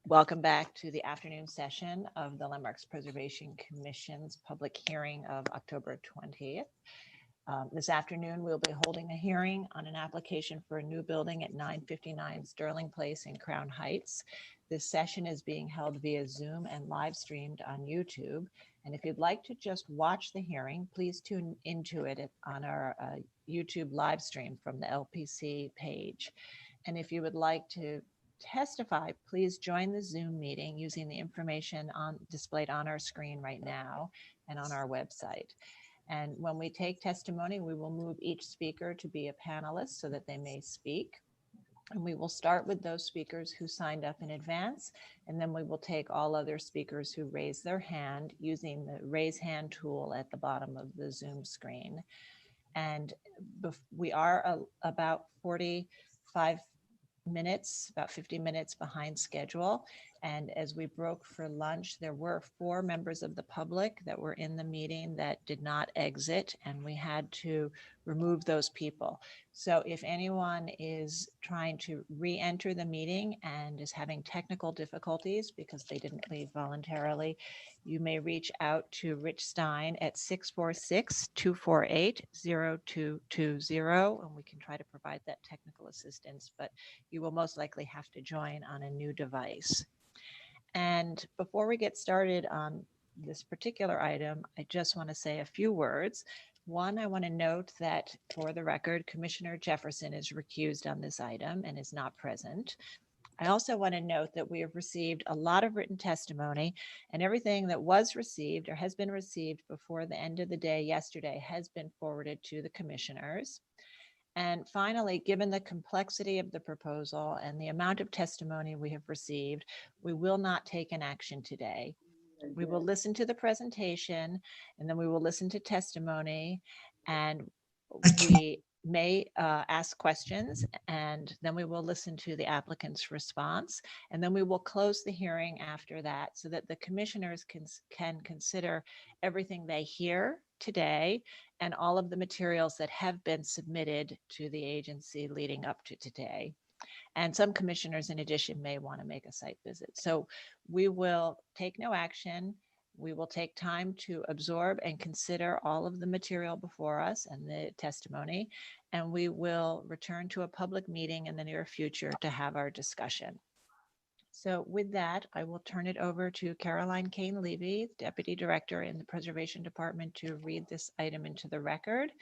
Welcome back to the afternoon session of the Landmarks Preservation Commission's public hearing of October 20th. This afternoon, we'll be holding a hearing on an application for a new building at 959 Sterling Place in Crown Heights. This session is being held via Zoom and live streamed on YouTube. And if you'd like to just watch the hearing, please tune into it on our YouTube live stream from the LPC page. And if you would like to testify, please join the Zoom meeting using the information displayed on our screen right now and on our website. And when we take testimony, we will move each speaker to be a panelist so that they may speak. And we will start with those speakers who signed up in advance, and then we will take all other speakers who raise their hand using the raise hand tool at the bottom of the Zoom screen. And we are about 45 minutes, about 50 minutes behind schedule. And as we broke for lunch, there were 4 members of the public that were in the meeting that did not exit, and we had to remove those people. So if anyone is trying to re-enter the meeting and is having technical difficulties because they didn't leave voluntarily, you may reach out to Rich Stein at 646-248-0220, and we can try to provide that technical assistance, but you will most likely have to join on a new device. And before we get started on this particular item, I just want to say a few words. One, I want to note that for the record, Commissioner Jefferson is recused on this item and is not present. I also want to note that we have received a lot of written testimony, and everything that was received or has been received before the end of the day yesterday has been forwarded to the commissioners. And finally, given the complexity of the proposal and the amount of testimony we have received, we will not take an action today. We will listen to the presentation, and then we will listen to testimony, and we may ask questions, and then we will listen to the applicant's response, and then we will close the hearing after that so that the commissioners can consider everything they hear today and all of the materials that have been submitted to the agency leading up to today. And some commissioners, in addition, may want to make a site visit. So we will take no action. We will take time to absorb and consider all of the material before us and the testimony, and we will return to a public meeting in the near future to have our discussion. So with that, I will turn it over to Caroline Kane-Levy, Deputy Director in the Preservation Department, to read this item into the record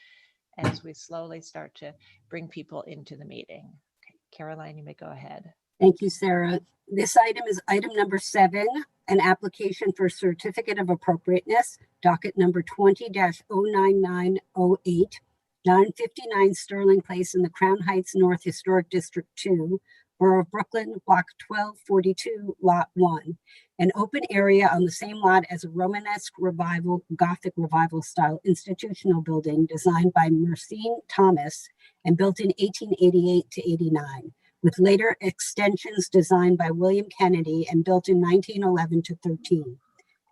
as we slowly start to bring people into the meeting. Okay, Caroline, you may go ahead. Thank you, Sarah. This item is item number 7, an application for certificate of appropriateness, docket number 20-09908, 959 Sterling Place in the Crown Heights North Historic District 2, Borough of Brooklyn, Block 1242, Lot 1, an open area on the same lot as a Romanesque Revival, Gothic Revival style institutional building designed by Mercine Thomas and built in 1888 to 89. With later extensions designed by William Kennedy and built in 1911 to 13.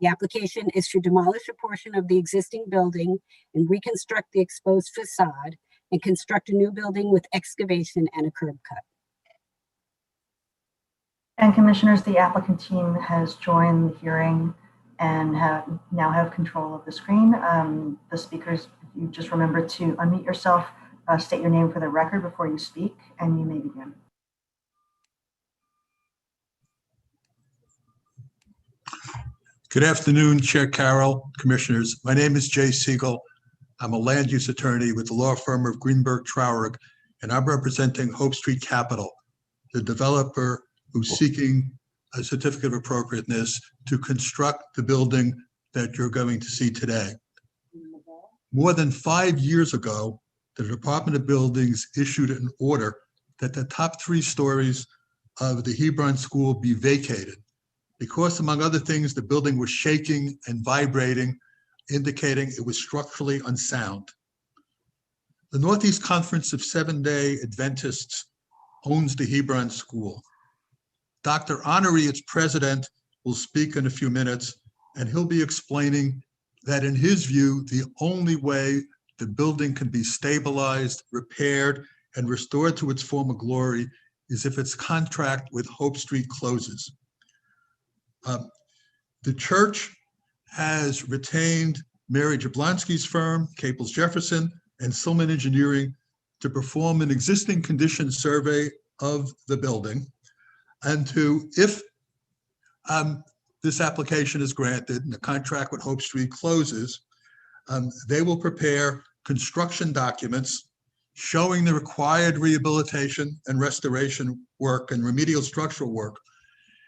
The application is to demolish a portion of the existing building and reconstruct the exposed facade and construct a new building with excavation and a curb cut. And commissioners, the applicant team has joined the hearing and now have control of the screen. The speakers, you just remember to unmute yourself, state your name for the record before you speak, and you may begin. Good afternoon, Chair Carroll, Commissioners. My name is Jay Siegel. I'm a land use attorney with the law firm of Greenberg Traurig, and I'm representing Hope Street Capital, the developer who's seeking a certificate of appropriateness to construct the building that you're going to see today. More than 5 years ago, the Department of Buildings issued an order that the top 3 stories of the Hebron School be vacated because, among other things, the building was shaking and vibrating, indicating it was structurally unsound. The Northeast Conference of Seventh-day Adventists owns the Hebron School. Dr. Honoré, its president, will speak in a few minutes, and he'll be explaining that in his view, the only way the building can be stabilized, repaired, and restored to its former glory is if its contract with Hope Street closes. Um, The church has retained Mary Jablonski's firm, Caples Jefferson, and Silman Engineering to perform an existing condition survey of the building and to, if this application is granted and the contract with Hope Street closes, they will prepare construction documents showing the required rehabilitation and restoration work and remedial structural work.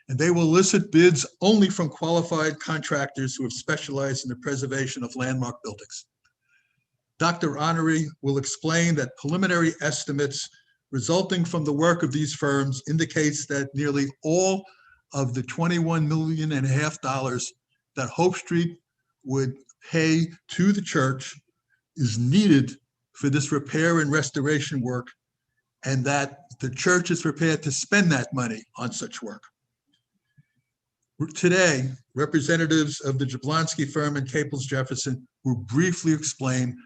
And they will elicit bids only from qualified contractors who have specialized in the preservation of landmark buildings. Dr. Honoré will explain that preliminary estimates resulting from the work of these firms indicates that nearly all of the $21.5 million that Hope Street would pay to the church is needed for this repair and restoration work, and that the church is prepared to spend that money on such work. Today, representatives of the Jablonski firm and Caples Jefferson will briefly explain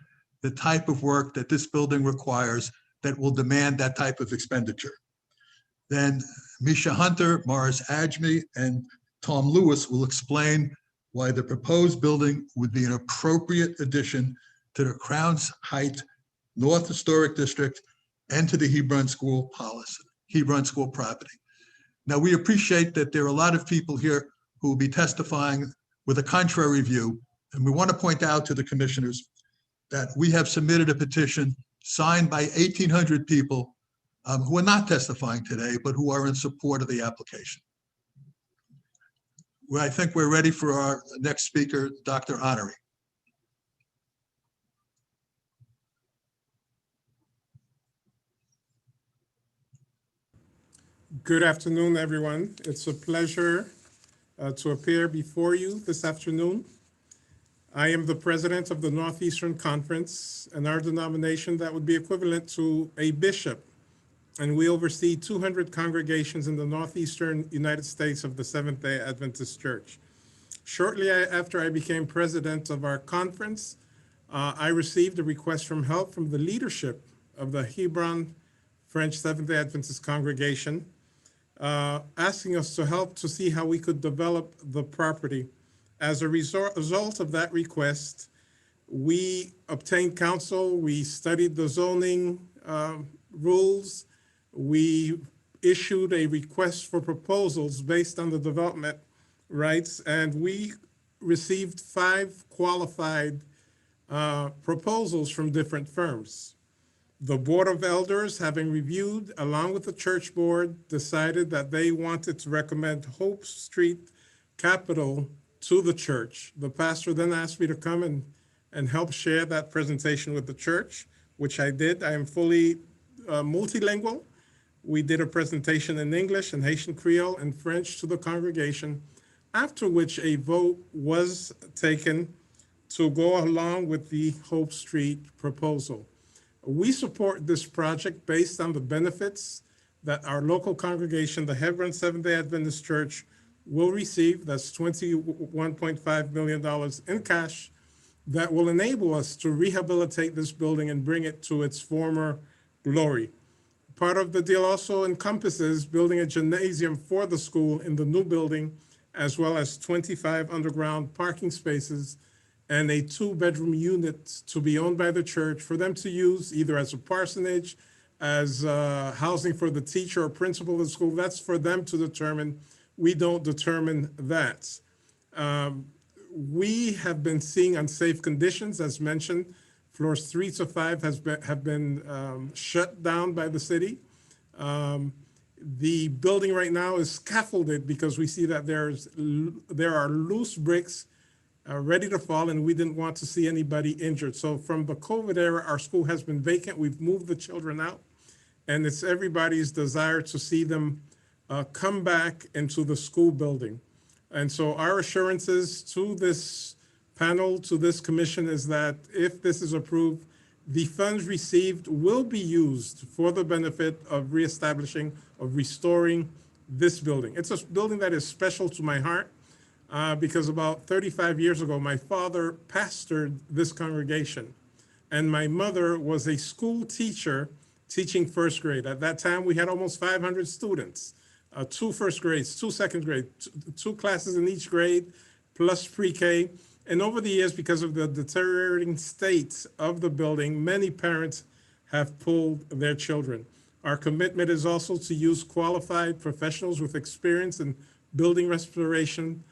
the type of work that this building requires that will demand that type of expenditure. Then Misha Hunter, Morris Ajmi, and Tom Lewis will explain why the proposed building would be an appropriate addition to the Crown's Heights North Historic District and to the Hebron School property. Now, we appreciate that there are a lot of people here who will be testifying with a contrary view, and we want to point out to the commissioners that we have submitted a petition signed by 1,800 people who are not testifying today, but who are in support of the application. Well, I think we're ready for our next speaker, Dr. Honoré. Good afternoon, everyone. It's a pleasure to appear before you this afternoon. I am the president of the Northeastern Conference, and our denomination that would be equivalent to a bishop. And we oversee 200 congregations in the Northeastern United States of the Seventh-day Adventist Church. Shortly after I became president of our conference, I received a request for help from the leadership of the Hebron French Seventh-day Adventist congregation, asking us to help to see how we could develop the property. As a result of that request, we obtained counsel, we studied the zoning rules, we issued a request for proposals based on the development rights, and we received 5 qualified proposals from different firms. The Board of Elders, having reviewed along with the church board, decided that they wanted to recommend Hope Street Capital to the church. The pastor then asked me to come and help share that presentation with the church, which I did. I am fully multilingual. We did a presentation in English and Haitian Creole and French to the congregation, after which a vote was taken to go along with the Hope Street proposal. We support this project based on the benefits that our local congregation, the Hebron Seventh-day Adventist Church, will receive. That's $21.5 million in cash that will enable us to rehabilitate this building and bring it to its former glory. Part of the deal also encompasses building a gymnasium for the school in the new building, as well as 25 underground parking spaces and a 2-bedroom unit to be owned by the church for them to use either as a parsonage, as housing for the teacher or principal of the school. That's for them to determine. We don't determine that. We have been seeing unsafe conditions, as mentioned. Floors 3 to 5 have been shut down by the city. The building right now is scaffolded because we see that there are loose bricks ready to fall, and we didn't want to see anybody injured. So from the COVID era, our school has been vacant. We've moved the children out, and it's everybody's desire to see them come back into the school building. And so our assurances to this panel, to this commission, is that if this is approved, the funds received will be used for the benefit of reestablishing, of restoring this building. It's a building that is special to my heart because about 35 years ago, my father pastored this congregation, and my mother was a school teacher teaching first grade. At that time, we had almost 500 students. 2 first grades, 2 second grade, 2 classes in each grade, plus pre-K. And over the years, because of the deteriorating state of the building, many parents have pulled their children. Our commitment is also to use qualified professionals with experience in building restoration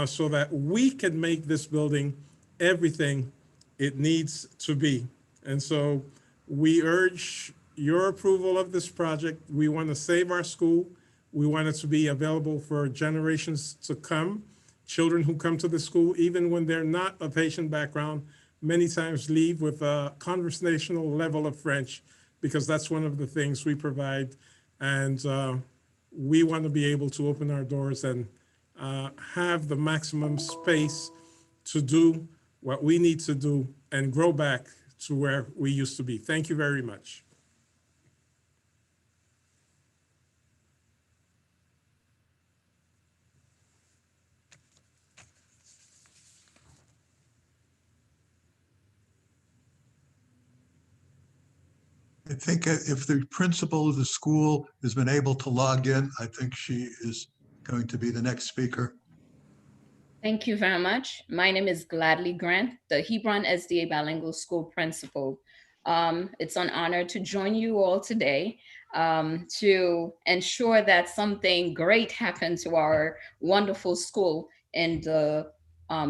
so that we can make this building everything it needs to be. And so we urge your approval of this project. We want to save our school. We want it to be available for generations to come. Children who come to the school, even when they're not of Haitian background, many times leave with a conversational level of French, because that's one of the things we provide. And we want to be able to open our doors and have the maximum space to do what we need to do and grow back to where we used to be. Thank you very much. I think if the principal of the school has been able to log in, I think she is going to be the next speaker. Thank you very much. My name is Gladly Grant, the Hebron SDA Bilingual School Principal. It's an honor to join you all today to ensure that something great happened to our wonderful school in the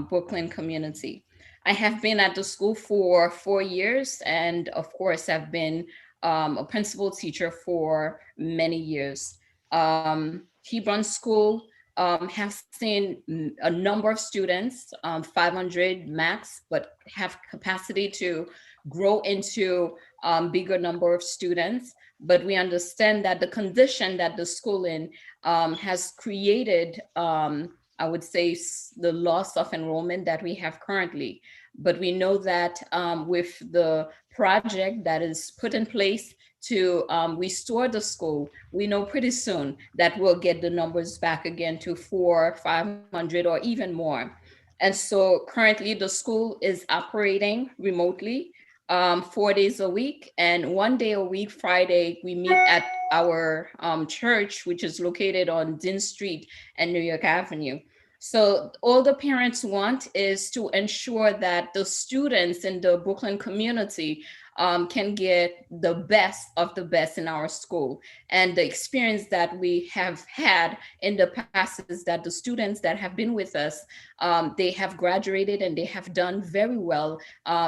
Brooklyn community. I have been at the school for 4 years, and of course, I've been a principal teacher for many years. Hebron School have seen a number of students, 500 max, but have capacity to grow into bigger number of students. But we understand that the condition that the school in has created, I would say, the loss of enrollment that we have currently. But we know that with the project that is put in place to restore the school, we know pretty soon that we'll get the numbers back again to 400, 500, or even more. And so currently the school is operating remotely 4 days a week, and 1 day a week, Friday, we meet at our church, which is located on Dean Street and New York Avenue. So all the parents want is to ensure that the students in the Brooklyn community can get the best of the best in our school. And the experience that we have had in the past is that the students that have been with us, they have graduated and they have done very well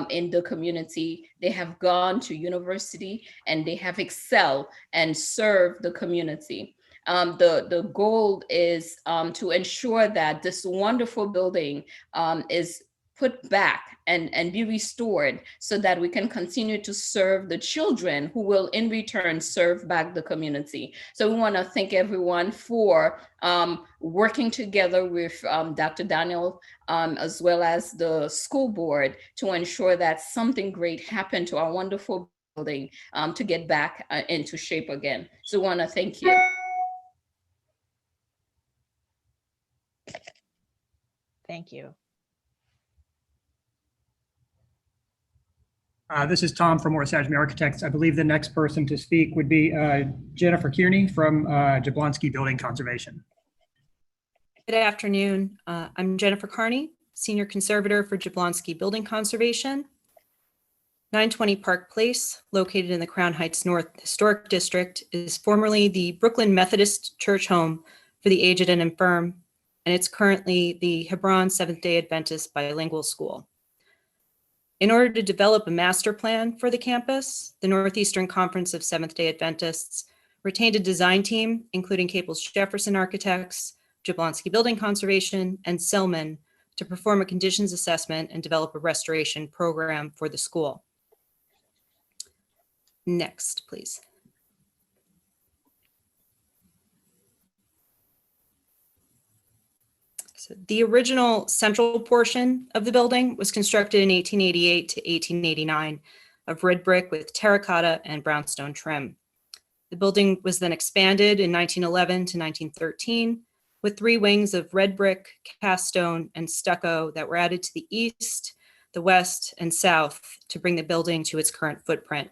in the community. They have gone to university and they have excelled and served the community. The goal is to ensure that this wonderful building is put back and be restored so that we can continue to serve the children who will in return serve back the community. So we want to thank everyone for working together with Dr. Daniel as well as the school board to ensure that something great happened to our wonderful building to get back into shape again. So we want to thank you. Thank you. This is Tom from Orr-Sajmi Architects. I believe the next person to speak would be Jennifer Kearney from Jablonski Building Conservation. Good afternoon. I'm Jennifer Kearney, Senior Conservator for Jablonski Building Conservation. 920 Park Place, located in the Crown Heights North Historic District, is formerly the Brooklyn Methodist Church home for the aged and infirm, and it's currently the Hebron Seventh-day Adventist Bilingual School. In order to develop a master plan for the campus, the Northeastern Conference of Seventh-day Adventists retained a design team, including Caples Jefferson Architects, Jablonski Building Conservation, and Selman, to perform a conditions assessment and develop a restoration program for the school. Next, please. So the original central portion of the building was constructed in 1888 to 1889 of red brick with terracotta and brownstone trim. The building was then expanded in 1911 to 1913 with 3 wings of red brick, cast stone, and stucco that were added to the east, the west, and south to bring the building to its current footprint.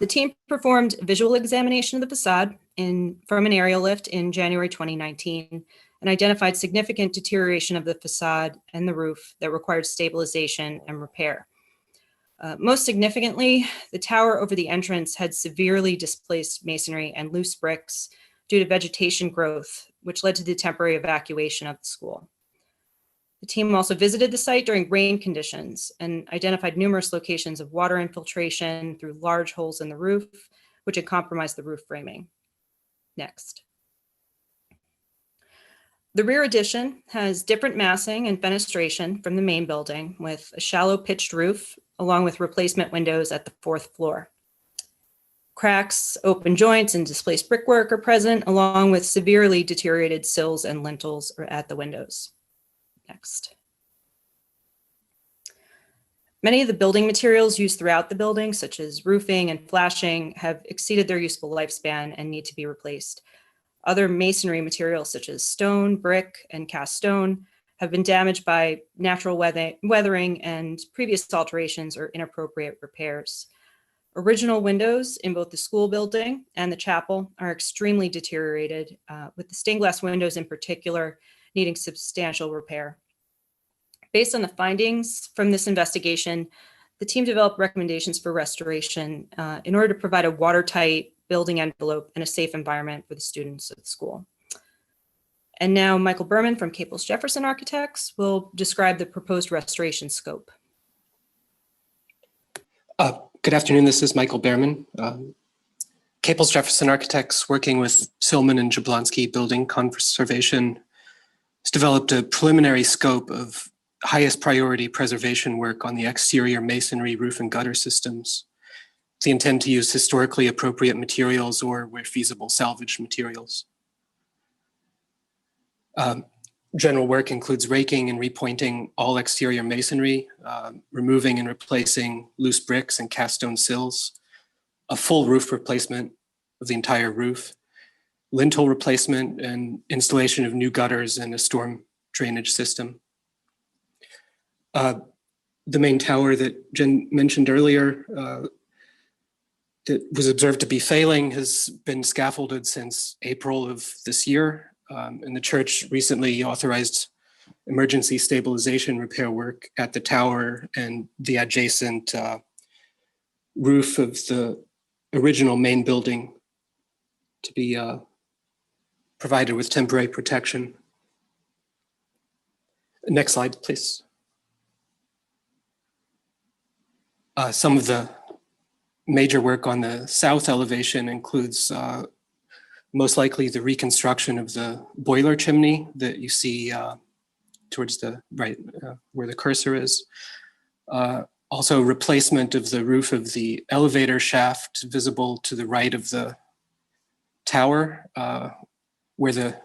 The team performed a visual examination of the facade from an aerial lift in January 2019 and identified significant deterioration of the facade and the roof that required stabilization and repair. Most significantly, the tower over the entrance had severely displaced masonry and loose bricks due to vegetation growth, which led to the temporary evacuation of the school. The team also visited the site during rain conditions and identified numerous locations of water infiltration through large holes in the roof, which had compromised the roof framing. Next. The rear addition has different massing and fenestration from the main building with a shallow pitched roof along with replacement windows at the 4th floor. Cracks, open joints, and displaced brickwork are present along with severely deteriorated sills and lintels at the windows. Next. Many of the building materials used throughout the building, such as roofing and flashing, have exceeded their useful lifespan and need to be replaced. Other masonry materials, such as stone, brick, and cast stone, have been damaged by natural weathering and previous alterations or inappropriate repairs. Original windows in both the school building and the chapel are extremely deteriorated, with the stained glass windows in particular needing substantial repair. Based on the findings from this investigation, the team developed recommendations for restoration in order to provide a watertight building envelope and a safe environment for the students at the school. And now Michael Berman from Caples Jefferson Architects will describe the proposed restoration scope. Good afternoon, this is Michael Behrman. Caples Jefferson Architects, working with Silman and Jablonski Building Conservation, has developed a preliminary scope of highest priority preservation work on the exterior masonry, roof, and gutter systems. The intent to use historically appropriate materials or, where feasible, salvaged materials. General work includes raking and repointing all exterior masonry, removing and replacing loose bricks and cast stone sills, a full roof replacement of the entire roof, lintel replacement, and installation of new gutters and a storm drainage system. The main tower that Jen mentioned earlier that was observed to be failing has been scaffolded since April of this year. And the church recently authorized emergency stabilization repair work at the tower and the adjacent roof of the original main building to be provided with temporary protection. Next slide, please. Some of the major work on the south elevation includes most likely the reconstruction of the boiler chimney that you see towards the right where the cursor is. Also replacement of the roof of the elevator shaft visible to the right of the tower where the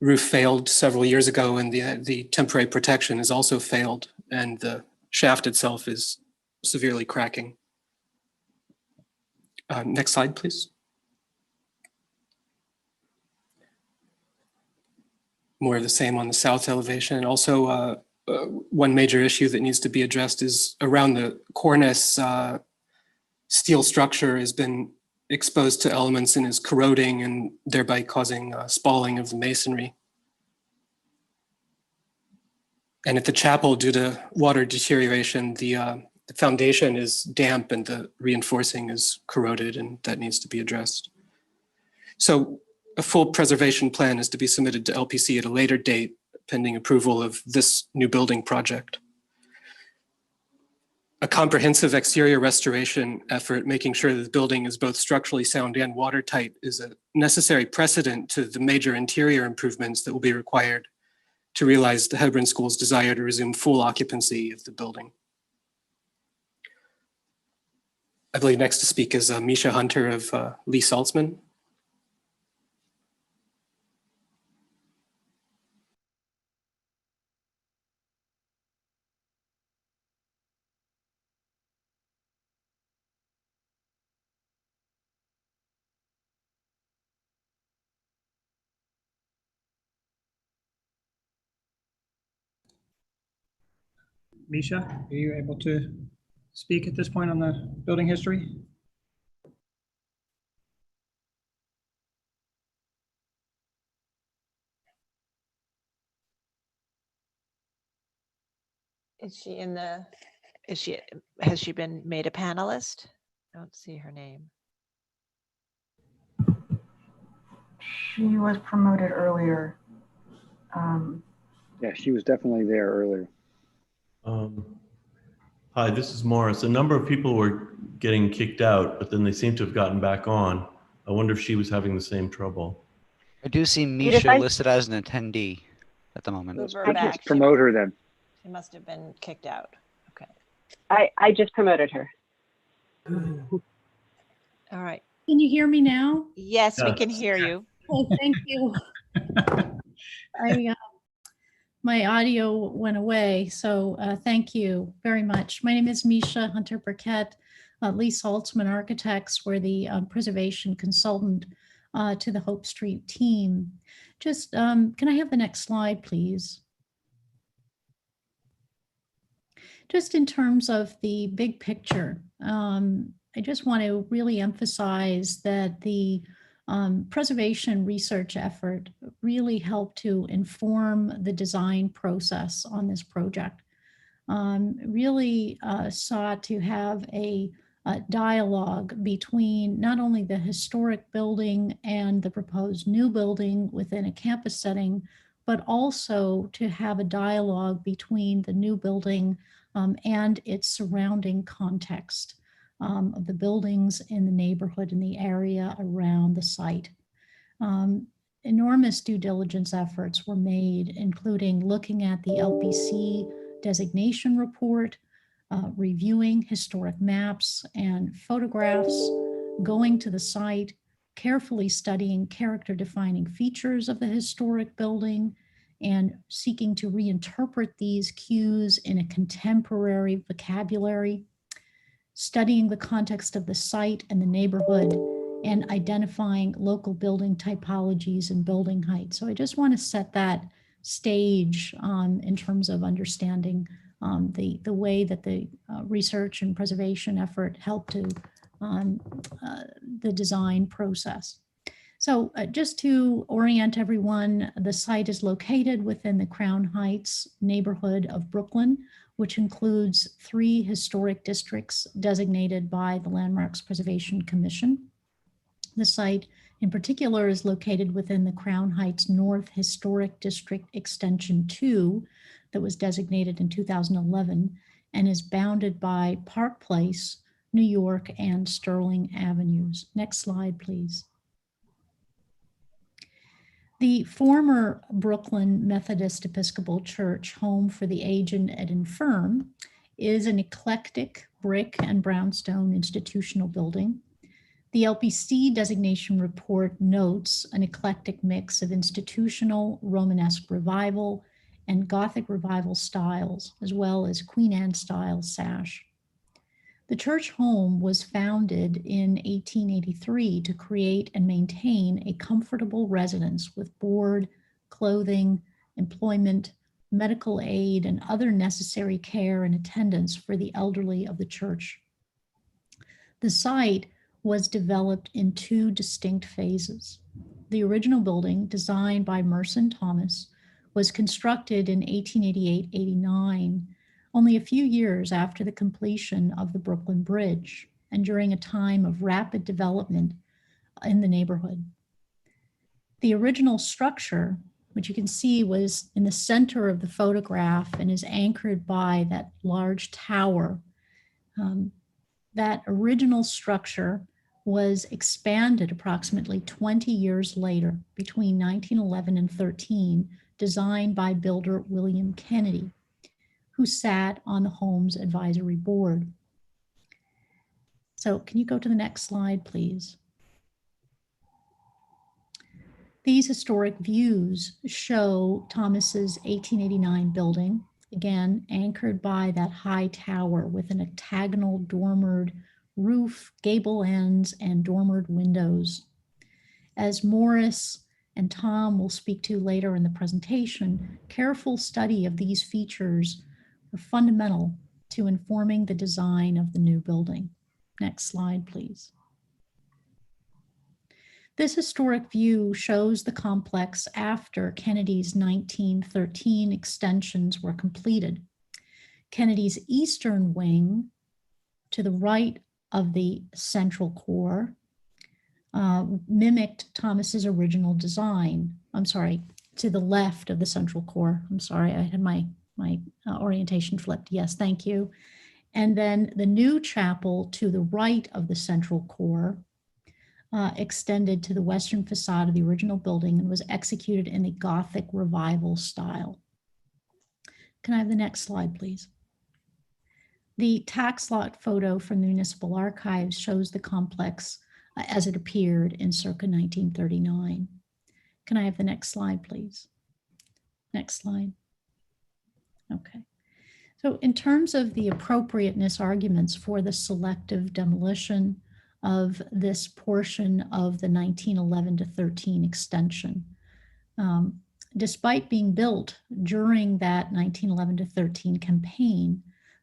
roof failed several years ago and the temporary protection has also failed and the shaft itself is severely cracking. Next slide, please. More of the same on the south elevation. And also one major issue that needs to be addressed is around the cornice, steel structure has been exposed to elements and is corroding and thereby causing spalling of the masonry. And at the chapel, due to water deterioration, the foundation is damp and the reinforcing is corroded, and that needs to be addressed. So a full preservation plan is to be submitted to LPC at a later date, pending approval of this new building project. A comprehensive exterior restoration effort, making sure that the building is both structurally sound and watertight, is a necessary precedent to the major interior improvements that will be required to realize the Hebron School's desire to resume full occupancy of the building. I believe next to speak is Misha Hunter of Lee Saltzman. Misha, are you able to speak at this point on the building history? Is she in the, has she been made a panelist? I don't see her name. She was promoted earlier. Yeah, she was definitely there earlier. Hi, this is Morris. A number of people were getting kicked out, but then they seem to have gotten back on. I wonder if she was having the same trouble. I do see Edith, Misha listed as an attendee at the moment. Move her Let's back. just promote her then. She must have been kicked out. Okay. I just promoted her. All right. Can you hear me now? Yes, we Yes. can hear you. Oh, thank you. My audio went away, so thank you very much. My name is Misha Hunter Burkett. Lee Saltzman Architects. We're the preservation consultant to the Hope Street team. Just, can I have the next slide, please? Just in terms of the big picture, I just want to really emphasize that the preservation research effort really helped to inform the design process on this project. Really sought to have a dialogue between not only the historic building and the proposed new building within a campus setting, but also to have a dialogue between the new building and its surrounding context of the buildings in the neighborhood and the area around the site. Enormous due diligence efforts were made, including looking at the LPC designation report, reviewing historic maps and photographs, going to the site, carefully studying character defining features of the historic building, and seeking to reinterpret these cues in a contemporary vocabulary, studying the context of the site and the neighborhood, and identifying local building typologies and building height. So I just want to set that stage in terms of understanding the way that the research and preservation effort helped to the design process. So just to orient everyone, the site is located within the Crown Heights neighborhood of Brooklyn, which includes 3 historic districts designated by the Landmarks Preservation Commission. The site in particular is located within the Crown Heights North Historic District Extension 2 that was designated in 2011 and is bounded by Park Place, New York, and Sterling Avenues. Next slide, please. The former Brooklyn Methodist Episcopal Church, home for the aged and infirm, is an eclectic brick and brownstone institutional building. The LPC designation report notes an eclectic mix of institutional, Romanesque revival, and Gothic revival styles, as well as Queen Anne style sash. The church home was founded in 1883 to create and maintain a comfortable residence with board, clothing, employment, medical aid, and other necessary care and attendance for the elderly of the church. The site was developed in 2 distinct phases. The original building, designed by Merson Thomas, was constructed in 1888-89, only a few years after the completion of the Brooklyn Bridge and during a time of rapid development in the neighborhood. The original structure, which you can see was in the center of the photograph and is anchored by that large tower, that original structure was expanded approximately 20 years later, between 1911 and 13, designed by builder William Kennedy, who sat on the home's advisory board. So can you go to the next slide, please? These historic views show Thomas's 1889 building, again, anchored by that high tower with an octagonal dormered roof, gable ends, and dormered windows. As Morris and Tom will speak to later in the presentation, careful study of these features are fundamental to informing the design of the new building. Next slide, please. This historic view shows the complex after Kennedy's 1913 extensions were completed. Kennedy's eastern wing to the right of the central core mimicked Thomas's original design. I'm sorry, to the left of the central core. I'm sorry, I had my orientation flipped. Yes, thank you. And then the new chapel to the right of the central core extended to the western facade of the original building and was executed in the Gothic revival style. Can I have the next slide, please? The tax lot photo from the Municipal Archives shows the complex as it appeared in circa 1939. Can I have the next slide, please? Next slide. Okay. So in terms of the appropriateness arguments for the selective demolition of this portion of the 1911 to 13 extension, despite being built during that 1911 to 13 campaign,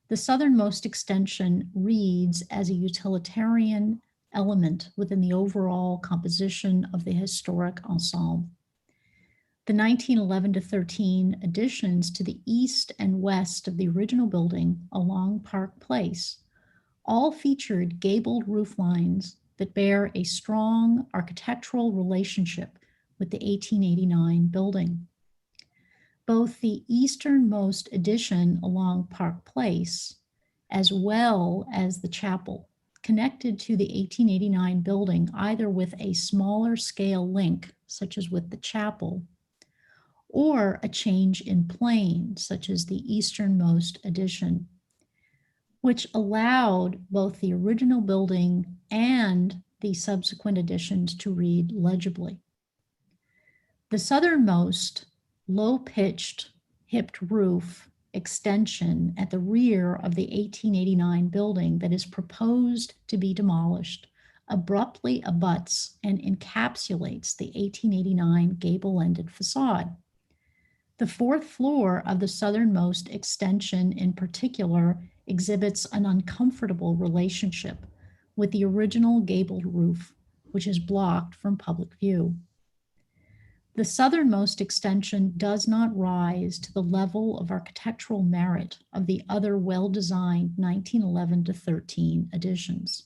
the southernmost extension reads as a utilitarian element within the overall composition of the historic ensemble. The 1911 to 13 additions to the east and west of the original building along Park Place all featured gabled roof lines that bear a strong architectural relationship with the 1889 building. Both the easternmost addition along Park Place, as well as the chapel, connected to the 1889 building either with a smaller scale link, such as with the chapel, or a change in plane, such as the easternmost addition, which allowed both the original building and the subsequent additions to read legibly. The southernmost low-pitched hipped roof extension at the rear of the 1889 building that is proposed to be demolished abruptly abuts and encapsulates the 1889 gable-ended facade. The fourth floor of the southernmost extension in particular exhibits an uncomfortable relationship with the original gabled roof, which is blocked from public view. The southernmost extension does not rise to the level of architectural merit of the other well-designed 1911 to 13 additions.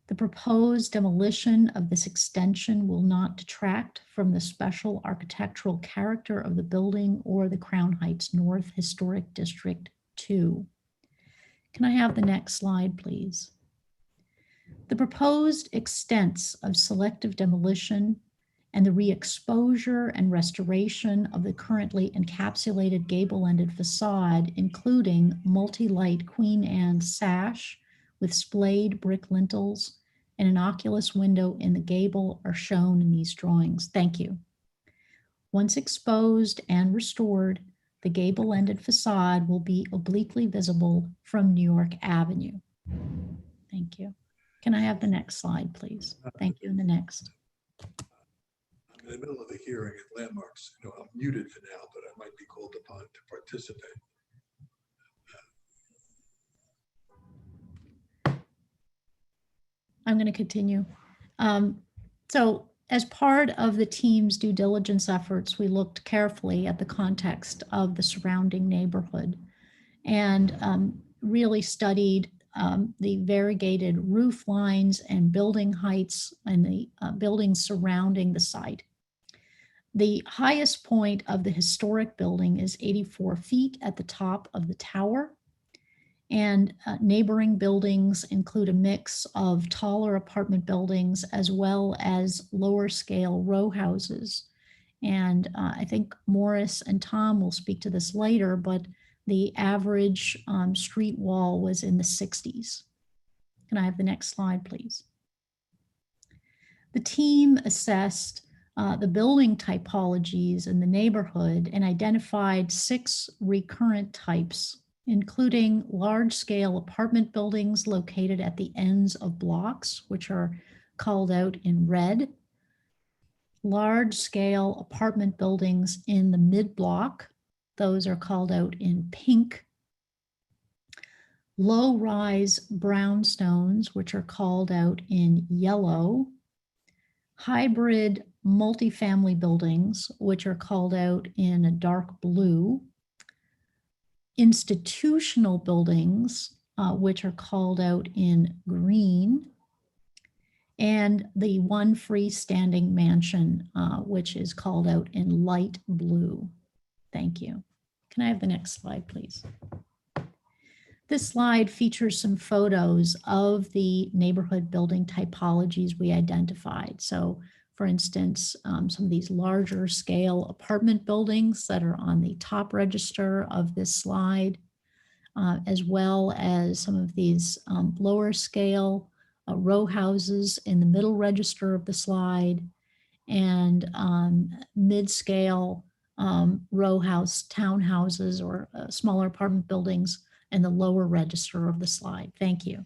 The proposed demolition of this extension will not detract from the special architectural character of the building or the Crown Heights North Historic District 2. Can I have the next slide, please? The proposed extents of selective demolition and the re-exposure and restoration of the currently encapsulated gable-ended facade, including multi-light Queen Anne sash with splayed brick lintels and an oculus window in the gable, are shown in these drawings. Thank you. Once exposed and restored, the gable-ended facade will be obliquely visible from New York Avenue. Thank you. Can I have the next slide, please? Thank you, and the next. I'm in the middle of a hearing at Landmarks. You know, I'm muted for now, but I might be called upon to participate. I'm going to continue. So as part of the team's due diligence efforts, we looked carefully at the context of the surrounding neighborhood and really studied the variegated roof lines and building heights and the buildings surrounding the site. The highest point of the historic building is 84 feet at the top of the tower. And neighboring buildings include a mix of taller apartment buildings as well as lower scale row houses. And I think Morris and Tom will speak to this later, but the average street wall was in the 60s. Can I have the next slide, please? The team assessed the building typologies in the neighborhood and identified 6 recurrent types, including large-scale apartment buildings located at the ends of blocks, which are called out in red, large-scale apartment buildings in the mid-block, those are called out in pink, low-rise brownstones, which are called out in yellow, hybrid multifamily buildings, which are called out in a dark blue, institutional buildings, which are called out in green, and the one freestanding mansion, which is called out in light blue. Thank you. Can I have the next slide, please? This slide features some photos of the neighborhood building typologies we identified. So, for instance, some of these larger scale apartment buildings that are on the top register of this slide, as well as some of these lower scale row houses in the middle register of the slide, and mid-scale row house townhouses or smaller apartment buildings in the lower register of the slide. Thank you.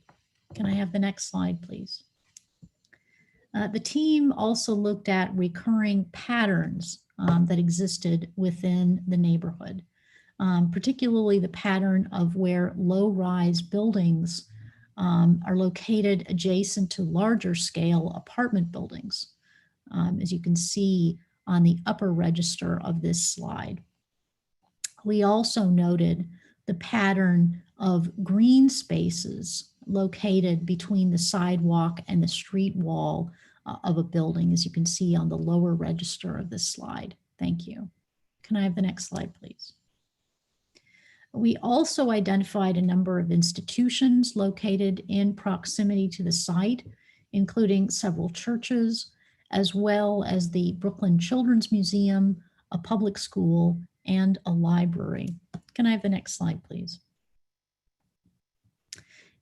Can I have the next slide, please? The team also looked at recurring patterns that existed within the neighborhood, particularly the pattern of where low-rise buildings are located adjacent to larger scale apartment buildings, as you can see on the upper register of this slide. We also noted the pattern of green spaces located between the sidewalk and the street wall of a building, as you can see on the lower register of this slide. Thank you. Can I have the next slide, please? We also identified a number of institutions located in proximity to the site, including several churches, as well as the Brooklyn Children's Museum, a public school, and a library. Can I have the next slide, please?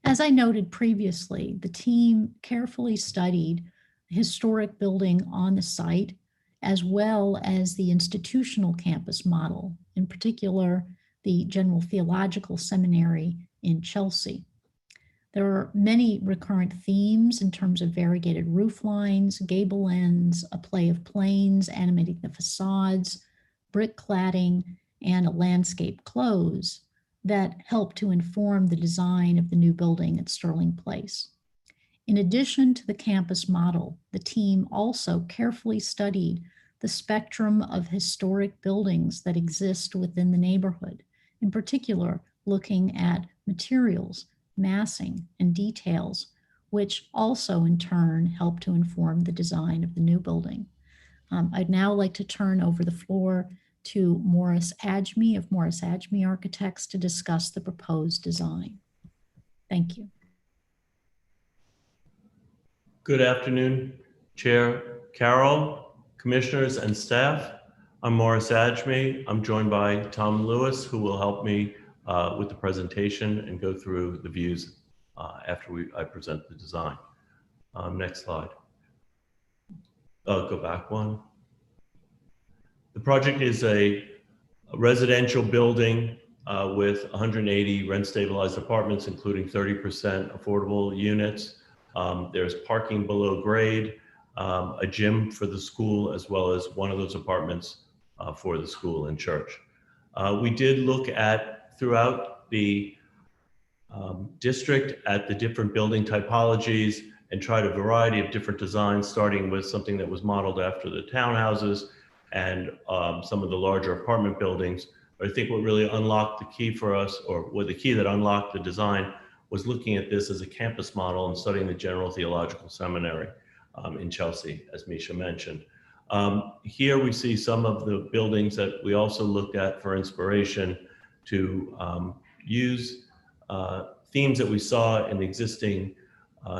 As I noted previously, the team carefully studied the historic building on the site, as well as the institutional campus model, in particular, the General Theological Seminary in Chelsea. There are many recurrent themes in terms of variegated roof lines, gable ends, a play of planes animating the facades, brick cladding, and a landscape close that help to inform the design of the new building at Sterling Place. In addition to the campus model, the team also carefully studied the spectrum of historic buildings that exist within the neighborhood, in particular, looking at materials, massing, and details, which also in turn help to inform the design of the new building. I'd now like to turn over the floor to Morris Adjmi of Morris Adjmi Architects to discuss the proposed design. Thank you. Good afternoon, Chair Carroll, commissioners, and staff. I'm Morris Adjmi. I'm joined by Tom Lewis, who will help me with the presentation and go through the views after I present the design. Next slide. Go back one. The project is a residential building with 180 rent-stabilized apartments, including 30% affordable units. There's parking below grade, a gym for the school, as well as one of those apartments for the school and church. We did look at, throughout the district, at the different building typologies and tried a variety of different designs, starting with something that was modeled after the townhouses and some of the larger apartment buildings. But I think what really unlocked the key for us, or what the key that unlocked the design, was looking at this as a campus model and studying the General Theological Seminary in Chelsea, as Misha mentioned. Here we see some of the buildings that we also looked at for inspiration to use themes that we saw in the existing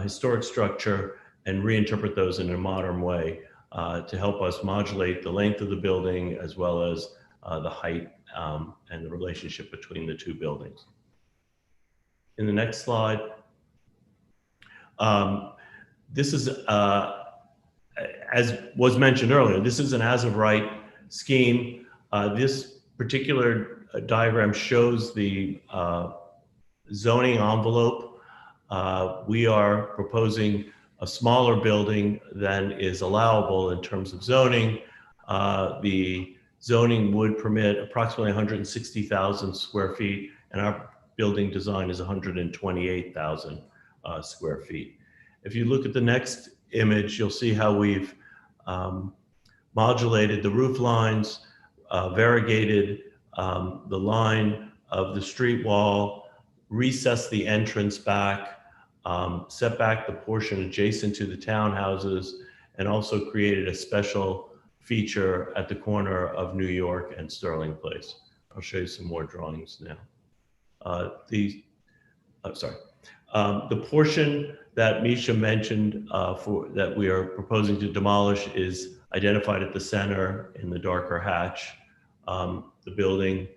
historic structure and reinterpret those in a modern way to help us modulate the length of the building, as well as the height and the relationship between the two buildings. In the next slide, this is, as was mentioned earlier, this is an as-of-right scheme. This particular diagram shows the zoning envelope. We are proposing a smaller building than is allowable in terms of zoning. The zoning would permit approximately 160,000 square feet, and our building design is 128,000 square feet. If you look at the next image, you'll see how we've modulated the roof lines, variegated the line of the street wall, recess the entrance back, set back the portion adjacent to the townhouses, and also created a special feature at the corner of New York and Sterling Place. I'll show you some more drawings now. The portion that Misha mentioned that we are proposing to demolish is identified at the center in the darker hatch. The building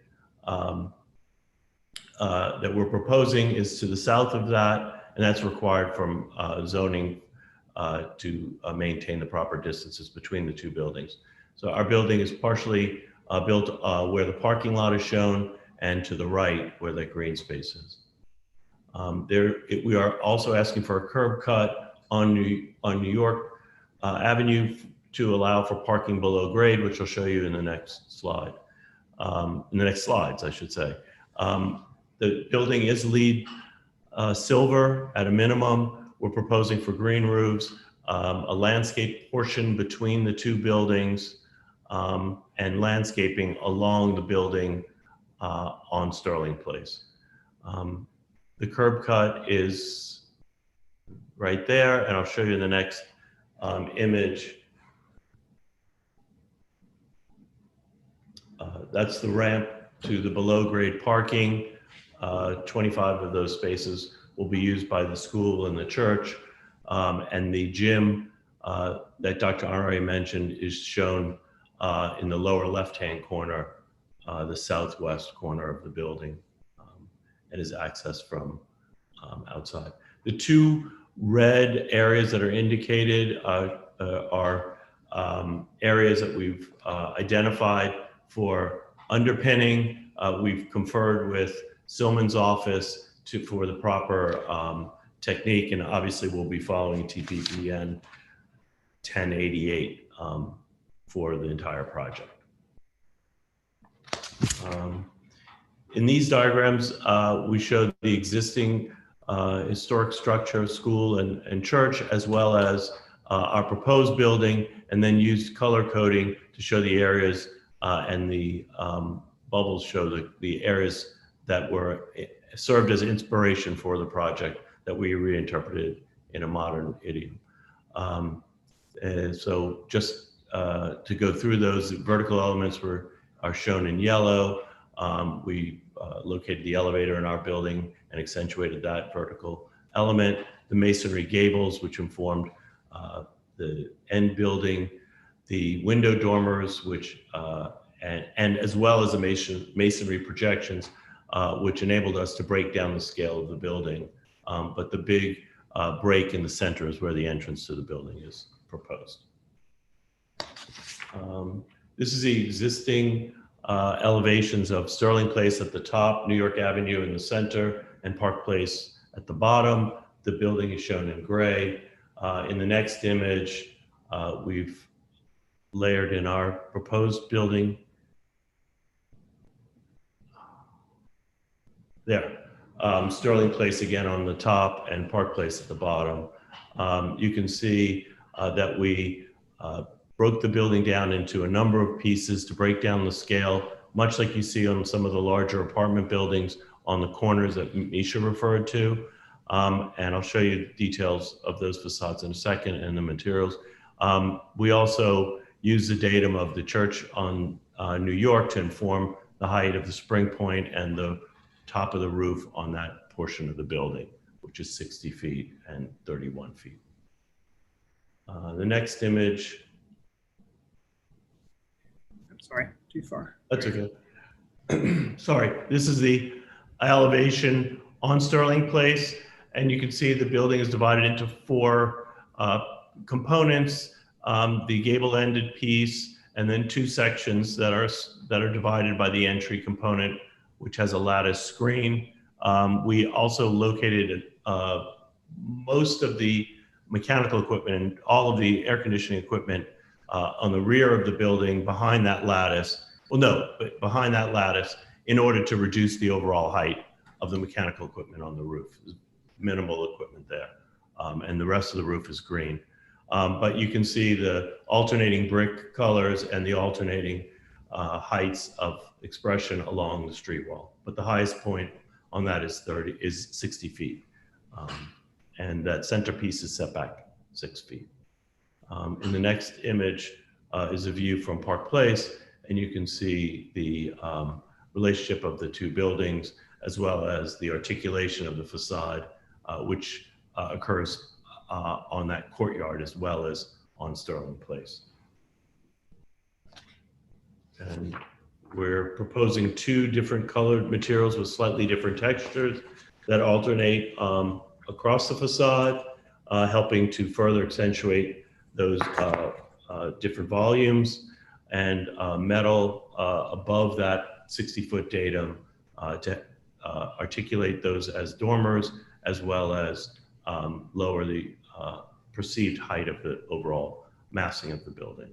that we're proposing is to the south of that, and that's required from zoning to maintain the proper distances between the two buildings. So our building is partially built where the parking lot is shown, and to the right where the green space is. We are also asking for a curb cut on New York Avenue to allow for parking below grade, which I'll show you in the next slide. In the next slides, I should say. The building is LEED silver at a minimum. We're proposing for green roofs, a landscape portion between the two buildings, and landscaping along the building on Sterling Place. The curb cut is right there, and I'll show you in the next image. That's the ramp to the below grade parking. 25 of those spaces will be used by the school and the church. And the gym that Dr. Honore mentioned is shown in the lower left-hand corner, the southwest corner of the building, and is accessed from outside. The two red areas that are indicated are areas that we've identified for underpinning. We've conferred with Silman's office for the proper technique, and obviously we'll be following TPPN 1088 for the entire project. In these diagrams, we show the existing historic structure, school and church, as well as our proposed building, and then used color coding to show the areas and the bubbles show the areas that were served as inspiration for the project that we reinterpreted in a modern idiom. And so just to go through those, vertical elements are shown in yellow. We located the elevator in our building and accentuated that vertical element. The masonry gables, which informed the end building, the window dormers, which and as well as the masonry projections, which enabled us to break down the scale of the building. But the big break in the center is where the entrance to the building is proposed. This is the existing elevations of Sterling Place at the top, New York Avenue in the center, and Park Place at the bottom. The building is shown in gray. In the next image, we've layered in our proposed building. There, Sterling Place again on the top and Park Place at the bottom. You can see that we broke the building down into a number of pieces to break down the scale, much like you see on some of the larger apartment buildings on the corners that Misha referred to. And I'll show you details of those facades in a second and the materials. We also use the datum of the church on New York to inform the height of the spring point and the top of the roof on that portion of the building, which is 60 feet and 31 feet. The next image. I'm sorry, too far. That's okay. Sorry, this is the elevation on Sterling Place, and you can see the building is divided into four components, the gable-ended piece, and then two sections that are divided by the entry component, which has a lattice screen. We also located most of the mechanical equipment and all of the air conditioning equipment on the rear of the building behind that lattice. Well, no, but behind that lattice in order to reduce the overall height of the mechanical equipment on the roof. There's minimal equipment there. And the rest of the roof is green. But you can see the alternating brick colors and the alternating heights of expression along the street wall. But the highest point on that is 60 feet. And that centerpiece is set back 6 feet. In the next image is a view from Park Place, and you can see the relationship of the two buildings, as well as the articulation of the facade, which occurs on that courtyard as well as on Sterling Place. And we're proposing two different colored materials with slightly different textures that alternate across the facade, helping to further accentuate those different volumes, and metal above that 60-foot datum to articulate those as dormers, as well as lower the perceived height of the overall massing of the building.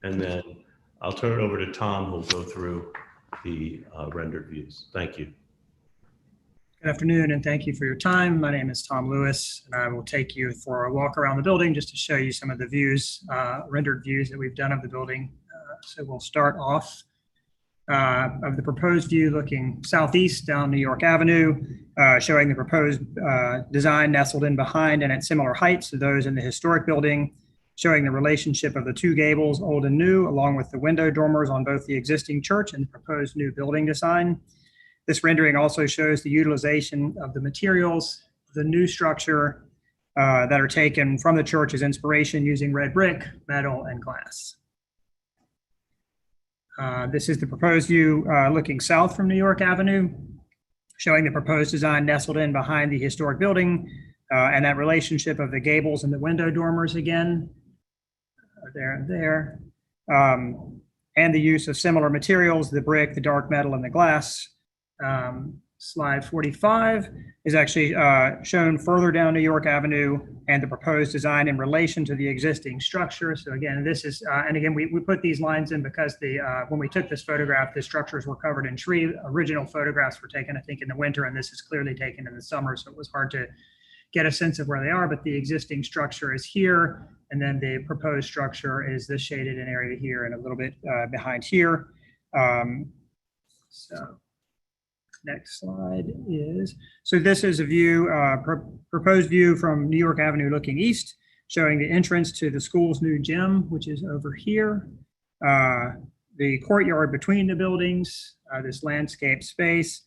And then I'll turn it over to Tom, who'll go through the rendered views. Thank you. Good afternoon, and thank you for your time. My name is Tom Lewis, and I will take you for a walk around the building just to show you some of the views, rendered views that we've done of the building. So we'll start off of the proposed view looking southeast down New York Avenue, showing the proposed design nestled in behind and at similar heights to those in the historic building, showing the relationship of the two gables, old and new, along with the window dormers on both the existing church and the proposed new building design. This rendering also shows the utilization of the materials, the new structure that are taken from the church as inspiration using red brick, metal, and glass. This is the proposed view looking south from New York Avenue, showing the proposed design nestled in behind the historic building and that relationship of the gables and the window dormers again, there and there, and the use of similar materials, the brick, the dark metal, and the glass. Slide 45 is actually shown further down New York Avenue and the proposed design in relation to the existing structure. So again, this is, and again, we put these lines in because when we took this photograph, the structures were covered in tree. Original photographs were taken, I think, in the winter, and this is clearly taken in the summer, so it was hard to get a sense of where they are, but the existing structure is here, and then the proposed structure is this shaded in area here and a little bit behind here. So next slide is, so this is a view, proposed view from New York Avenue looking east, showing the entrance to the school's new gym, which is over here. The courtyard between the buildings, this landscape space,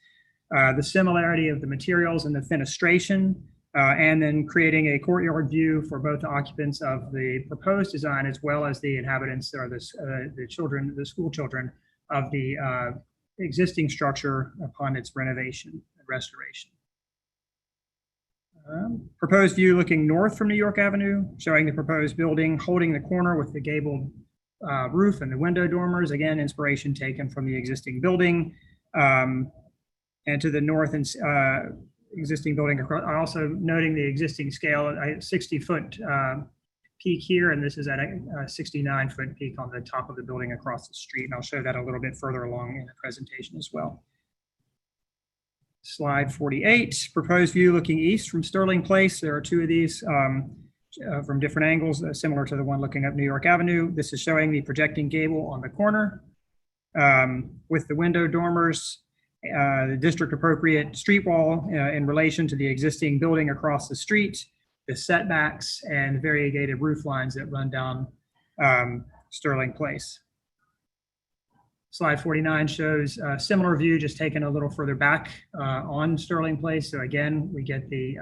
the similarity of the materials and the fenestration, and then creating a courtyard view for both the occupants of the proposed design as well as the inhabitants or the children, the school children of the existing structure upon its renovation and restoration. Proposed view looking north from New York Avenue, showing the proposed building holding the corner with the gabled roof and the window dormers. Again, inspiration taken from the existing building. And to the north and existing building, also noting the existing scale, a 60-foot peak here, and this is at a 69-foot peak on the top of the building across the street. And I'll show that a little bit further along in the presentation as well. Slide 48, proposed view looking east from Sterling Place. There are two of these from different angles, similar to the one looking up New York Avenue. This is showing the projecting gable on the corner with the window dormers, the district appropriate street wall in relation to the existing building across the street, the setbacks and variegated roof lines that run down Sterling Place. Slide 49 shows a similar view, just taken a little further back on Sterling Place. So again, we get the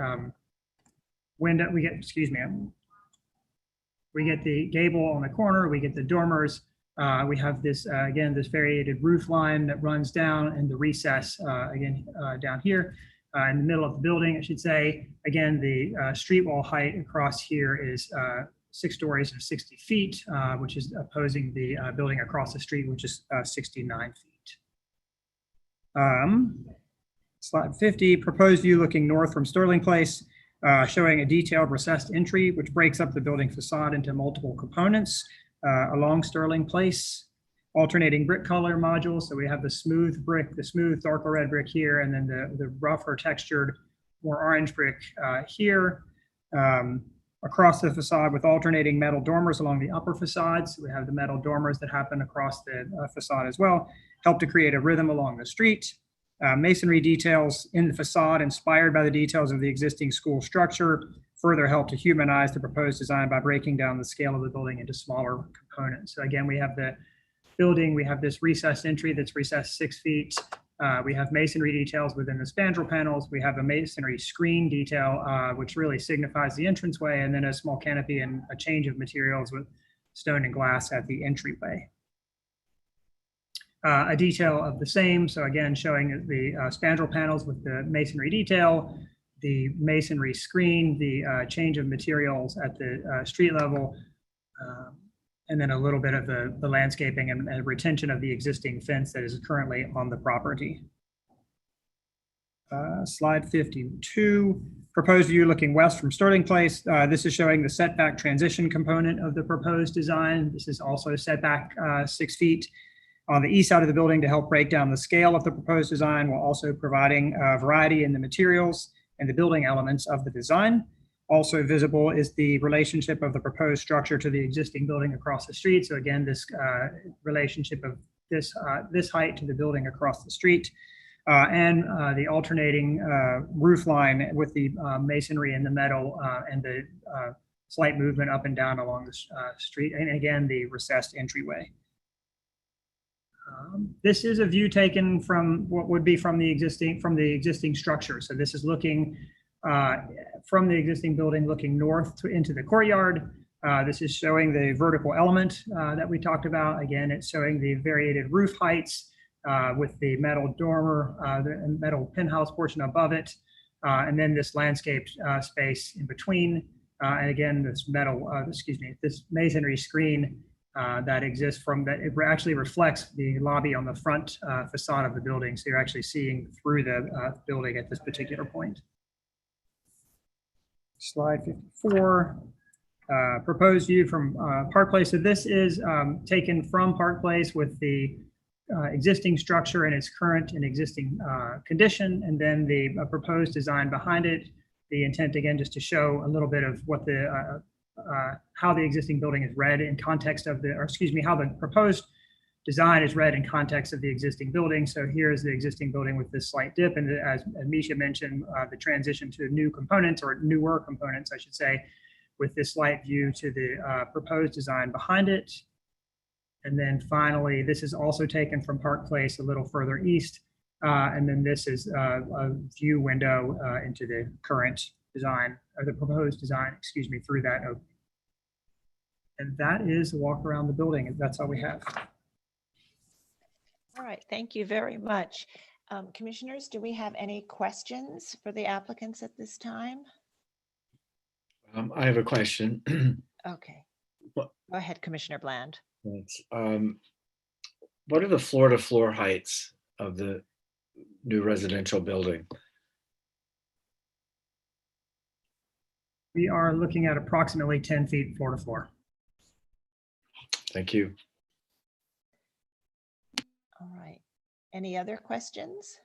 window, we get the gable on the corner, we get the dormers. We have this, again, this variated roof line that runs down and the recess, again, down here in the middle of the building, I should say. Again, the street wall height across here is 6 stories and 60 feet, which is opposing the building across the street, which is 69 feet. Slide 50, proposed view looking north from Sterling Place, showing a detailed recessed entry, which breaks up the building facade into multiple components along Sterling Place, alternating brick color modules. So we have the smooth brick, the smooth darker red brick here, and then the rougher textured, more orange brick here. across the facade with alternating metal dormers along the upper facade. So we have the metal dormers that happen across the facade as well, help to create a rhythm along the street. Masonry details in the facade inspired by the details of the existing school structure further help to humanize the proposed design by breaking down the scale of the building into smaller components. So again, we have the building, we have this recessed entry that's recessed 6 feet. We have masonry details within the spandrel panels. We have a masonry screen detail, which really signifies the entranceway, and then a small canopy and a change of materials with stone and glass at the entryway. A detail of the same, so again, showing the spandrel panels with the masonry detail, the masonry screen, the change of materials at the street level, and then a little bit of the landscaping and retention of the existing fence that is currently on the property. Slide 52, proposed view looking west from Sterling Place. This is showing the setback transition component of the proposed design. This is also setback 6 feet on the east side of the building to help break down the scale of the proposed design, while also providing variety in the materials and the building elements of the design. Also visible is the relationship of the proposed structure to the existing building across the street. So again, this relationship of this height to the building across the street, and the alternating roof line with the masonry and the metal and the slight movement up and down along the street. And again, the recessed entryway. This is a view taken from what would be from the existing structure. So this is looking from the existing building looking north into the courtyard. This is showing the vertical element that we talked about. Again, it's showing the variated roof heights with the metal dormer, the metal penthouse portion above it, and then this landscape space in between. And again, this this masonry screen that exists from that, it actually reflects the lobby on the front facade of the building. So you're actually seeing through the building at this particular point. Slide 54, proposed view from Park Place. So this is taken from Park Place with the existing structure in its current and existing condition, and then the proposed design behind it. The intent, again, just to show a little bit of what the how the existing building is read in context of how the proposed design is read in context of the existing building. So here is the existing building with this slight dip, and as Misha mentioned, the transition to new components, or newer components, I should say, with this slight view to the proposed design behind it. And then finally, this is also taken from Park Place a little further east. And then this is a view window into the current design, or the proposed design, excuse me, through that opening. And that is a walk around the building, and that's all we have. All right, thank you very much. Commissioners, do we have any questions for the applicants at this time? I have a question. Okay, go ahead, Commissioner Bland. Thanks. What are the floor-to-floor heights of the new residential building? We are looking at approximately 10 feet floor to floor. Thank you. All right. Any other questions?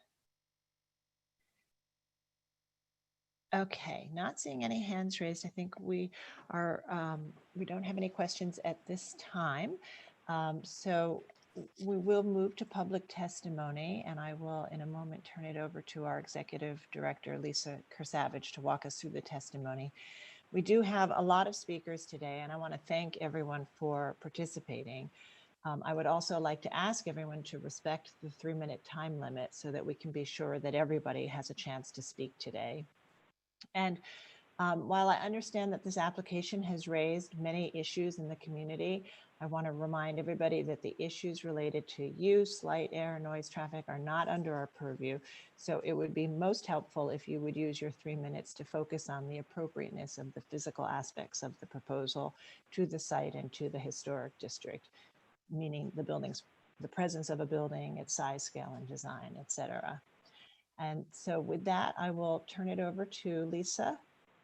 Okay, not seeing any hands raised. I think we are, we don't have any questions at this time. So we will move to public testimony, and I will in a moment turn it over to our Executive Director, Lisa Kersavage, to walk us through the testimony. We do have a lot of speakers today, and I want to thank everyone for participating. I would also like to ask everyone to respect the 3-minute time limit so that we can be sure that everybody has a chance to speak today. And while I understand that this application has raised many issues in the community, I want to remind everybody that the issues related to use, light, air, noise, traffic are not under our purview. So it would be most helpful if you would use your 3 minutes to focus on the appropriateness of the physical aspects of the proposal to the site and to the historic district, meaning the building's, the presence of a building, its size, scale, and design, etc. And so with that, I will turn it over to Lisa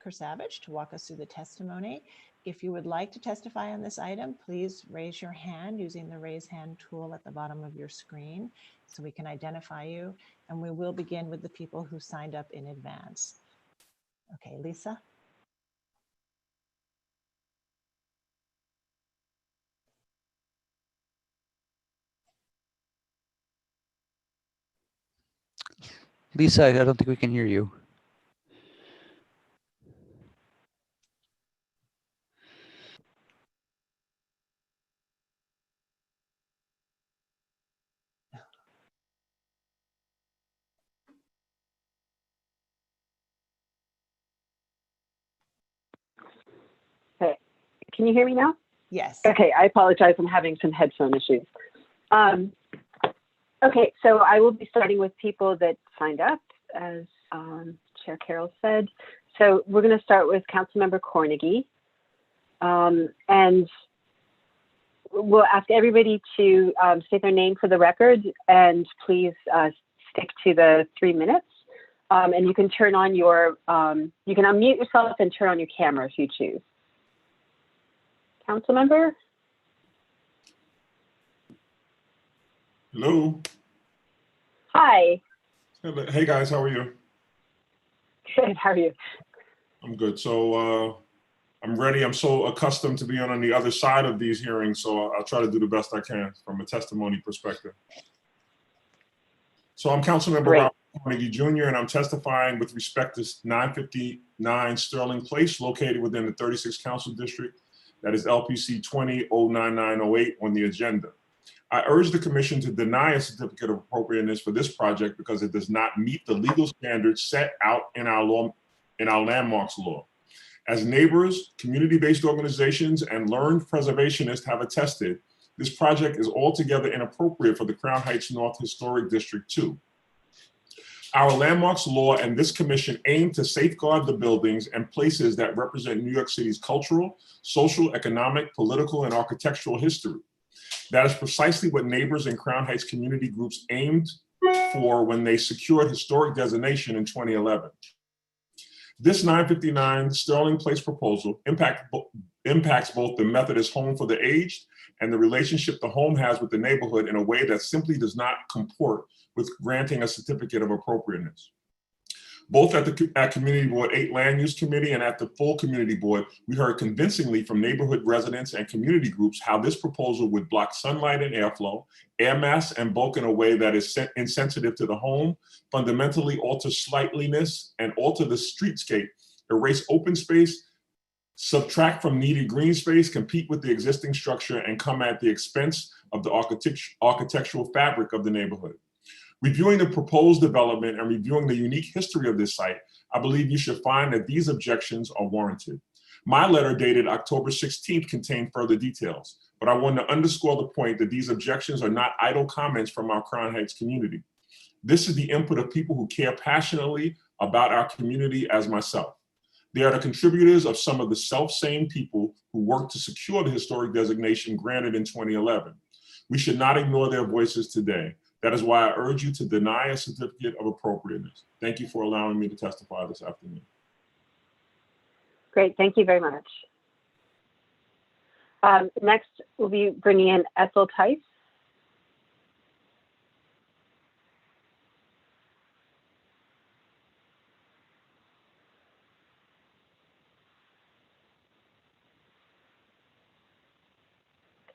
Kersavage to walk us through the testimony. If you would like to testify on this item, please raise your hand using the raise hand tool at the bottom of your screen so we can identify you. And we will begin with the people who signed up in advance. Okay, Lisa. Lisa, I don't think we can hear you. Okay. Can you hear me now? Yes. Okay, I apologize. I'm having some headphone issues. Okay, so I will be starting with people that signed up, as Chair Carroll said. So we're going to start with Councilmember Cornegie. And we'll ask everybody to state their name for the record, and please stick to the 3 minutes. And you can turn on your, you can unmute yourself and turn on your camera if you choose. Councilmember? Hello. Hi. Hey guys, how are you? Good, how are you? I'm good. So I'm ready. I'm so accustomed to being on the other side of these hearings, so I'll try to do the best I can from a testimony perspective. So I'm Councilmember Robert Carnegie Jr., and I'm testifying with respect to 959 Sterling Place, located within the 36th Council District, that is LPC 20-09908 on the agenda. I urge the Commission to deny a certificate of appropriateness for this project because it does not meet the legal standards set out in our law, in our landmarks law. As neighbors, community-based organizations, and learned preservationists have attested, this project is altogether inappropriate for the Crown Heights North Historic District 2. Our landmarks law and this commission aim to safeguard the buildings and places that represent New York City's cultural, social, economic, political, and architectural history. That is precisely what neighbors and Crown Heights community groups aimed for when they secured historic designation in 2011. This 959 Sterling Place proposal impacts both the Methodist Home for the Aged and the relationship the home has with the neighborhood in a way that simply does not comport with granting a certificate of appropriateness. Both at Community Board 8 Land Use Committee and at the full Community Board, we heard convincingly from neighborhood residents and community groups how this proposal would block sunlight and airflow, air mass and bulk in a way that is insensitive to the home, fundamentally alter sightliness and alter the streetscape, erase open space, subtract from needed green space, compete with the existing structure, and come at the expense of the architectural fabric of the neighborhood. Reviewing the proposed development and reviewing the unique history of this site, I believe you should find that these objections are warranted. My letter dated October 16th contained further details, but I want to underscore the point that these objections are not idle comments from our Crown Heights community. This is the input of people who care passionately about our community as myself. They are the contributors of some of the self-same people who worked to secure the historic designation granted in 2011. We should not ignore their voices today. That is why I urge you to deny a certificate of appropriateness. Thank you for allowing me to testify this afternoon. Great, thank you very much. Next, we'll be bringing in Ethel Tice.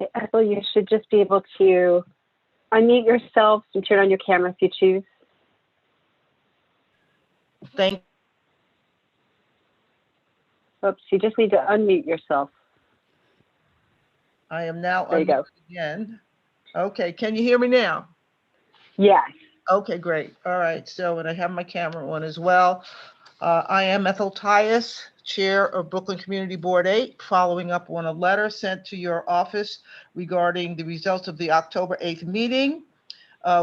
Okay, Ethel, you should just be able to unmute yourself and turn on your camera if you choose. Thank. Oops, you just need to unmute yourself. I am now there you go. Again. Okay, can you hear me now? Yes. Okay, great. All right, so and I have my camera on as well. I am Ethel Tice, Chair of Brooklyn Community Board 8, following up on a letter sent to your office regarding the results of the October 8th meeting,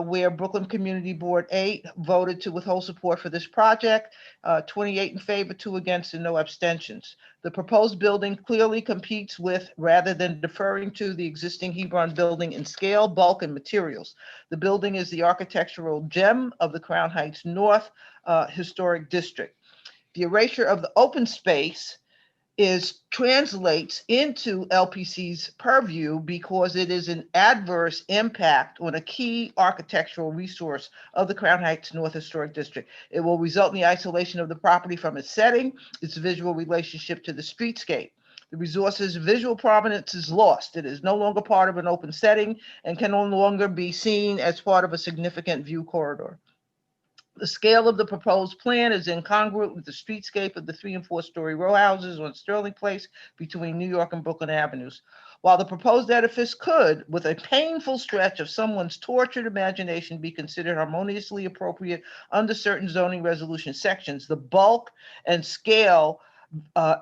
where Brooklyn Community Board 8 voted to withhold support for this project, 28 in favor, 2 against, and no abstentions. The proposed building clearly competes with, rather than deferring to, the existing Hebron building in scale, bulk, and materials. The building is the architectural gem of the Crown Heights North Historic District. The erasure of the open space translates into LPC's purview because it is an adverse impact on a key architectural resource of the Crown Heights North Historic District. It will result in the isolation of the property from its setting, its visual relationship to the streetscape. The resource's visual provenance is lost. It is no longer part of an open setting and can no longer be seen as part of a significant view corridor. The scale of the proposed plan is incongruent with the streetscape of the 3- and 4-story row houses on Sterling Place between New York and Brooklyn Avenues. While the proposed edifice could, with a painful stretch of someone's tortured imagination, be considered harmoniously appropriate under certain zoning resolution sections, the bulk and scale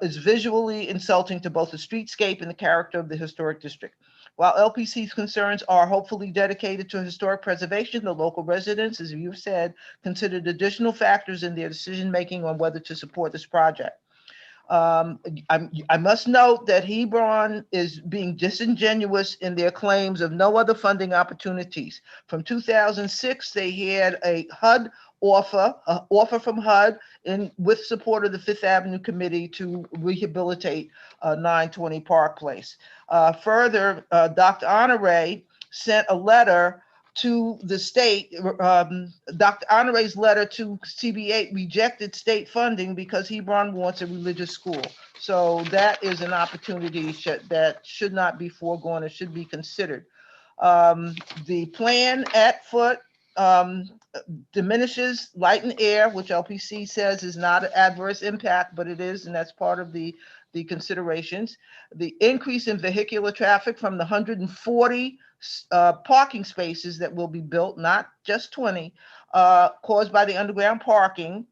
is visually insulting to both the streetscape and the character of the historic district. While LPC's concerns are hopefully dedicated to historic preservation, the local residents, as you've said, considered additional factors in their decision-making on whether to support this project. I must note that Hebron is being disingenuous in their claims of no other funding opportunities. From 2006, they had a HUD offer from HUD with support of the Fifth Avenue Committee to rehabilitate 920 Park Place. Further, Dr. Honore sent a letter to the state. Dr. Honore's letter to CB8 rejected state funding because Hebron wants a religious school. So that is an opportunity that should not be foregone. It should be considered. The plan at foot diminishes light and air, which LPC says is not an adverse impact, but it is, and that's part of the considerations. The increase in vehicular traffic from the 140 parking spaces that will be built, not just 20, caused by the underground parking,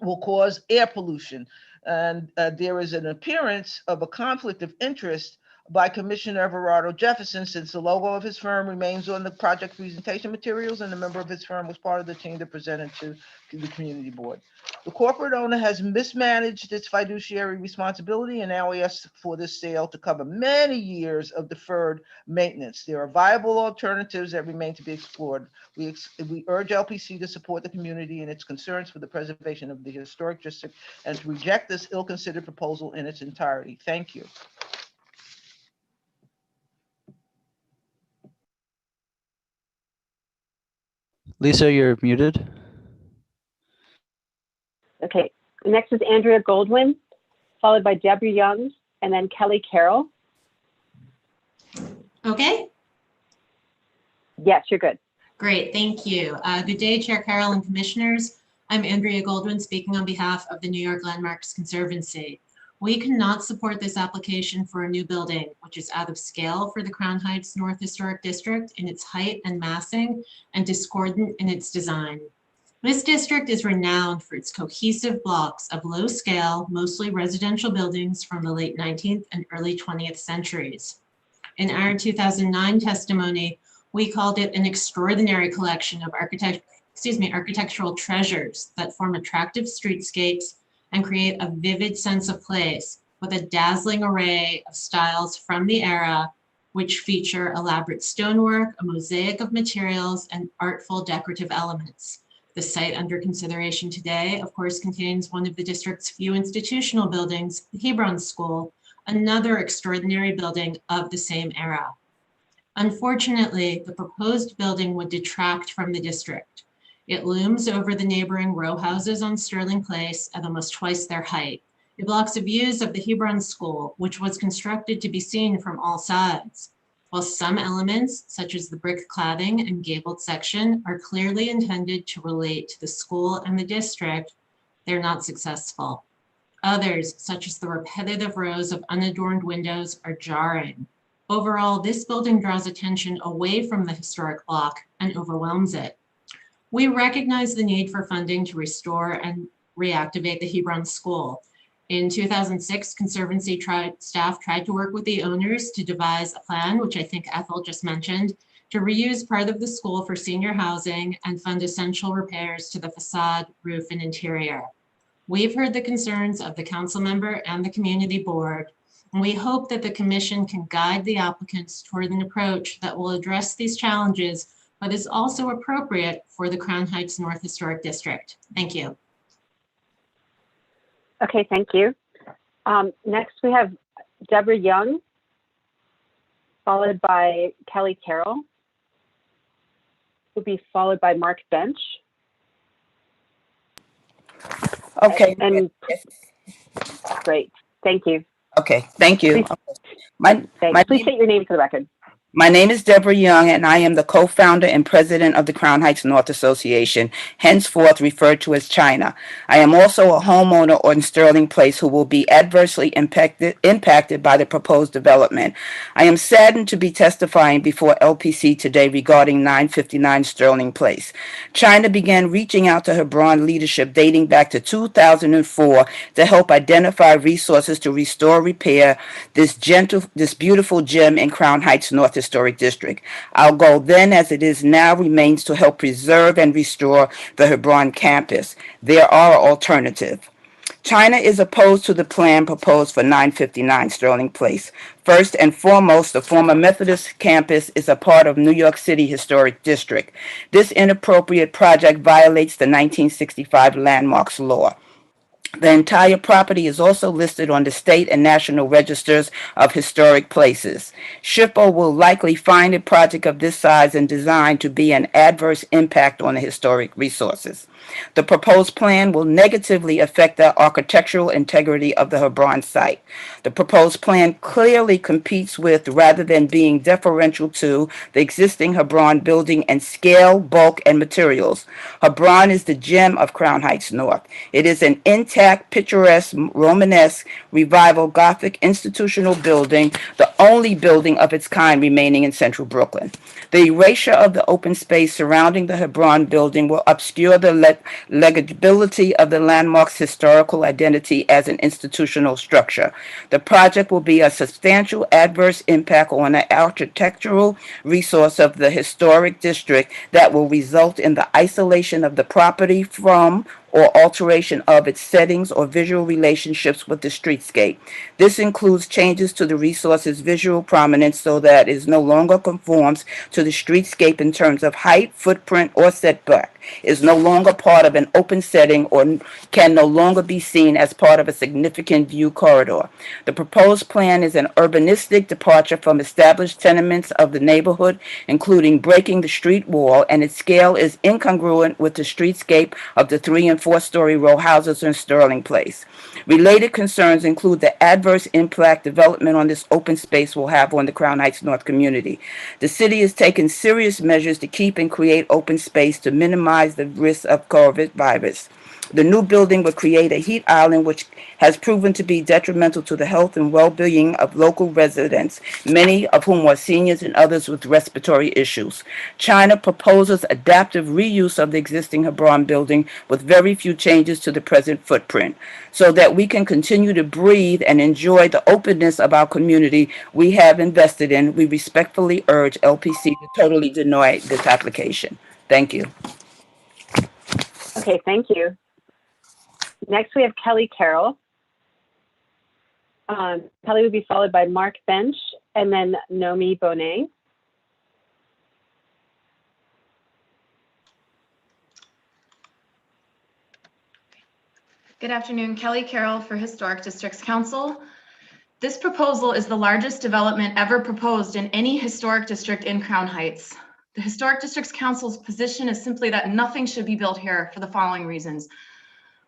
will cause air pollution. And there is an appearance of a conflict of interest by Commissioner Everardo Jefferson, since the logo of his firm remains on the project presentation materials, and a member of his firm was part of the team that presented to the community board. The corporate owner has mismanaged its fiduciary responsibility and now asks for this sale to cover many years of deferred maintenance. There are viable alternatives that remain to be explored. We urge LPC to support the community in its concerns for the preservation of the historic district and to reject this ill-considered proposal in its entirety. Thank you. Lisa, you're muted. Okay, next is Andrea Goldwyn, followed by Deborah Young, and then Kelly Carroll. Okay. Yes, you're good. Great, thank you. Good day, Chair Carroll and Commissioners. I'm Andrea Goldwyn, speaking on behalf of the New York Landmarks Conservancy. We cannot support this application for a new building, which is out of scale for the Crown Heights North Historic District in its height and massing, and discordant in its design. This district is renowned for its cohesive blocks of low scale, mostly residential buildings from the late 19th and early 20th centuries. In our 2009 testimony, we called it an extraordinary collection of architectural treasures that form attractive streetscapes and create a vivid sense of place with a dazzling array of styles from the era, which feature elaborate stonework, a mosaic of materials, and artful decorative elements. The site under consideration today, of course, contains one of the district's few institutional buildings, the Hebron School, another extraordinary building of the same era. Unfortunately, the proposed building would detract from the district. It looms over the neighboring row houses on Sterling Place at almost twice their height. It blocks the views of the Hebron School, which was constructed to be seen from all sides. While some elements, such as the brick cladding and gabled section, are clearly intended to relate to the school and the district, they're not successful. Others, such as the repetitive rows of unadorned windows, are jarring. Overall, this building draws attention away from the historic block and overwhelms it. We recognize the need for funding to restore and reactivate the Hebron School. In 2006, Conservancy staff tried to work with the owners to devise a plan, which I think Ethel just mentioned, to reuse part of the school for senior housing and fund essential repairs to the facade, roof, and interior. We've heard the concerns of the council member and the community board, and we hope that the commission can guide the applicants toward an approach that will address these challenges, but is also appropriate for the Crown Heights North Historic District. Thank you. Okay, thank you. Next, we have Deborah Young, followed by Kelly Carroll, will be followed by Mark Bench. Okay. And great, thank you. Okay, thank you. Please, please state your name for the record. My name is Deborah Young, and I am the co-founder and president of the Crown Heights North Association, henceforth referred to as China. I am also a homeowner on Sterling Place who will be adversely impacted by the proposed development. I am saddened to be testifying before LPC today regarding 959 Sterling Place. China began reaching out to Hebron leadership dating back to 2004 to help identify resources to restore, repair this beautiful gem in Crown Heights North Historic District. Our goal then, as it is now, remains to help preserve and restore the Hebron campus. There are alternatives. China is opposed to the plan proposed for 959 Sterling Place. First and foremost, the former Methodist campus is a part of New York City Historic District. This inappropriate project violates the 1965 Landmarks Law. The entire property is also listed on the state and national registers of historic places. SHPO will likely find a project of this size and design to be an adverse impact on the historic resources. The proposed plan will negatively affect the architectural integrity of the Hebron site. The proposed plan clearly competes with, rather than being deferential to, the existing Hebron building in scale, bulk, and materials. Hebron is the gem of Crown Heights North. It is an intact, picturesque, Romanesque, revival, Gothic institutional building, the only building of its kind remaining in central Brooklyn. The erasure of the open space surrounding the Hebron building will obscure the legibility of the landmark's historical identity as an institutional structure. The project will be a substantial adverse impact on the architectural resource of the historic district that will result in the isolation of the property from or alteration of its settings or visual relationships with the streetscape. This includes changes to the resource's visual prominence so that it no longer conforms to the streetscape in terms of height, footprint, or setback, is no longer part of an open setting, or can no longer be seen as part of a significant view corridor. The proposed plan is an urbanistic departure from established tenements of the neighborhood, including breaking the street wall, and its scale is incongruent with the streetscape of the 3- and 4-story row houses in Sterling Place. Related concerns include the adverse impact development on this open space will have on the Crown Heights North community. The city has taken serious measures to keep and create open space to minimize the risk of COVID virus. The new building will create a heat island which has proven to be detrimental to the health and well-being of local residents, many of whom are seniors and others with respiratory issues. China proposes adaptive reuse of the existing Hebron building with very few changes to the present footprint. So that we can continue to breathe and enjoy the openness of our community we have invested in, we respectfully urge LPC to totally deny this application. Thank you. Okay, thank you. Next, we have Kelly Carroll. Kelly would be followed by Mark Bench and then Nomi Bonet. Good afternoon, Kelly Carroll for Historic Districts Council. This proposal is the largest development ever proposed in any historic district in Crown Heights. The Historic Districts Council's position is simply that nothing should be built here for the following reasons.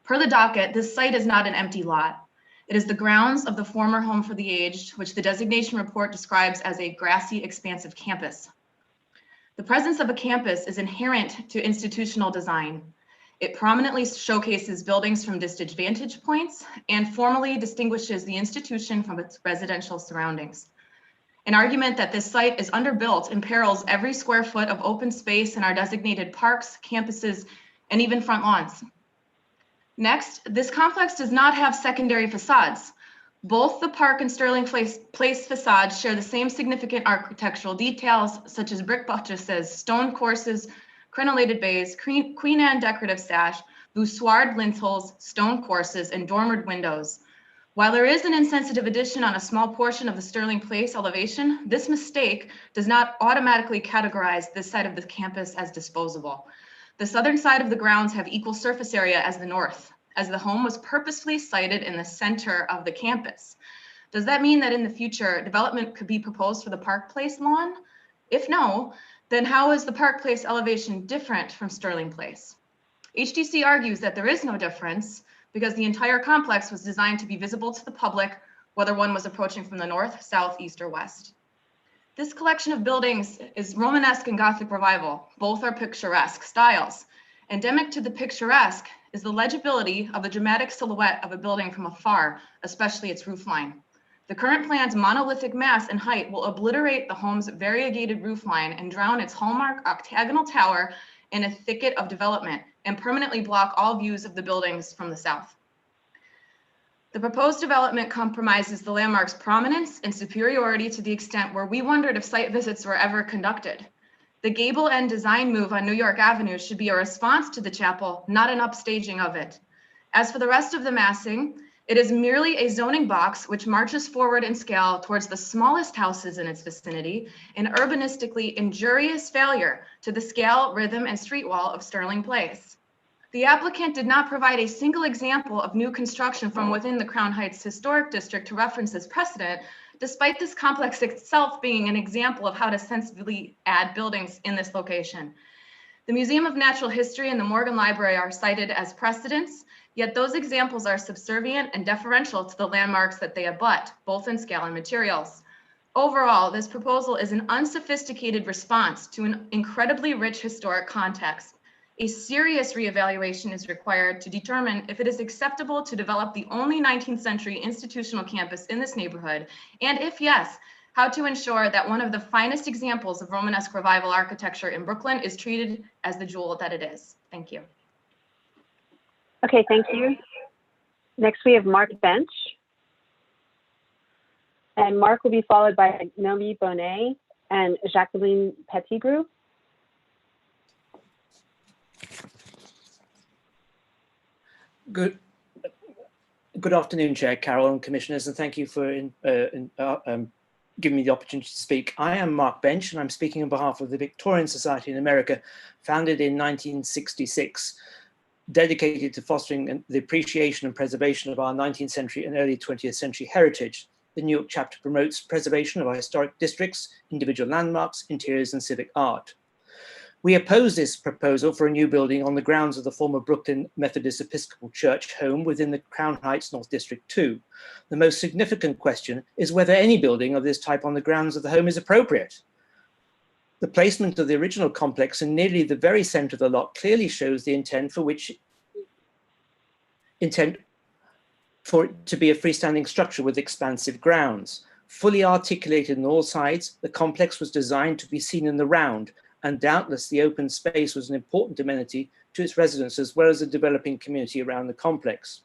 Per the docket, this site is not an empty lot. It is the grounds of the former Home for the Aged, which the designation report describes as a grassy, expansive campus. The presence of a campus is inherent to institutional design. It prominently showcases buildings from distant vantage points and formally distinguishes the institution from its residential surroundings. An argument that this site is underbuilt imperils every square foot of open space in our designated parks, campuses, and even front lawns. Next, this complex does not have secondary facades. Both the Park and Sterling Place facades share the same significant architectural details, such as brick buttresses, stone courses, crenellated bays, Queen Anne decorative sash, voussoired lintels, stone courses, and dormered windows. While there is an insensitive addition on a small portion of the Sterling Place elevation, this mistake does not automatically categorize this side of the campus as disposable. The southern side of the grounds have equal surface area as the north, as the home was purposefully sited in the center of the campus. Does that mean that in the future, development could be proposed for the Park Place lawn? If no, then how is the Park Place elevation different from Sterling Place? HDC argues that there is no difference because the entire complex was designed to be visible to the public, whether one was approaching from the north, south, east, or west. This collection of buildings is Romanesque and Gothic Revival. Both are picturesque styles. Endemic to the picturesque is the legibility of the dramatic silhouette of a building from afar, especially its roofline. The current plan's monolithic mass and height will obliterate the home's variegated roofline and drown its hallmark octagonal tower in a thicket of development and permanently block all views of the buildings from the south. The proposed development compromises the landmark's prominence and superiority to the extent where we wondered if site visits were ever conducted. The gable end design move on New York Avenue should be a response to the chapel, not an upstaging of it. As for the rest of the massing, it is merely a zoning box which marches forward in scale towards the smallest houses in its vicinity, an urbanistically injurious failure to the scale, rhythm, and street wall of Sterling Place. The applicant did not provide a single example of new construction from within the Crown Heights Historic District to reference as precedent, despite this complex itself being an example of how to sensibly add buildings in this location. The Museum of Natural History and the Morgan Library are cited as precedents, yet those examples are subservient and deferential to the landmarks that they abut, both in scale and materials. Overall, this proposal is an unsophisticated response to an incredibly rich historic context. A serious reevaluation is required to determine if it is acceptable to develop the only 19th century institutional campus in this neighborhood, and if yes, how to ensure that one of the finest examples of Romanesque Revival architecture in Brooklyn is treated as the jewel that it is. Thank you. Okay, thank you. Next, we have Mark Bench. And Mark will be followed by Nomi Bonet and Jacqueline Pettigrew. Good afternoon, Chair Carroll and Commissioners, and thank you for giving me the opportunity to speak. I am Mark Bench, and I'm speaking on behalf of the Victorian Society in America, founded in 1966, dedicated to fostering the appreciation and preservation of our 19th century and early 20th century heritage. The New York chapter promotes preservation of our historic districts, individual landmarks, interiors, and civic art. We oppose this proposal for a new building on the grounds of the former Brooklyn Methodist Episcopal Church home within the Crown Heights North District 2. The most significant question is whether any building of this type on the grounds of the home is appropriate. The placement of the original complex in nearly the very center of the lot clearly shows the intent for it to be a freestanding structure with expansive grounds. Fully articulated on all sides, the complex was designed to be seen in the round, and doubtless the open space was an important amenity to its residents as well as the developing community around the complex.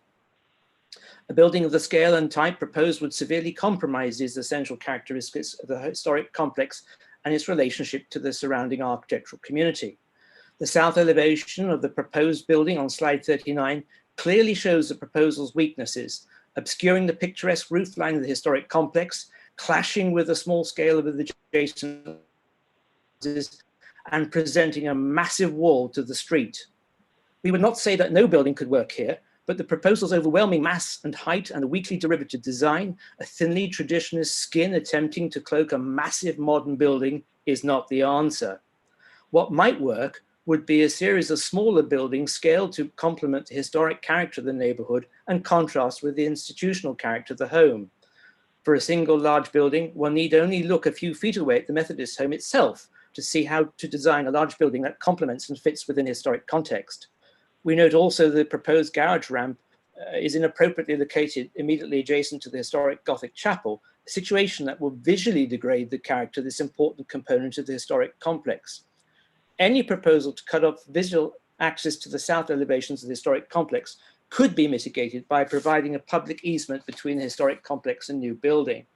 A building of the scale and type proposed would severely compromise these essential characteristics of the historic complex and its relationship to the surrounding architectural community. The south elevation of the proposed building on slide 39 clearly shows the proposal's weaknesses, obscuring the picturesque roofline of the historic complex, clashing with the small scale of the adjacent houses, and presenting a massive wall to the street. We would not say that no building could work here, but the proposal's overwhelming mass and height and the weakly derivative design, a thinly traditionalist skin attempting to cloak a massive modern building, is not the answer. What might work would be a series of smaller buildings scaled to complement the historic character of the neighborhood and contrast with the institutional character of the home. For a single large building, one need only look a few feet away at the Methodist home itself to see how to design a large building that complements and fits within historic context. We note also the proposed garage ramp is inappropriately located immediately adjacent to the historic Gothic chapel, a situation that will visually degrade the character of this important component of the historic complex. Any proposal to cut off visual access to the south elevations of the historic complex could be mitigated by providing a public easement between the historic complex and new building.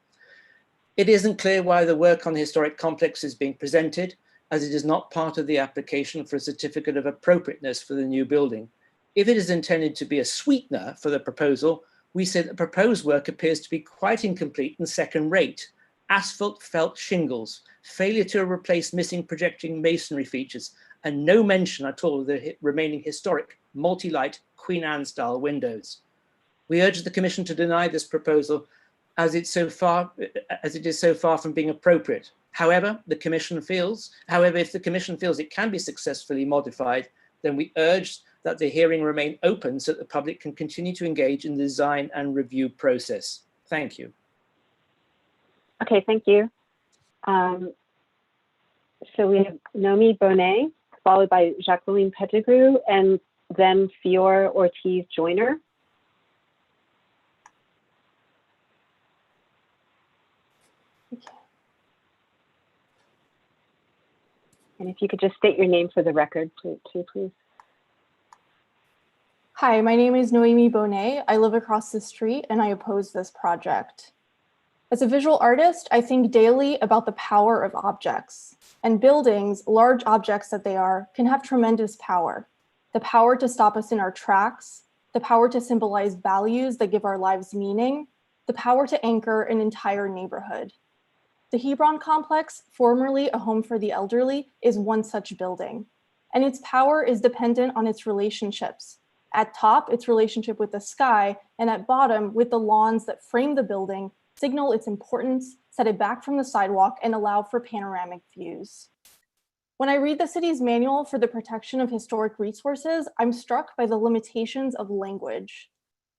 It isn't clear why the work on the historic complex is being presented, as it is not part of the application for a certificate of appropriateness for the new building. If it is intended to be a sweetener for the proposal, we say the proposed work appears to be quite incomplete and second rate. Asphalt felt shingles, failure to replace missing projecting masonry features, and no mention at all of the remaining historic multi-light Queen Anne style windows. We urge the Commission to deny this proposal as it is so far from being appropriate. However, if the Commission feels it can be successfully modified, then we urge that the hearing remain open so that the public can continue to engage in the design and review process. Thank you. Okay, thank you. So we have Nomi Bonet, followed by Jacqueline Pettigrew, and then Fior Ortiz Joyner. And if you could just state your name for the record, please. Hi, my name is Noemi Bonet. I live across the street and I oppose this project. As a visual artist, I think daily about the power of objects. And buildings, large objects that they are, can have tremendous power. The power to stop us in our tracks, the power to symbolize values that give our lives meaning, the power to anchor an entire neighborhood. The Hebron complex, formerly a home for the elderly, is one such building. And its power is dependent on its relationships. At top, its relationship with the sky, and at bottom, with the lawns that frame the building, signal its importance, set it back from the sidewalk, and allow for panoramic views. When I read the city's manual for the protection of historic resources, I'm struck by the limitations of language.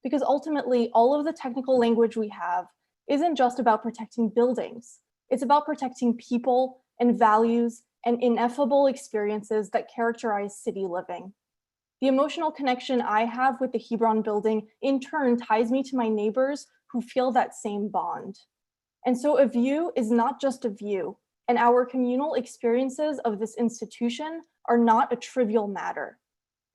Because ultimately, all of the technical language we have isn't just about protecting buildings. It's about protecting people and values and ineffable experiences that characterize city living. The emotional connection I have with the Hebron building in turn ties me to my neighbors who feel that same bond. And so a view is not just a view, and our communal experiences of this institution are not a trivial matter.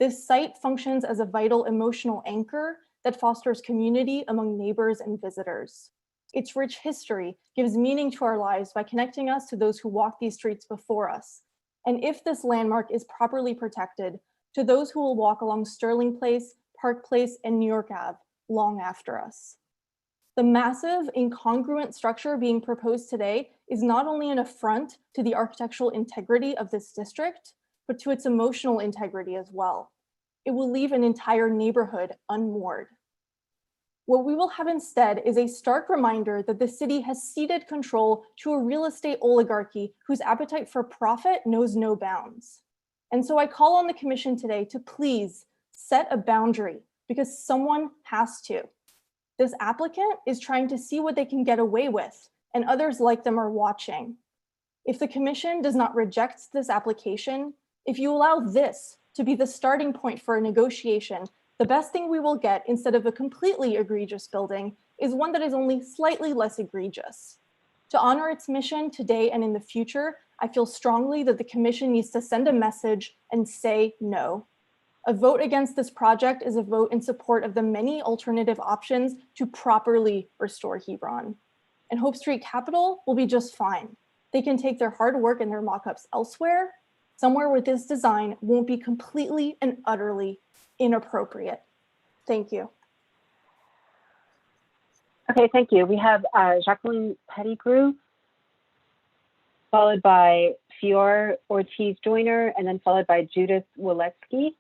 This site functions as a vital emotional anchor that fosters community among neighbors and visitors. Its rich history gives meaning to our lives by connecting us to those who walked these streets before us. And if this landmark is properly protected, to those who will walk along Sterling Place, Park Place, and New York Ave long after us. The massive, incongruent structure being proposed today is not only an affront to the architectural integrity of this district, but to its emotional integrity as well. It will leave an entire neighborhood unmoored. What we will have instead is a stark reminder that the city has ceded control to a real estate oligarchy whose appetite for profit knows no bounds. And so I call on the commission today to please set a boundary, because someone has to. This applicant is trying to see what they can get away with, and others like them are watching. If the commission does not reject this application, if you allow this to be the starting point for a negotiation, the best thing we will get instead of a completely egregious building is one that is only slightly less egregious. To honor its mission today and in the future, I feel strongly that the commission needs to send a message and say no. A vote against this project is a vote in support of the many alternative options to properly restore Hebron. And Hope Street Capital will be just fine. They can take their hard work and their mock-ups elsewhere, somewhere where this design won't be completely and utterly inappropriate. Thank you. Okay, thank you. We have Jacqueline Pettigrew, followed by Fior Ortiz Joyner, and then followed by Judith Wolewski.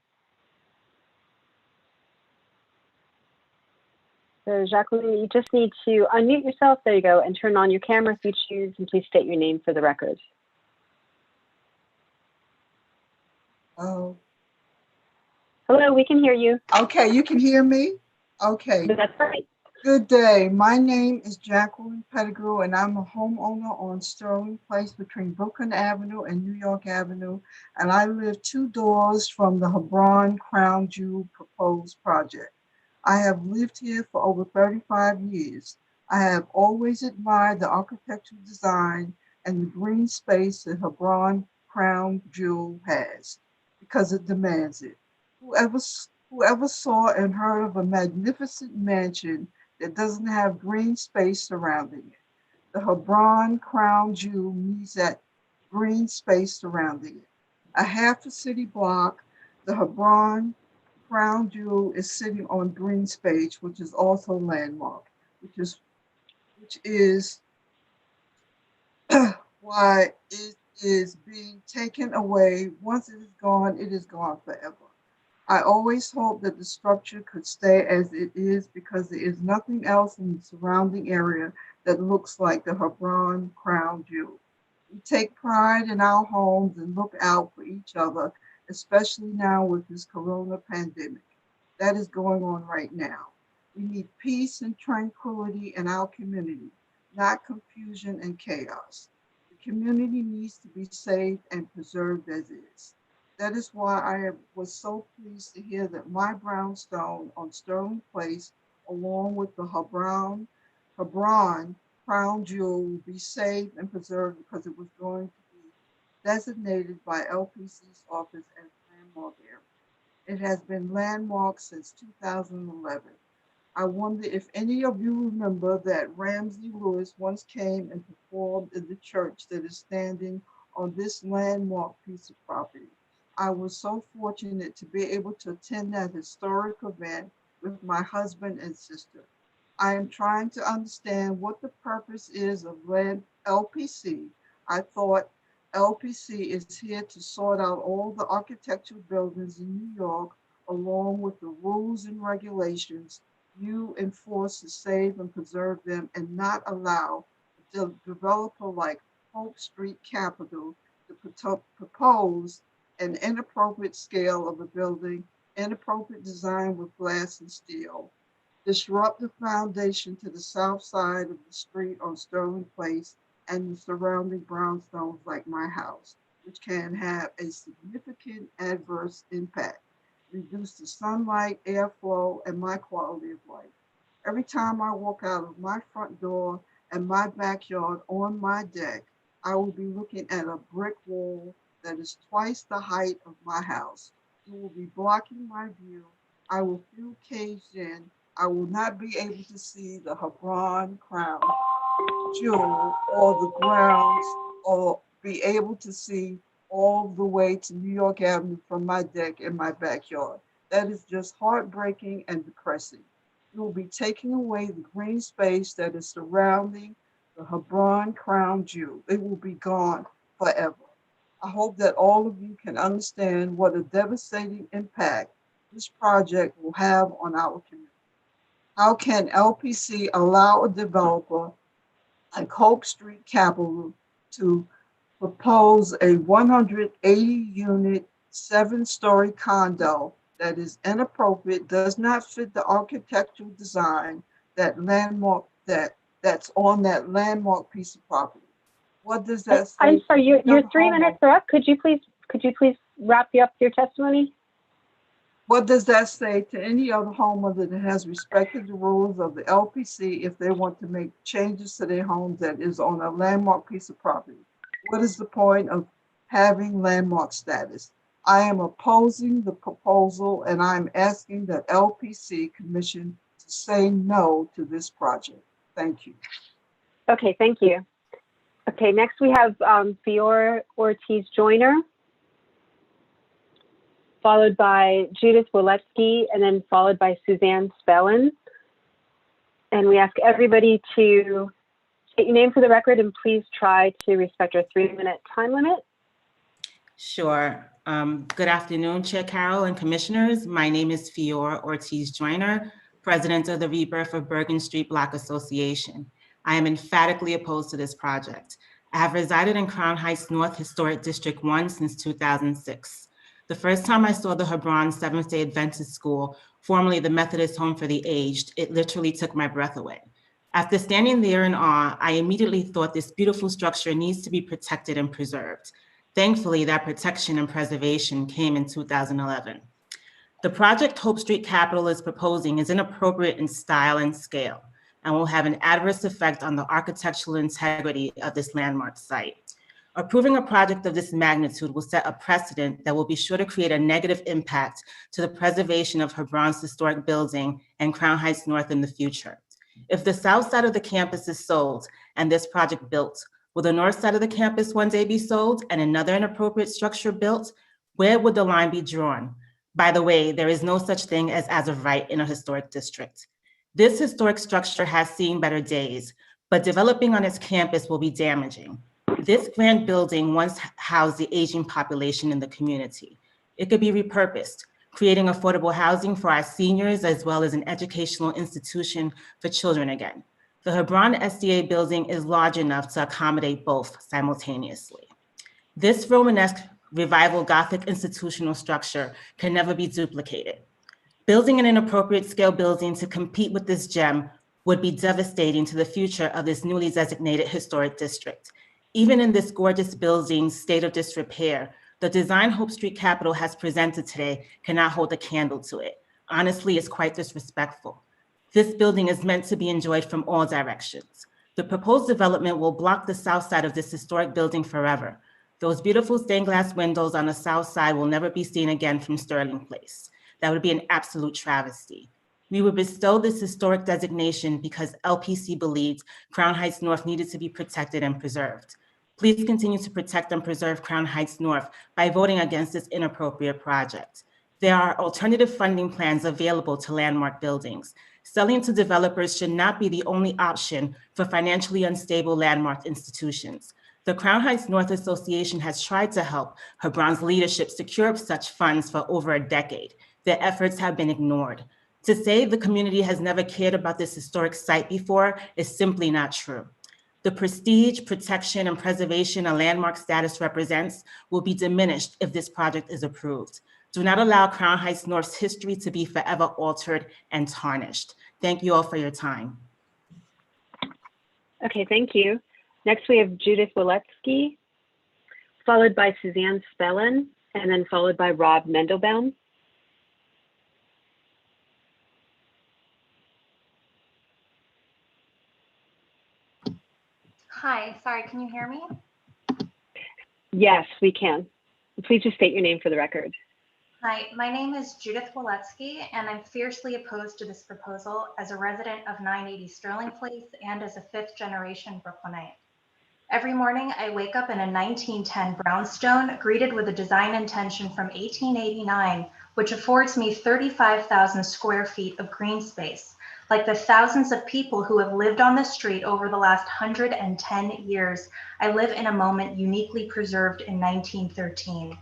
So Jacqueline, you just need to unmute yourself, there you go, and turn on your camera if you choose, and please state your name for the record. Oh. Hello, we can hear you. Okay, you can hear me? Okay. That's right. Good day. My name is Jacqueline Pettigrew, and I'm a homeowner on Sterling Place between Brooklyn Avenue and New York Avenue, and I live 2 doors from the Hebron Crown Jewel proposed project. I have lived here for over 35 years. I have always admired the architectural design and the green space that Hebron Crown Jewel has, because it demands it. Whoever saw and heard of a magnificent mansion that doesn't have green space surrounding it? The Hebron Crown Jewel needs that green space surrounding it. A half a city block, the Hebron Crown Jewel is sitting on green space, which is also landmark, which is why it is being taken away. Once it is gone forever. I always hoped that the structure could stay as it is because there is nothing else in the surrounding area that looks like the Hebron Crown Jewel. We take pride in our homes and look out for each other, especially now with this corona pandemic that is going on right now. We need peace and tranquility in our community, not confusion and chaos. The community needs to be saved and preserved as is. That is why I was so pleased to hear that my brownstone on Sterling Place, along with the Hebron crown jewel, will be saved and preserved because it was going to be designated by LPC's office as landmark area. It has been landmarked since 2011. I wonder if any of you remember that Ramsey Lewis once came and performed in the church that is standing on this landmark piece of property. I was so fortunate to be able to attend that historic event with my husband and sister. I am trying to understand what the purpose is of LPC. I thought LPC is here to sort out all the architectural buildings in New York, along with the rules and regulations you enforce to save and preserve them, and not allow a developer like Hope Street Capital to propose an inappropriate scale of a building, inappropriate design with glass and steel, disrupt the foundation to the south side of the street on Sterling Place and the surrounding brownstones like my house, which can have a significant adverse impact, reduce the sunlight, airflow, and my quality of life. Every time I walk out of my front door and my backyard on my deck, I will be looking at a brick wall that is twice the height of my house. It will be blocking my view. I will feel caged in. I will not be able to see the Hebron crown jewel or the grounds, or be able to see all the way to New York Avenue from my deck in my backyard. That is just heartbreaking and depressing. You will be taking away the green space that is surrounding the Hebron crown jewel. It will be gone forever. I hope that all of you can understand what a devastating impact this project will have on our community. How can LPC allow a developer like Hope Street Capital to propose a 180-unit, 7-story condo that is inappropriate, does not fit the architectural design that's on that landmark piece of property? What does that say? I'm sorry, your 3 minutes are up. Could you please wrap up your testimony? What does that say to any other homeowner that has respected the rules of the LPC if they want to make changes to their homes that is on a landmark piece of property? What is the point of having landmark status? I am opposing the proposal, and I'm asking that LPC commission to say no to this project. Thank you. Okay, thank you. Okay, next we have Fiora Ortiz Joyner, followed by Judith Woletsky, and then followed by Suzanne Spellin. And we ask everybody to state your name for the record, and please try to respect our 3-minute time limit. Sure. Good afternoon, Chair Carroll and Commissioners. My name is Fiora Ortiz Joyner, President of the Rebirth of Bergen Street Block Association. I am emphatically opposed to this project. I have resided in Crown Heights North Historic District 1 since 2006. The first time I saw the Hebron Seventh-day Adventist School, formerly the Methodist Home for the Aged, it literally took my breath away. After standing there in awe, I immediately thought this beautiful structure needs to be protected and preserved. Thankfully, that protection and preservation came in 2011. The project Hope Street Capital is proposing is inappropriate in style and scale and will have an adverse effect on the architectural integrity of this landmark site. Approving a project of this magnitude will set a precedent that will be sure to create a negative impact to the preservation of Hebron's historic building and Crown Heights North in the future. If the south side of the campus is sold and this project built, will the north side of the campus one day be sold and another inappropriate structure built? Where would the line be drawn? By the way, there is no such thing as of right in a historic district. This historic structure has seen better days, but developing on its campus will be damaging. This grand building once housed the aging population in the community. It could be repurposed, creating affordable housing for our seniors as well as an educational institution for children again. The Hebron SDA building is large enough to accommodate both simultaneously. This Romanesque revival Gothic institutional structure can never be duplicated. Building an inappropriate scale building to compete with this gem would be devastating to the future of this newly designated historic district. Even in this gorgeous building's state of disrepair, the design Hope Street Capitol has presented today cannot hold a candle to it. Honestly, it's quite disrespectful. This building is meant to be enjoyed from all directions. The proposed development will block the south side of this historic building forever. Those beautiful stained glass windows on the south side will never be seen again from Sterling Place. That would be an absolute travesty. We were bestowed this historic designation because LPC believed Crown Heights North needed to be protected and preserved. Please continue to protect and preserve Crown Heights North by voting against this inappropriate project. There are alternative funding plans available to landmark buildings. Selling to developers should not be the only option for financially unstable landmark institutions. The Crown Heights North Association has tried to help Hebron's leadership secure such funds for over a decade. Their efforts have been ignored. To say the community has never cared about this historic site before is simply not true. The prestige, protection, and preservation a landmark status represents will be diminished if this project is approved. Do not allow Crown Heights North's history to be forever altered and tarnished. Thank you all for your time. Okay, thank you. Next, we have Judith Waletsky, followed by Suzanne Spellin, and then followed by Rob Mendelbaum. Hi, sorry, can you hear me? Yes, we can. Please just state your name for the record. Hi, my name is Judith Waletsky, and I'm fiercely opposed to this proposal as a resident of 980 Sterling Place and as a fifth-generation Brooklynite. Every morning, I wake up in a 1910 brownstone greeted with a design intention from 1889, which affords me 35,000 square feet of green space, like the thousands of people who have lived on the street over the last 110 years. I live in a moment uniquely preserved in 1913.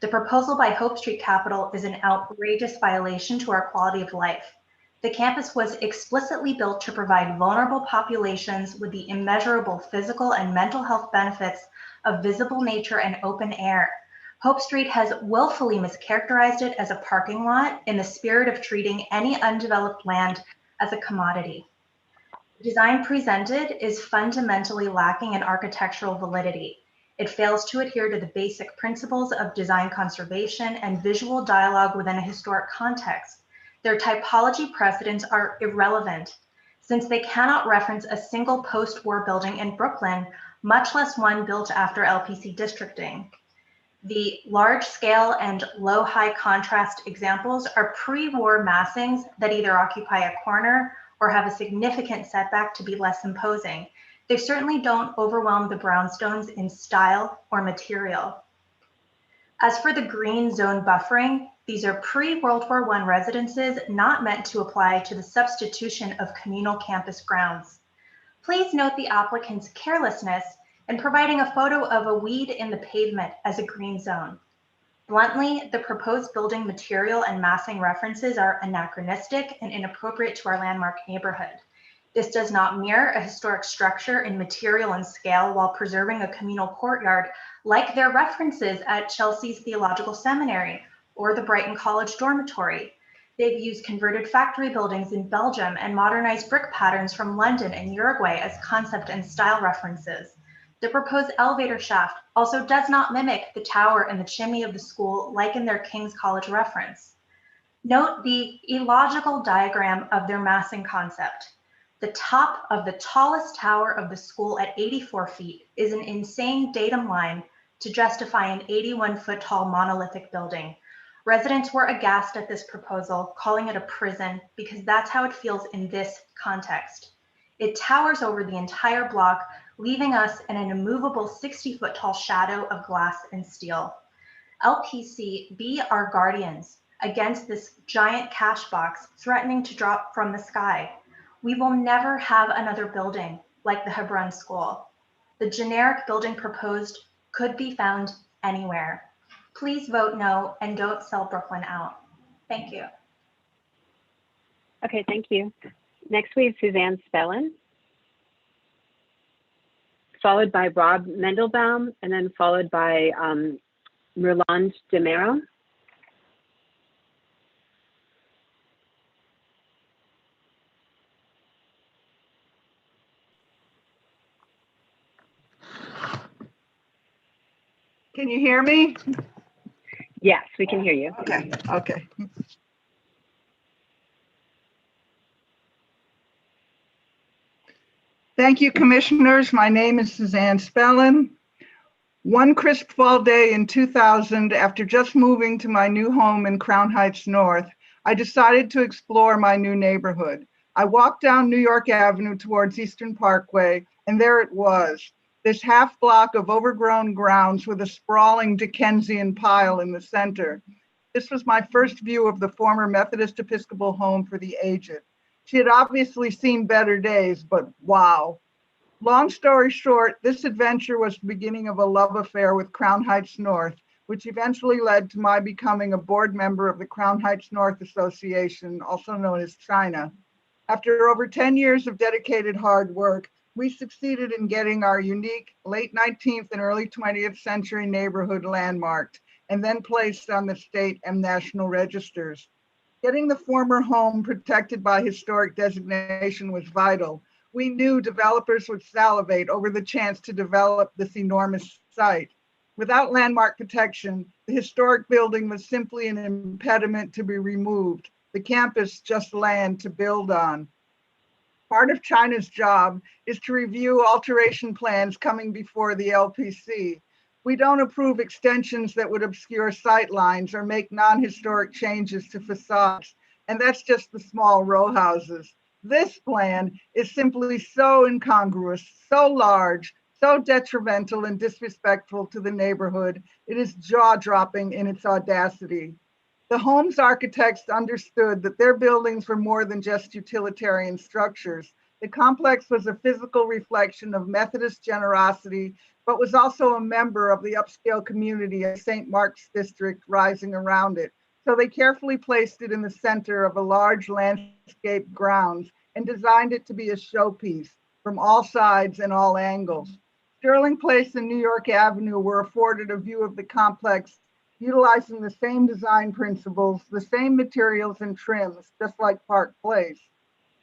The proposal by Hope Street Capitol is an outrageous violation to our quality of life. The campus was explicitly built to provide vulnerable populations with the immeasurable physical and mental health benefits of visible nature and open air. Hope Street has willfully mischaracterized it as a parking lot in the spirit of treating any undeveloped land as a commodity. The design presented is fundamentally lacking in architectural validity. It fails to adhere to the basic principles of design conservation and visual dialogue within a historic context. Their typology precedents are irrelevant, since they cannot reference a single post-war building in Brooklyn, much less one built after LPC districting. The large-scale and low-high contrast examples are pre-war massings that either occupy a corner or have a significant setback to be less imposing. They certainly don't overwhelm the brownstones in style or material. As for the green zone buffering, these are pre-World War I residences not meant to apply to the substitution of communal campus grounds. Please note the applicant's carelessness in providing a photo of a weed in the pavement as a green zone. Bluntly, the proposed building material and massing references are anachronistic and inappropriate to our landmark neighborhood. This does not mirror a historic structure in material and scale while preserving a communal courtyard like their references at Chelsea's Theological Seminary or the Brighton College Dormitory. They've used converted factory buildings in Belgium and modernized brick patterns from London and Uruguay as concept and style references. The proposed elevator shaft also does not mimic the tower and the chimney of the school like in their King's College reference. Note the illogical diagram of their massing concept. The top of the tallest tower of the school at 84 feet is an insane datum line to justify an 81-foot tall monolithic building. Residents were aghast at this proposal, calling it a prison because that's how it feels in this context. It towers over the entire block, leaving us in an immovable 60-foot tall shadow of glass and steel. LPC, be our guardians against this giant cash box threatening to drop from the sky. We will never have another building like the Hebron School. The generic building proposed could be found anywhere. Please vote no and don't sell Brooklyn out. Thank you. Okay, thank you. Next, we have Suzanne Spellin, followed by Rob Mendelbaum, and then followed by Roland DeMero. Can you hear me? Yes, we can hear you. Okay, okay. Thank you, commissioners. My name is Suzanne Spellin. One crisp fall day in 2000, after just moving to my new home in Crown Heights North, I decided to explore my new neighborhood. I walked down New York Avenue towards Eastern Parkway, and there it was, this half block of overgrown grounds with a sprawling Dickensian pile in the center. This was my first view of the former Methodist Episcopal Home for the Aged. She had obviously seen better days, but wow. Long story short, this adventure was the beginning of a love affair with Crown Heights North, which eventually led to my becoming a board member of the Crown Heights North Association, also known as China. After over 10 years of dedicated hard work, we succeeded in getting our unique late 19th and early 20th century neighborhood landmarked and then placed on the state and national registers. Getting the former home protected by historic designation was vital. We knew developers would salivate over the chance to develop this enormous site. Without landmark protection, the historic building was simply an impediment to be removed. The campus just land to build on. Part of China's job is to review alteration plans coming before the LPC. We don't approve extensions that would obscure sight lines or make non-historic changes to facades, and that's just the small row houses. This plan is simply so incongruous, so large, so detrimental and disrespectful to the neighborhood. It is jaw-dropping in its audacity. The home's architects understood that their buildings were more than just utilitarian structures. The complex was a physical reflection of Methodist generosity, but was also a member of the upscale community of St. Mark's District rising around it. So they carefully placed it in the center of a large landscape grounds and designed it to be a showpiece from all sides and all angles. Sterling Place and New York Avenue were afforded a view of the complex, utilizing the same design principles, the same materials and trims, just like Park Place.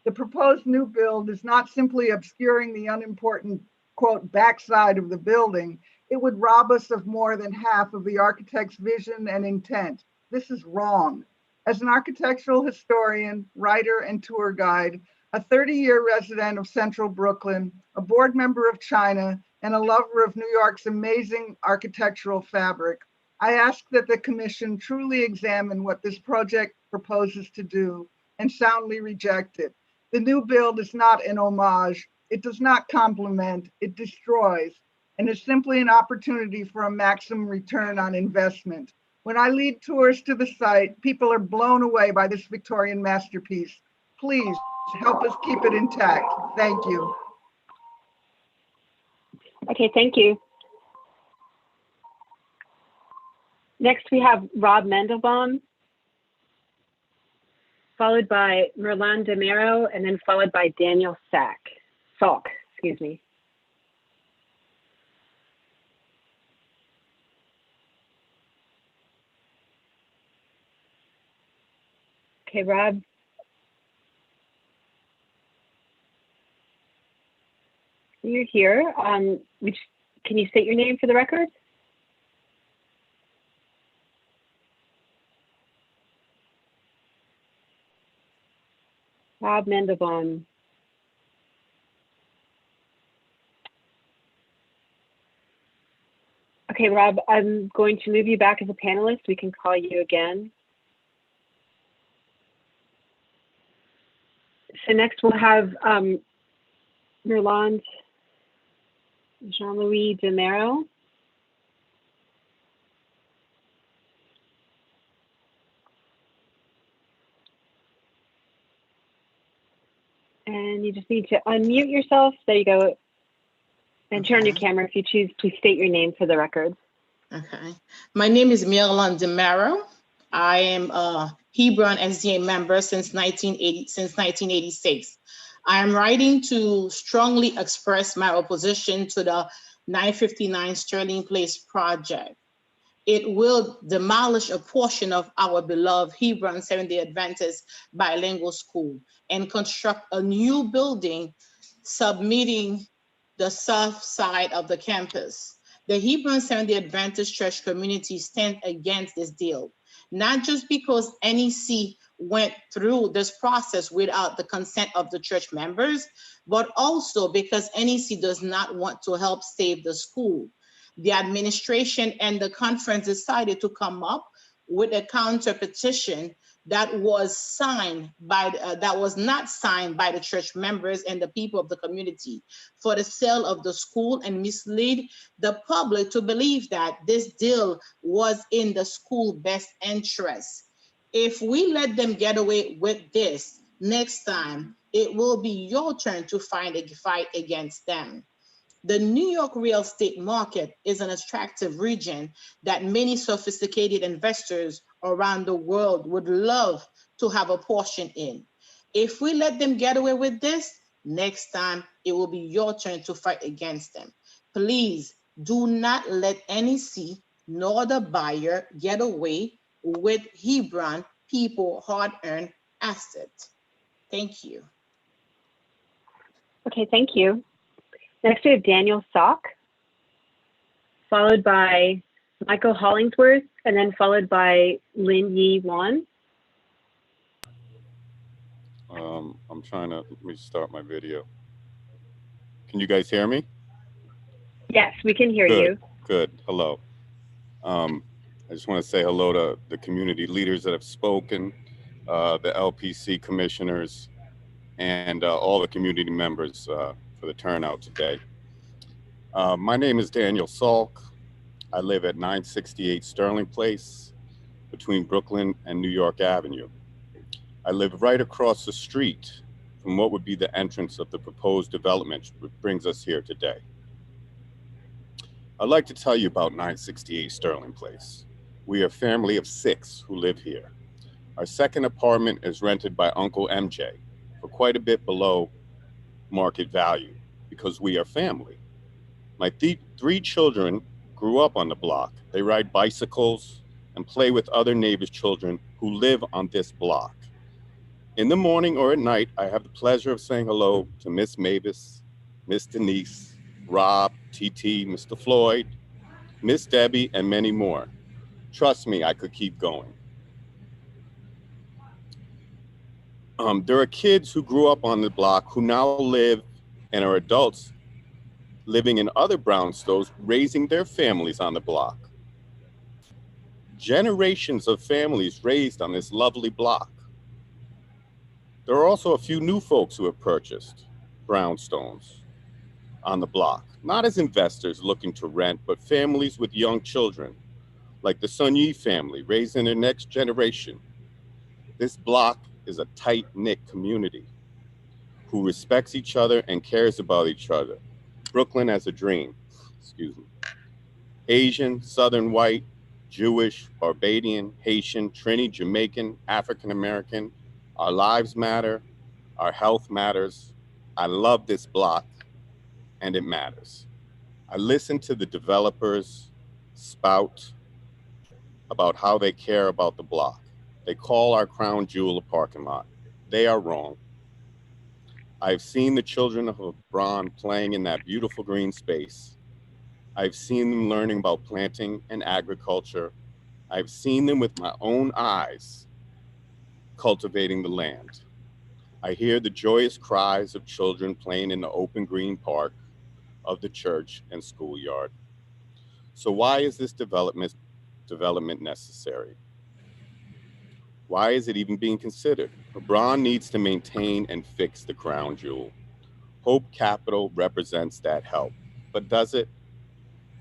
The proposed new build is not simply obscuring the unimportant, quote, backside of the building. It would rob us of more than half of the architect's vision and intent. This is wrong. As an architectural historian, writer, and tour guide, a 30-year resident of Central Brooklyn, a board member of China, and a lover of New York's amazing architectural fabric, I ask that the commission truly examine what this project proposes to do and soundly reject it. The new build is not an homage. It does not complement, it destroys, and is simply an opportunity for a maximum return on investment. When I lead tours to the site, people are blown away by this Victorian masterpiece. Please help us keep it intact. Thank you. Okay, thank you. Next, we have Rob Mendelbaum, followed by Merlan Demero, and then followed by Daniel Salk, excuse me. Okay, Rob. You're here. Can you state your name for the record? Rob Mendelbaum. Okay, Rob, I'm going to move you back as a panelist. We can call you again. So next we'll have Merlan Jean-Louis Demero. And you just need to unmute yourself. There you go. And turn your camera if you choose. Please state your name for the record. Okay. My name is Merlan Demero. I am a Hebron SDA member since 1986. I am writing to strongly express my opposition to the 959 Sterling Place project. It will demolish a portion of our beloved Hebron Seventh-day Adventist bilingual school and construct a new building submitting the south side of the campus. The Hebron Seventh-day Adventist Church community stands against this deal, not just because NEC went through this process without the consent of the church members, but also because NEC does not want to help save the school. The administration and the conference decided to come up with a counter petition that was signed by that was not signed by the church members and the people of the community for the sale of the school, and mislead the public to believe that this deal was in the school best interest. If we let them get away with this, next time it will be your turn to fight against them. The New York real estate market is an attractive region that many sophisticated investors around the world would love to have a portion in. If we let them get away with this, next time it will be your turn to fight against them. Please do not let NEC nor the buyer get away with Hebron people hard-earned asset. Thank you. Okay, thank you. Next, we have Daniel Salk, followed by Michael Hollingsworth, and then followed by Lin Yi Wan. I'm trying to, let me start my video. Can you guys hear me? Yes, we can hear you. Good, hello. I just want to say hello to the community leaders that have spoken, the LPC commissioners, and all the community members for the turnout today. My name is Daniel Salk. I live at 968 Sterling Place between Brooklyn and New York Avenue. I live right across the street from what would be the entrance of the proposed development, which brings us here today. I'd like to tell you about 968 Sterling Place. We are a family of 6 who live here. Our second apartment is rented by Uncle MJ for quite a bit below market value because we are family. My 3 children grew up on the block. They ride bicycles and play with other neighbors' children who live on this block. In the morning or at night, I have the pleasure of saying hello to Miss Mavis, Miss Denise, Rob, TT, Mr. Floyd, Miss Debbie, and many more. Trust me, I could keep going. There are kids who grew up on the block who now live and are adults living in other brownstones, raising their families on the block. Generations of families raised on this lovely block. There are also a few new folks who have purchased brownstones on the block, not as investors looking to rent, but families with young children, like the Sun Yi family raising their next generation. This block is a tight-knit community who respects each other and cares about each other. Brooklyn as a dream, excuse me. Asian, Southern white, Jewish, Barbadian, Haitian, Trini, Jamaican, African-American. Our lives matter, our health matters. I love this block, and it matters. I listen to the developers spout about how they care about the block. They call our crown jewel a parking lot. They are wrong. I've seen the children of Hebron playing in that beautiful green space. I've seen them learning about planting and agriculture. I've seen them with my own eyes cultivating the land. I hear the joyous cries of children playing in the open green park of the church and schoolyard. So why is this development necessary? Why is it even being considered? Hebron needs to maintain and fix the crown jewel. Hope Capital represents that help, but does it?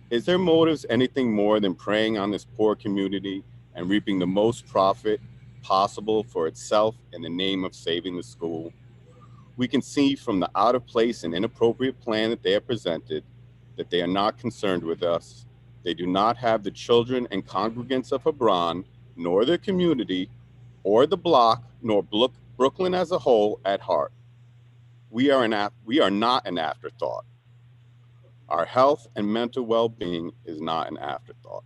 Is their motives anything more than preying on this poor community and reaping the most profit possible for itself in the name of saving the school? We can see from the out of place and inappropriate plan that they have presented that they are not concerned with us. They do not have the children and congregants of Hebron, nor their community, or the block, nor Brooklyn as a whole at heart. We are not an afterthought. Our health and mental well-being is not an afterthought.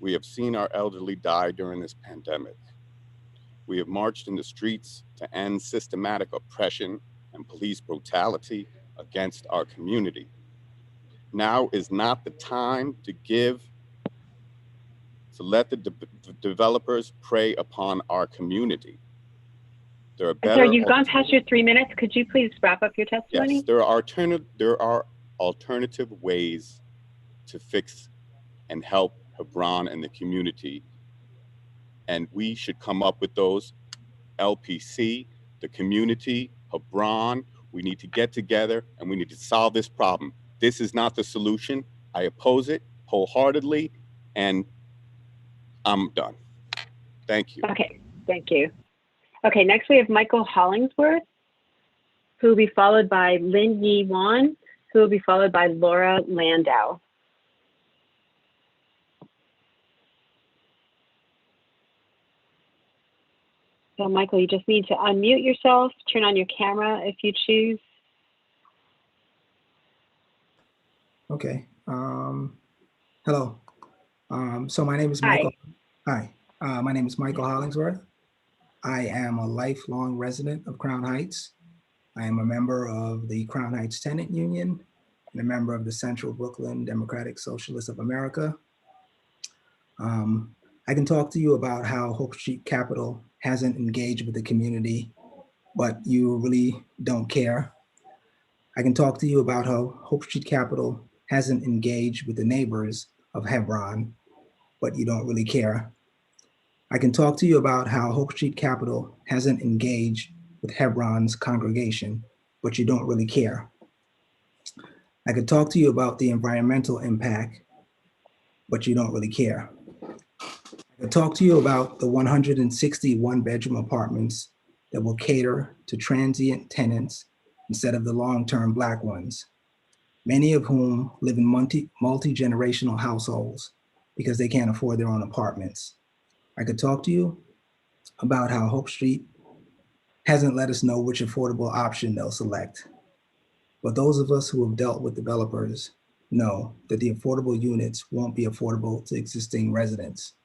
We have seen our elderly die during this pandemic. We have marched in the streets to end systematic oppression and police brutality against our community. Now is not the time to let the developers prey upon our community. There are better. Sir, you've gone past your 3 minutes. Could you please wrap up your testimony? Yes, there are alternative ways to fix and help Hebron and the community. And we should come up with those. LPC, the community, Hebron, we need to get together and we need to solve this problem. This is not the solution. I oppose it wholeheartedly, and I'm done. Thank you. Okay, thank you. Okay, next we have Michael Hollingsworth, who will be followed by Lin Yi Wan, who will be followed by Laura Landau. So Michael, you just need to unmute yourself, turn on your camera if you choose. Okay. Hello. So my name is Michael. Hi. My name is Michael Hollingsworth. I am a lifelong resident of Crown Heights. I am a member of the Crown Heights Tenant Union and a member of the Central Brooklyn Democratic Socialists of America. I can talk to you about how Hope Street Capital hasn't engaged with the community, but you really don't care. I can talk to you about how Hope Street Capital hasn't engaged with the neighbors of Hebron, but you don't really care. I can talk to you about how Hope Street Capital hasn't engaged with Hebron's congregation, but you don't really care. I could talk to you about the environmental impact, but you don't really care. I could talk to you about the 160 one-bedroom apartments that will cater to transient tenants instead of the long-term Black ones, many of whom live in multi-generational households because they can't afford their own apartments. I could talk to you about how Hope Street hasn't let us know which affordable option they'll select. But those of us who have dealt with developers know that the affordable units won't be affordable to existing residents.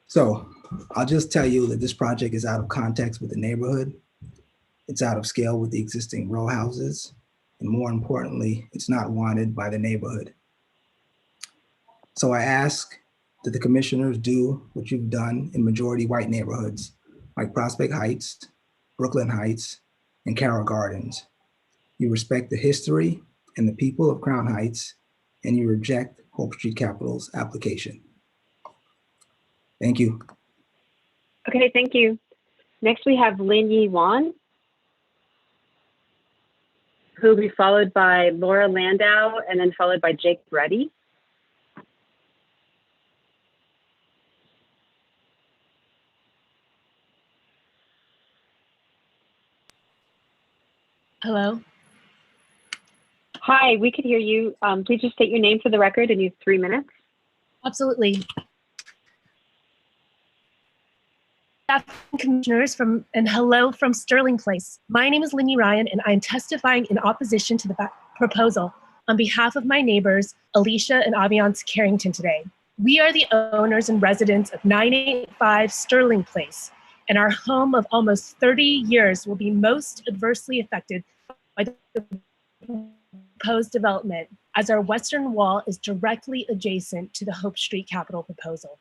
So I'll just tell you that this project is out of context with the neighborhood. It's out of scale with the existing row houses. And more importantly, it's not wanted by the neighborhood. So I ask that the commissioners do what you've done in majority white neighborhoods like Prospect Heights, Brooklyn Heights, and Carroll Gardens. You respect the history and the people of Crown Heights, and you reject Hope Street Capital's application. Thank you. Okay, thank you. Next we have Lin Yi Wan, who will be followed by Laura Landau and then followed by Jake Reddy. Hello. Hi, we could hear you. Please just state your name for the record and you have 3 minutes. Absolutely. Commissioners and hello from Sterling Place. My name is Linny Ryan and I'm testifying in opposition to the proposal on behalf of my neighbors, Alicia and Aviance Carrington today. We are the owners and residents of 985 Sterling Place, and our home of almost 30 years will be most adversely affected by the proposed development, as our western wall is directly adjacent to the Hope Street Capital proposal.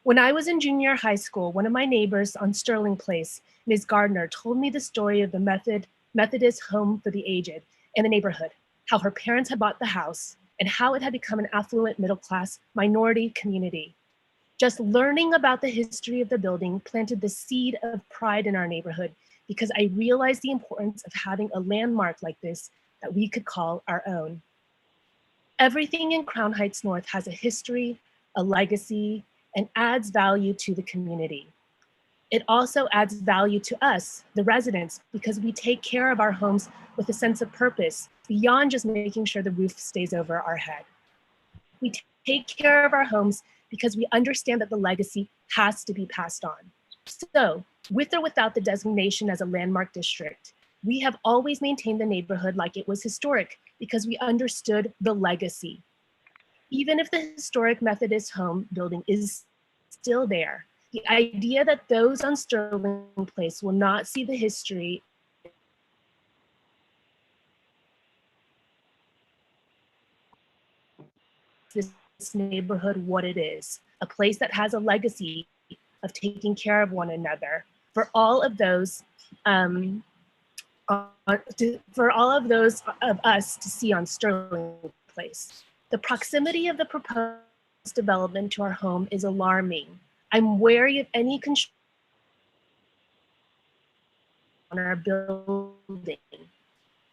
When I was in junior high school, one of my neighbors on Sterling Place, Ms. Gardner, told me the story of the Methodist Home for the Aged in the neighborhood, how her parents had bought the house, and how it had become an affluent middle-class minority community. Just learning about the history of the building planted the seed of pride in our neighborhood because I realized the importance of having a landmark like this that we could call our own. Everything in Crown Heights North has a history, a legacy, and adds value to the community. It also adds value to us, the residents, because we take care of our homes with a sense of purpose beyond just making sure the roof stays over our head. We take care of our homes because we understand that the legacy has to be passed on. So, with or without the designation as a landmark district, we have always maintained the neighborhood like it was historic because we understood the legacy. Even if the historic Methodist home building is still there, the idea that those on Sterling Place will not see the history this neighborhood what it is, a place that has a legacy of taking care of one another. For all of those of us to see on Sterling Place. The proximity of the proposed development to our home is alarming. I'm wary of any construction on our building.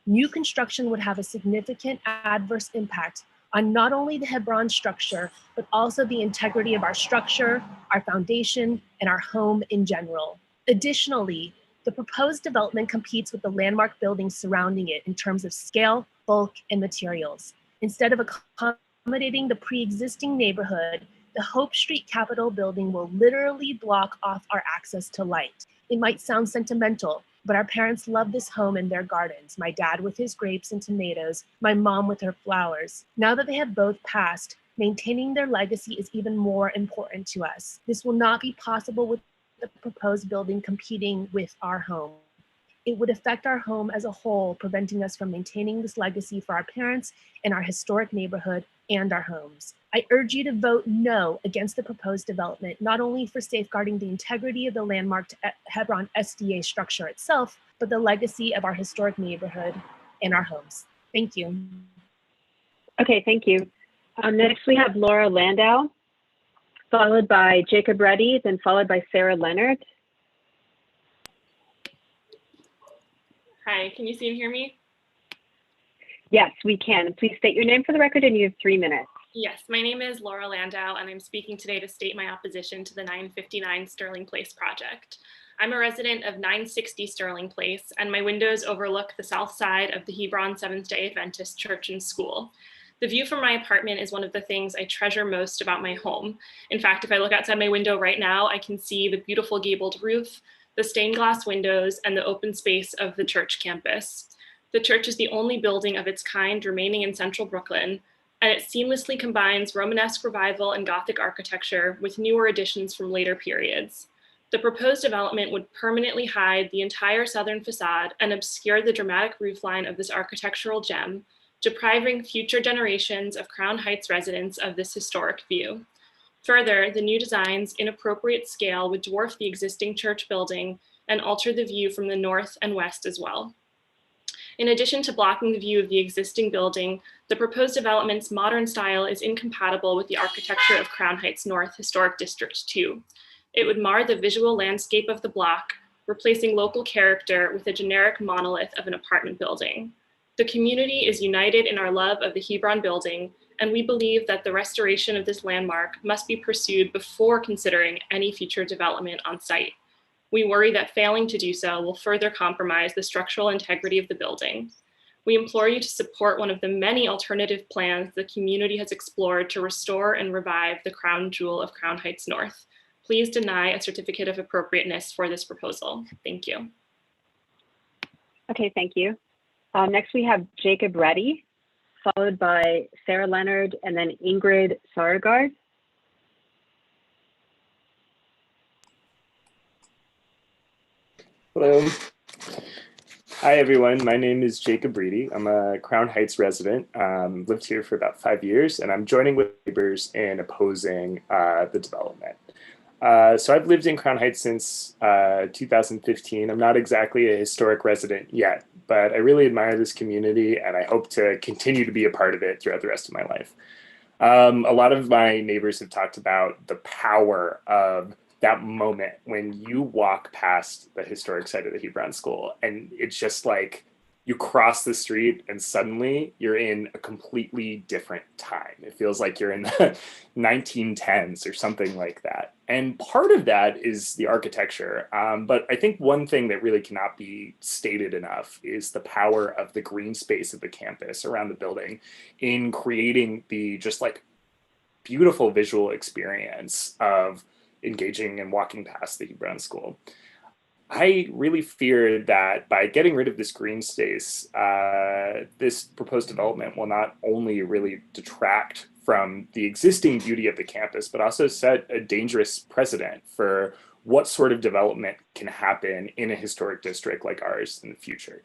New construction would have a significant adverse impact on not only the Hebron structure, but also the integrity of our structure, our foundation, and our home in general. Additionally, the proposed development competes with the landmark buildings surrounding it in terms of scale, bulk, and materials. Instead of accommodating the pre-existing neighborhood, the Hope Street Capitol building will literally block off our access to light. It might sound sentimental, but our parents love this home and their gardens, my dad with his grapes and tomatoes, my mom with her flowers. Now that they have both passed, maintaining their legacy is even more important to us. This will not be possible with the proposed building competing with our home. It would affect our home as a whole, preventing us from maintaining this legacy for our parents and our historic neighborhood and our homes. I urge you to vote no against the proposed development, not only for safeguarding the integrity of the landmarked Hebron SDA structure itself, but the legacy of our historic neighborhood and our homes. Thank you. Okay, thank you. Next we have Laura Landau, followed by Jacob Reddy, then followed by Sarah Leonard. Hi, can you see and hear me? Yes, we can. Please state your name for the record and you have 3 minutes. Yes, my name is Laura Landau and I'm speaking today to state my opposition to the 959 Sterling Place project. I'm a resident of 960 Sterling Place and my windows overlook the south side of the Hebron Seventh-day Adventist Church and School. The view from my apartment is one of the things I treasure most about my home. In fact, if I look outside my window right now, I can see the beautiful gabled roof, the stained glass windows, and the open space of the church campus. The church is the only building of its kind remaining in central Brooklyn, and it seamlessly combines Romanesque revival and Gothic architecture with newer additions from later periods. The proposed development would permanently hide the entire southern facade and obscure the dramatic roofline of this architectural gem, depriving future generations of Crown Heights residents of this historic view. Further, the new design's inappropriate scale would dwarf the existing church building and alter the view from the north and west as well. In addition to blocking the view of the existing building, the proposed development's modern style is incompatible with the architecture of Crown Heights North Historic District 2. It would mar the visual landscape of the block, replacing local character with a generic monolith of an apartment building. The community is united in our love of the Hebron building, and we believe that the restoration of this landmark must be pursued before considering any future development on site. We worry that failing to do so will further compromise the structural integrity of the building. We implore you to support one of the many alternative plans the community has explored to restore and revive the crown jewel of Crown Heights North. Please deny a certificate of appropriateness for this proposal. Thank you. Okay, thank you. Next we have Jacob Reddy, followed by Sarah Leonard, and then Ingrid Sargard. Hello. Hi, everyone. My name is Jacob Reedy. I'm a Crown Heights resident, lived here for about 5 years, and I'm joining with neighbors in opposing the development. So I've lived in Crown Heights since 2015. I'm not exactly a historic resident yet, but I really admire this community and I hope to continue to be a part of it throughout the rest of my life. A lot of my neighbors have talked about the power of that moment when you walk past the historic site of the Hebron School and it's just like you cross the street and suddenly you're in a completely different time. It feels like you're in the 1910s or something like that. And part of that is the architecture. But I think one thing that really cannot be stated enough is the power of the green space of the campus around the building in creating the just like beautiful visual experience of engaging and walking past the Hebron School. I really fear that by getting rid of this green space, this proposed development will not only really detract from the existing beauty of the campus, but also set a dangerous precedent for what sort of development can happen in a historic district like ours in the future.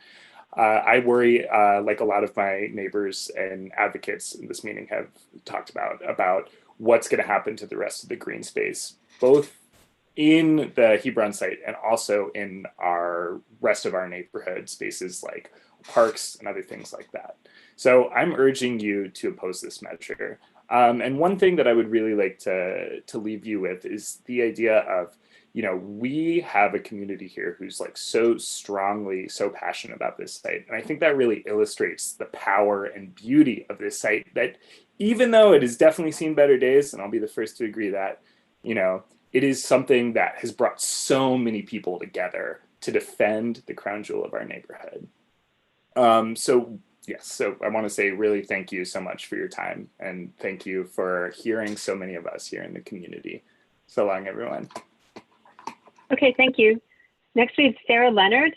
I worry, like a lot of my neighbors and advocates in this meeting have talked about what's going to happen to the rest of the green space, both in the Hebron site and also in our rest of our neighborhood spaces like parks and other things like that. So I'm urging you to oppose this measure. And one thing that I would really like to leave you with is the idea of, you know, we have a community here who's like so strongly, so passionate about this site. And I think that really illustrates the power and beauty of this site, that even though it has definitely seen better days, and I'll be the first to agree that, you know, it is something that has brought so many people together to defend the crown jewel of our neighborhood. So I want to say really thank you so much for your time, and thank you for hearing so many of us here in the community. So long, everyone. Okay, thank you. Next we have Sarah Leonard,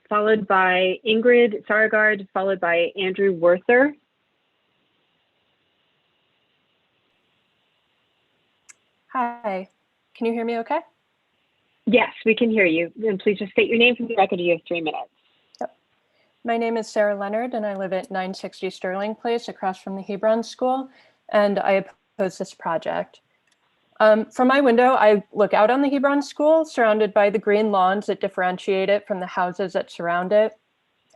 followed by Ingrid Saragard, followed by Andrew Werther. Hi, can you hear me okay? Yes, we can hear you. And please just state your name for the record. You have 3 minutes. Yep. My name is Sarah Leonard, and I live at 960 Sterling Place across from the Hebron School, and I oppose this project. From my window, I look out on the Hebron School, surrounded by the green lawns that differentiate it from the houses that surround it.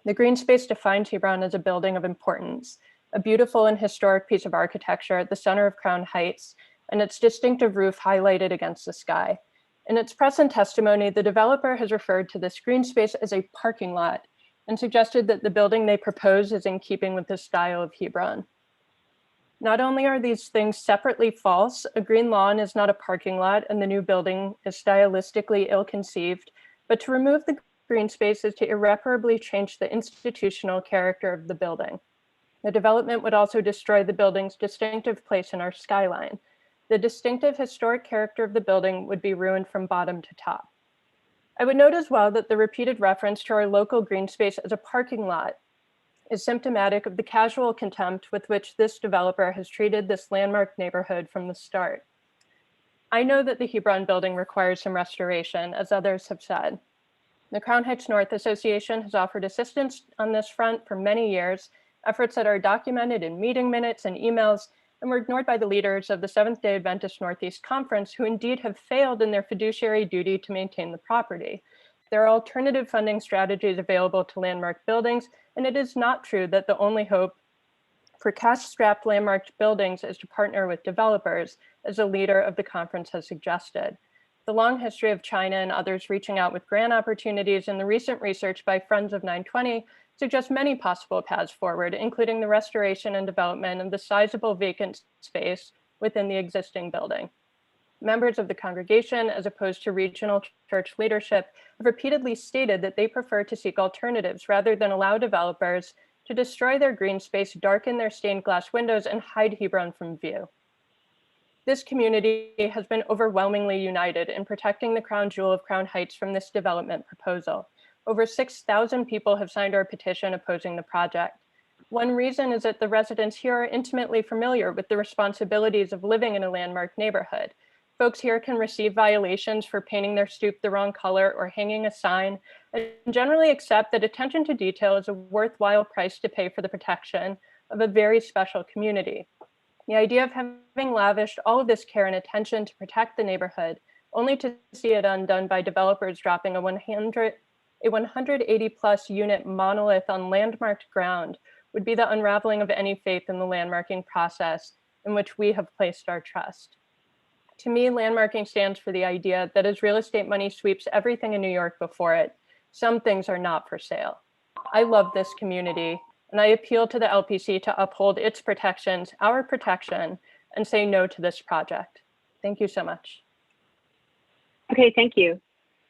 The green space defines Hebron as a building of importance, a beautiful and historic piece of architecture at the center of Crown Heights, and its distinctive roof highlighted against the sky. In its present testimony, the developer has referred to this green space as a parking lot and suggested that the building they propose is in keeping with the style of Hebron. Not only are these things separately false, a green lawn is not a parking lot and the new building is stylistically ill-conceived, but to remove the green space is to irreparably change the institutional character of the building. The development would also destroy the building's distinctive place in our skyline. The distinctive historic character of the building would be ruined from bottom to top. I would note as well that the repeated reference to our local green space as a parking lot is symptomatic of the casual contempt with which this developer has treated this landmark neighborhood from the start. I know that the Hebron building requires some restoration, as others have said. The Crown Heights North Association has offered assistance on this front for many years, efforts that are documented in meeting minutes and emails, and were ignored by the leaders of the Seventh-day Adventist Northeast Conference, who indeed have failed in their fiduciary duty to maintain the property. There are alternative funding strategies available to landmark buildings, and it is not true that the only hope for cash-strapped landmarked buildings is to partner with developers, as the leader of the conference has suggested. The long history of China and others reaching out with grant opportunities and the recent research by Friends of 920 suggests many possible paths forward, including the restoration and development of the sizable vacant space within the existing building. Members of the congregation, as opposed to regional church leadership, have repeatedly stated that they prefer to seek alternatives rather than allow developers to destroy their green space, darken their stained glass windows, and hide Hebron from view. This community has been overwhelmingly united in protecting the crown jewel of Crown Heights from this development proposal. Over 6,000 people have signed our petition opposing the project. One reason is that the residents here are intimately familiar with the responsibilities of living in a landmark neighborhood. Folks here can receive violations for painting their stoop the wrong color or hanging a sign, and generally accept that attention to detail is a worthwhile price to pay for the protection of a very special community. The idea of having lavished all of this care and attention to protect the neighborhood, only to see it undone by developers dropping a 180 plus unit monolith on landmarked ground, would be the unraveling of any faith in the landmarking process in which we have placed our trust. To me, landmarking stands for the idea that as real estate money sweeps everything in New York before it, some things are not for sale. I love this community, and I appeal to the LPC to uphold its protections, our protection, and say no to this project. Thank you so much. Okay, thank you.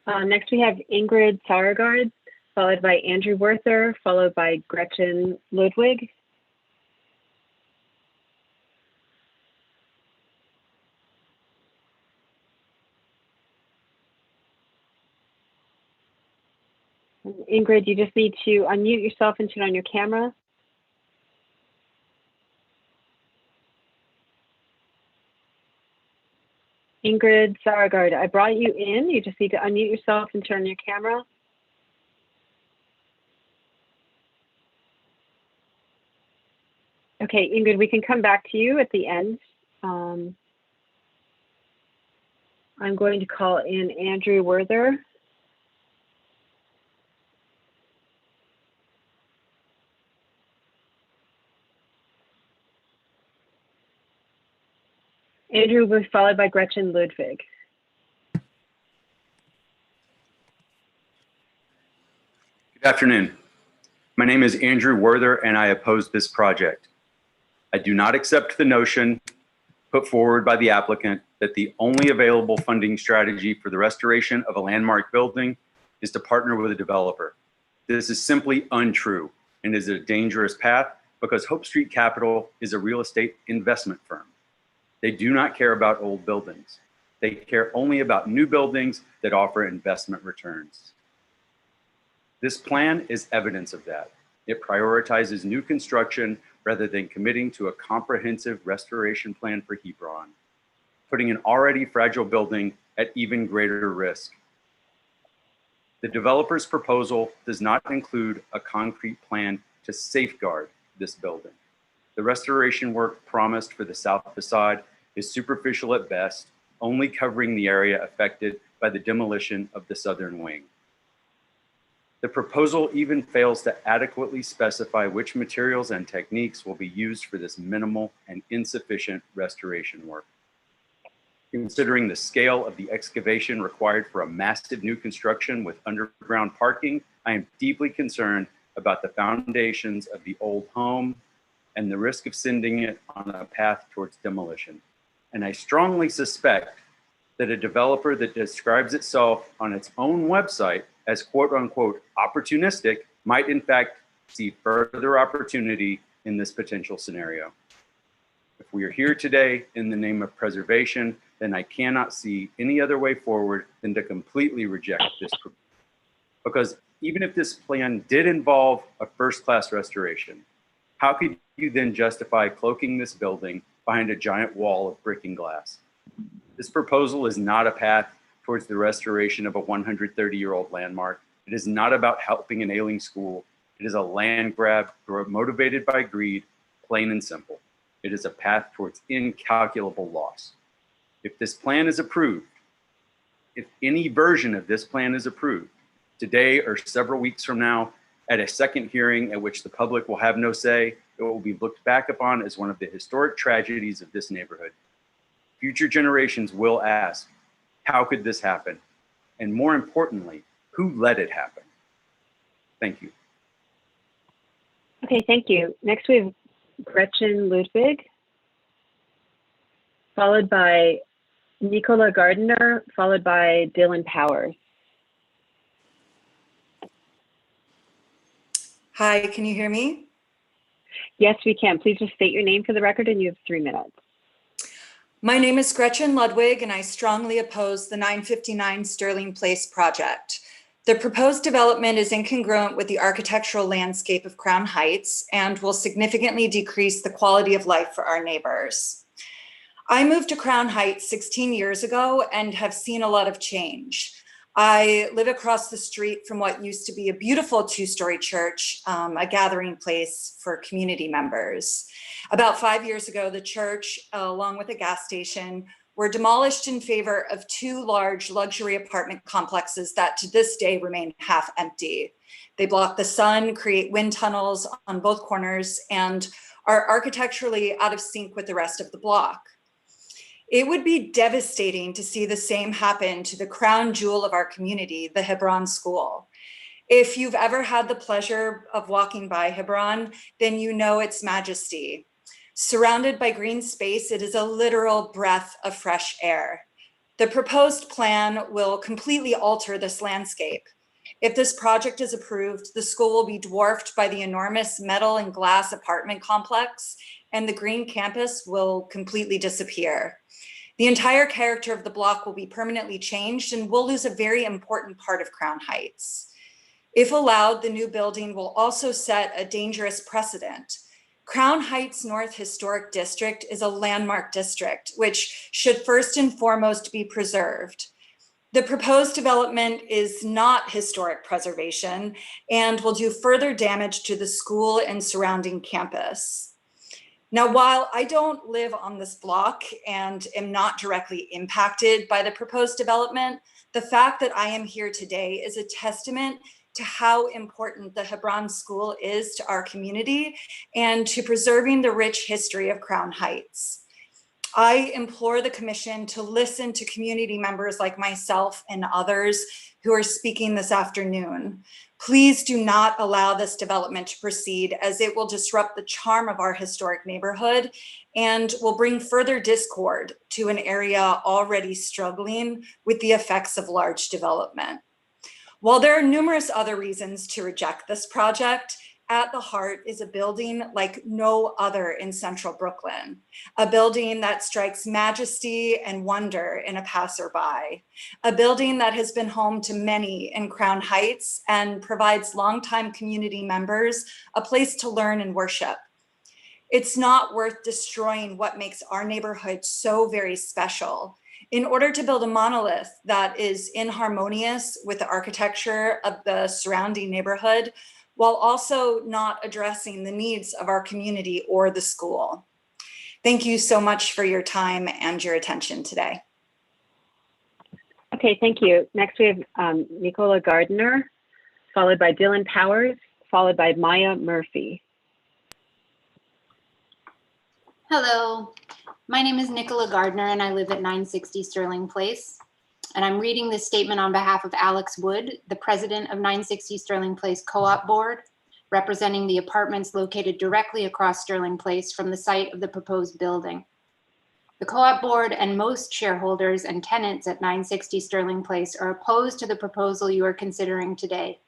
Next we have Ingrid Saragard, followed by Andrew Werther, followed by Gretchen Ludwig. Ingrid, you just need to unmute yourself and turn on your camera. Ingrid Saragard, I brought you in. You just need to unmute yourself and turn on your camera. Okay, Ingrid, we can come back to you at the end. I'm going to call in Andrew Werther. Andrew will be followed by Gretchen Ludwig. Good afternoon. My name is Andrew Werther, and I oppose this project. I do not accept the notion put forward by the applicant that the only available funding strategy for the restoration of a landmark building is to partner with a developer. This is simply untrue and is a dangerous path because Hope Street Capital is a real estate investment firm. They do not care about old buildings. They care only about new buildings that offer investment returns. This plan is evidence of that. It prioritizes new construction rather than committing to a comprehensive restoration plan for Hebron, putting an already fragile building at even greater risk. The developer's proposal does not include a concrete plan to safeguard this building. The restoration work promised for the south facade is superficial at best, only covering the area affected by the demolition of the southern wing. The proposal even fails to adequately specify which materials and techniques will be used for this minimal and insufficient restoration work. Considering the scale of the excavation required for a massive new construction with underground parking, I am deeply concerned about the foundations of the old home and the risk of sending it on a path towards demolition. And I strongly suspect that a developer that describes itself on its own website as quote unquote opportunistic might in fact see further opportunity in this potential scenario. If we are here today in the name of preservation, then I cannot see any other way forward than to completely reject this proposal. Because even if this plan did involve a first-class restoration, how could you then justify cloaking this building behind a giant wall of brick and glass? This proposal is not a path towards the restoration of a 130-year-old landmark. It is not about helping an ailing school. It is a land grab motivated by greed, plain and simple. It is a path towards incalculable loss. If this plan is approved, if any version of this plan is approved, today or several weeks from now, at a second hearing at which the public will have no say, it will be looked back upon as one of the historic tragedies of this neighborhood. Future generations will ask, how could this happen? And more importantly, who let it happen? Thank you. Okay, thank you. Next we have Gretchen Ludwig, followed by Nicola Gardner, followed by Dylan Powers. Hi, can you hear me? Yes, we can. Please just state your name for the record and you have 3 minutes. My name is Gretchen Ludwig and I strongly oppose the 959 Sterling Place project. The proposed development is incongruent with the architectural landscape of Crown Heights and will significantly decrease the quality of life for our neighbors. I moved to Crown Heights 16 years ago and have seen a lot of change. I live across the street from what used to be a beautiful 2-story church, a gathering place for community members. About 5 years ago, the church, along with a gas station, were demolished in favor of 2 large luxury apartment complexes that to this day remain half empty. They block the sun, create wind tunnels on both corners, and are architecturally out of sync with the rest of the block. It would be devastating to see the same happen to the crown jewel of our community, the Hebron School. If you've ever had the pleasure of walking by Hebron, then you know its majesty. Surrounded by green space, it is a literal breath of fresh air. The proposed plan will completely alter this landscape. If this project is approved, the school will be dwarfed by the enormous metal and glass apartment complex, and the green campus will completely disappear. The entire character of the block will be permanently changed and we'll lose a very important part of Crown Heights. If allowed, the new building will also set a dangerous precedent. Crown Heights North Historic District is a landmark district, which should first and foremost be preserved. The proposed development is not historic preservation and will do further damage to the school and surrounding campus. Now, while I don't live on this block and am not directly impacted by the proposed development, the fact that I am here today is a testament to how important the Hebron School is to our community and to preserving the rich history of Crown Heights. I implore the commission to listen to community members like myself and others who are speaking this afternoon. Please do not allow this development to proceed, as it will disrupt the charm of our historic neighborhood and will bring further discord to an area already struggling with the effects of large development. While there are numerous other reasons to reject this project, at the heart is a building like no other in central Brooklyn, a building that strikes majesty and wonder in a passerby, a building that has been home to many in Crown Heights and provides longtime community members a place to learn and worship. It's not worth destroying what makes our neighborhood so very special in order to build a monolith that is inharmonious with the architecture of the surrounding neighborhood, while also not addressing the needs of our community or the school. Thank you so much for your time and your attention today. Okay, thank you. Next we have Nicola Gardner, followed by Dylan Powers, followed by Maya Murphy. Hello, my name is Nicola Gardner and I live at 960 Sterling Place. And I'm reading this statement on behalf of Alex Wood, the president of 960 Sterling Place Co-op Board, representing the apartments located directly across Sterling Place from the site of the proposed building. The Co-op Board and most shareholders and tenants at 960 Sterling Place are opposed to the proposal you are considering today.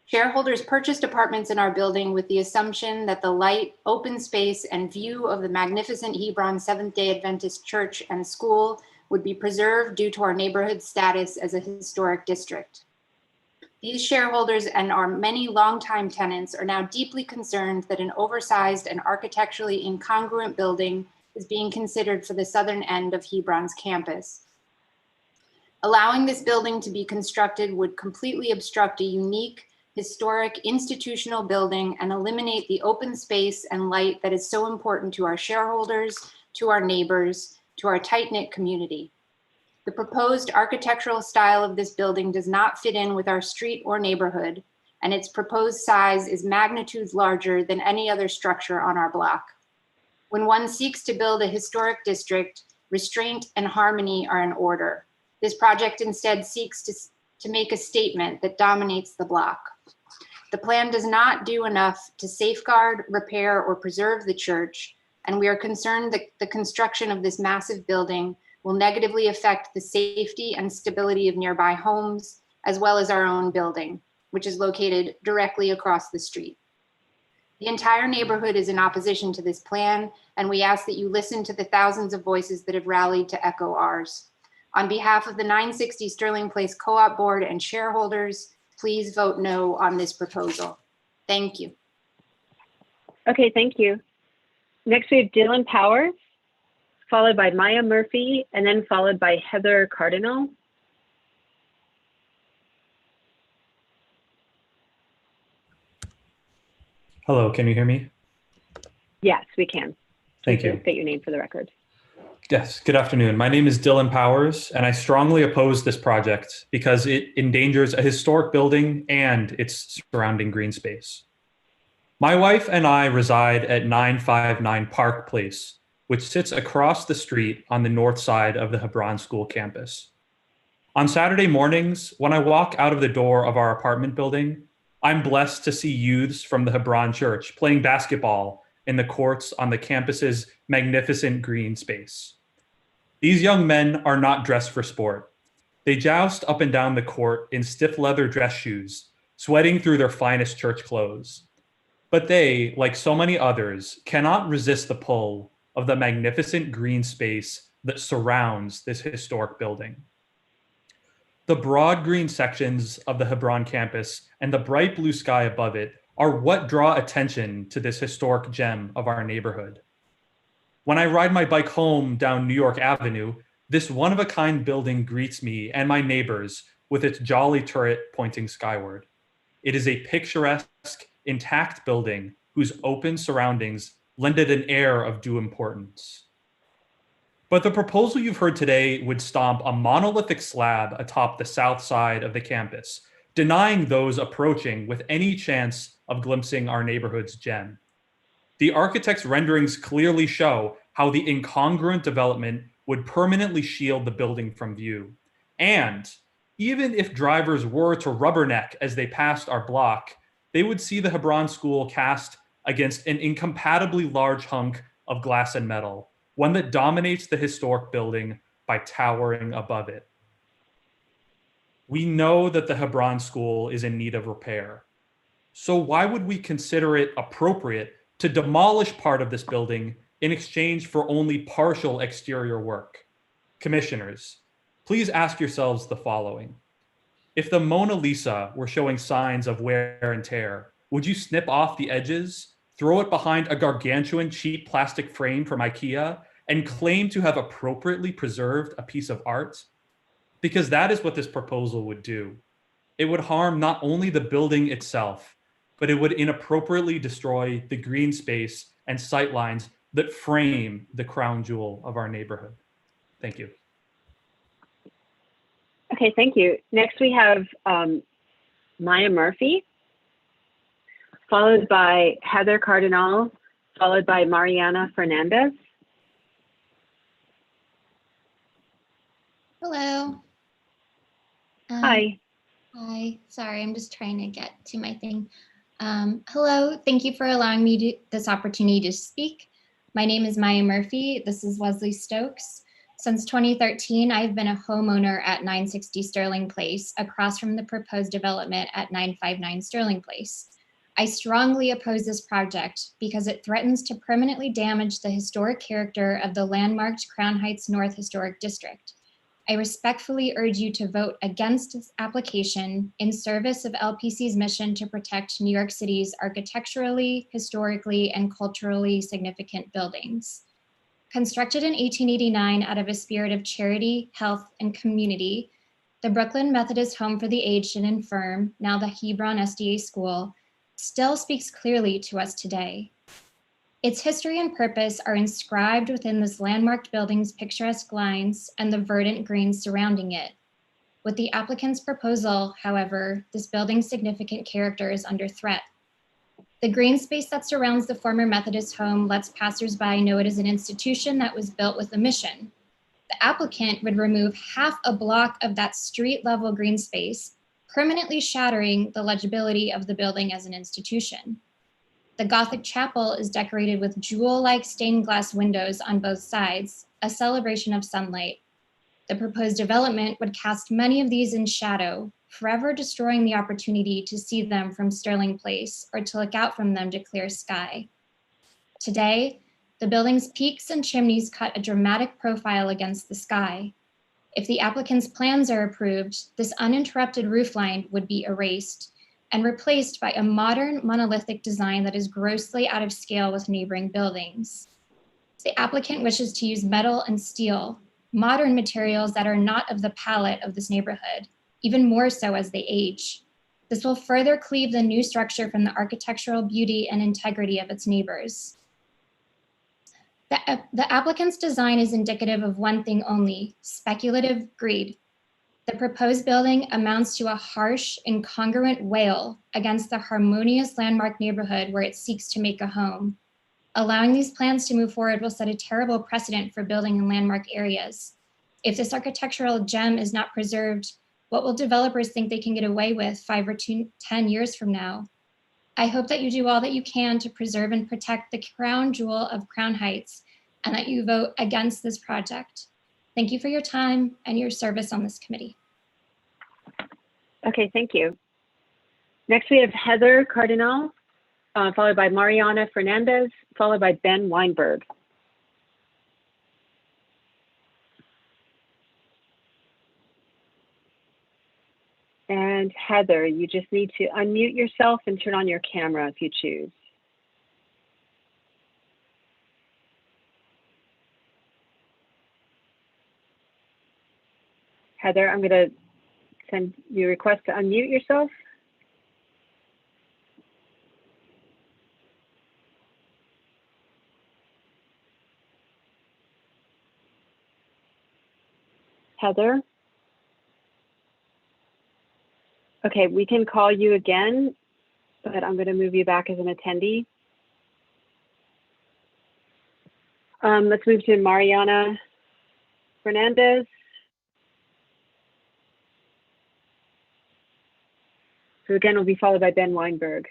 Shareholders purchased apartments in our building with the assumption that the light, open space, and view of the magnificent Hebron Seventh-day Adventist Church and School would be preserved due to our neighborhood status as a historic district. These shareholders and our many longtime tenants are now deeply concerned that an oversized and architecturally incongruent building is being considered for the southern end of Hebron's campus. Allowing this building to be constructed would completely obstruct a unique, historic, institutional building and eliminate the open space and light that is so important to our shareholders, to our neighbors, to our tight-knit community. The proposed architectural style of this building does not fit in with our street or neighborhood, and its proposed size is magnitudes larger than any other structure on our block. When one seeks to build a historic district, restraint and harmony are in order. This project instead seeks to make a statement that dominates the block. The plan does not do enough to safeguard, repair, or preserve the church, and we are concerned that the construction of this massive building will negatively affect the safety and stability of nearby homes, as well as our own building, which is located directly across the street. The entire neighborhood is in opposition to this plan, and we ask that you listen to the thousands of voices that have rallied to echo ours. On behalf of the 960 Sterling Place Co-op Board and shareholders, please vote no on this proposal. Thank you. Okay, thank you. Next, we have Dylan Powers, followed by Maya Murphy, and then followed by Heather Cardinal. Hello, can you hear me? Yes, we can. Thank you. State your name for the record. Yes, good afternoon. My name is Dylan Powers, and I strongly oppose this project because it endangers a historic building and its surrounding green space. My wife and I reside at 959 Park Place, which sits across the street on the north side of the Hebron School campus. On Saturday mornings, when I walk out of the door of our apartment building, I'm blessed to see youths from the Hebron Church playing basketball in the courts on the campus's magnificent green space. These young men are not dressed for sport. They joust up and down the court in stiff leather dress shoes, sweating through their finest church clothes. But they, like so many others, cannot resist the pull of the magnificent green space that surrounds this historic building. The broad green sections of the Hebron campus and the bright blue sky above it are what draw attention to this historic gem of our neighborhood. When I ride my bike home down New York Avenue, this one-of-a-kind building greets me and my neighbors with its jolly turret pointing skyward. It is a picturesque, intact building whose open surroundings lend it an air of due importance. But the proposal you've heard today would stomp a monolithic slab atop the south side of the campus, denying those approaching with any chance of glimpsing our neighborhood's gem. The architect's renderings clearly show how the incongruent development would permanently shield the building from view. And even if drivers were to rubberneck as they passed our block, they would see the Hebron School cast against an incompatibly large hunk of glass and metal, one that dominates the historic building by towering above it. We know that the Hebron School is in need of repair. So why would we consider it appropriate to demolish part of this building in exchange for only partial exterior work? Commissioners, please ask yourselves the following. If the Mona Lisa were showing signs of wear and tear, would you snip off the edges, throw it behind a gargantuan cheap plastic frame from IKEA, and claim to have appropriately preserved a piece of art? Because that is what this proposal would do. It would harm not only the building itself, but it would inappropriately destroy the green space and sightlines that frame the crown jewel of our neighborhood. Thank you. Okay, thank you. Next we have Maya Murphy, followed by Heather Cardinal, followed by Mariana Fernandez. Hello. Hi. Hi. Sorry, I'm just trying to get to my thing. Hello. Thank you for allowing me this opportunity to speak. My name is Maya Murphy. This is Leslie Stokes. Since 2013, I've been a homeowner at 960 Sterling Place, across from the proposed development at 959 Sterling Place. I strongly oppose this project because it threatens to permanently damage the historic character of the landmarked Crown Heights North Historic District. I respectfully urge you to vote against this application in service of LPC's mission to protect New York City's architecturally, historically, and culturally significant buildings. Constructed in 1889 out of a spirit of charity, health, and community, the Brooklyn Methodist Home for the Aged and Infirm, now the Hebron SDA School, still speaks clearly to us today. Its history and purpose are inscribed within this landmarked building's picturesque lines and the verdant greens surrounding it. With the applicant's proposal, however, this building's significant character is under threat. The green space that surrounds the former Methodist home lets passersby know it is an institution that was built with a mission. The applicant would remove half a block of that street-level green space, permanently shattering the legibility of the building as an institution. The Gothic chapel is decorated with jewel-like stained glass windows on both sides, a celebration of sunlight. The proposed development would cast many of these in shadow, forever destroying the opportunity to see them from Sterling Place or to look out from them to clear sky. Today, the building's peaks and chimneys cut a dramatic profile against the sky. If the applicant's plans are approved, this uninterrupted roofline would be erased and replaced by a modern monolithic design that is grossly out of scale with neighboring buildings. The applicant wishes to use metal and steel, modern materials that are not of the palette of this neighborhood, even more so as they age. This will further cleave the new structure from the architectural beauty and integrity of its neighbors. The applicant's design is indicative of one thing only: speculative greed. The proposed building amounts to a harsh, incongruent wail against the harmonious landmark neighborhood where it seeks to make a home. Allowing these plans to move forward will set a terrible precedent for building in landmark areas. If this architectural gem is not preserved, what will developers think they can get away with 5 or 10 years from now? I hope that you do all that you can to preserve and protect the crown jewel of Crown Heights and that you vote against this project. Thank you for your time and your service on this committee. Okay, thank you. Next we have Heather Cardinal, followed by Mariana Fernandez, followed by Ben Weinberg. And Heather, you just need to unmute yourself and turn on your camera if you choose. Heather, I'm going to send you a request to unmute yourself. Heather? Okay, we can call you again, but I'm going to move you back as an attendee. Let's move to Mariana Fernandez. So again, will be followed by Ben Weinberg.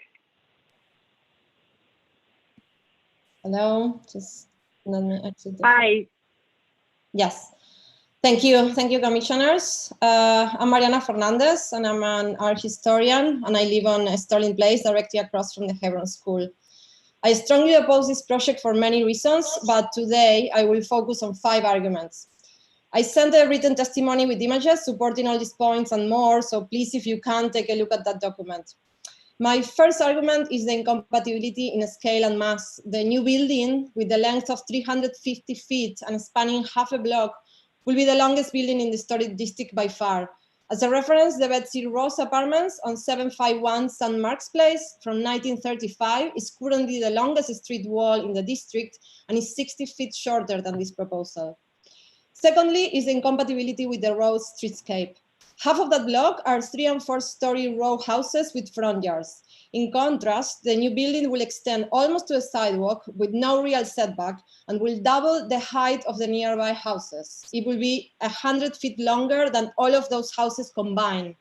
Hello, just let me exit. Hi. Yes, thank you, commissioners. I'm Mariana Fernandez, and I'm an art historian, and I live on Sterling Place, directly across from the Hebron School. I strongly oppose this project for many reasons, but today I will focus on 5 arguments. I sent a written testimony with images supporting all these points and more, so please, if you can, take a look at that document. My first argument is the incompatibility in scale and mass. The new building, with the length of 350 feet and spanning half a block, will be the longest building in the historic district by far. As a reference, the Betsy Ross Apartments on 751 St. Mark's Place from 1935 is currently the longest street wall in the district and is 60 feet shorter than this proposal. Secondly is the incompatibility with the road streetscape. Half of that block are 3- and 4-story row houses with front yards. In contrast, the new building will extend almost to a sidewalk with no real setback and will double the height of the nearby houses. It will be 100 feet longer than all of those houses combined.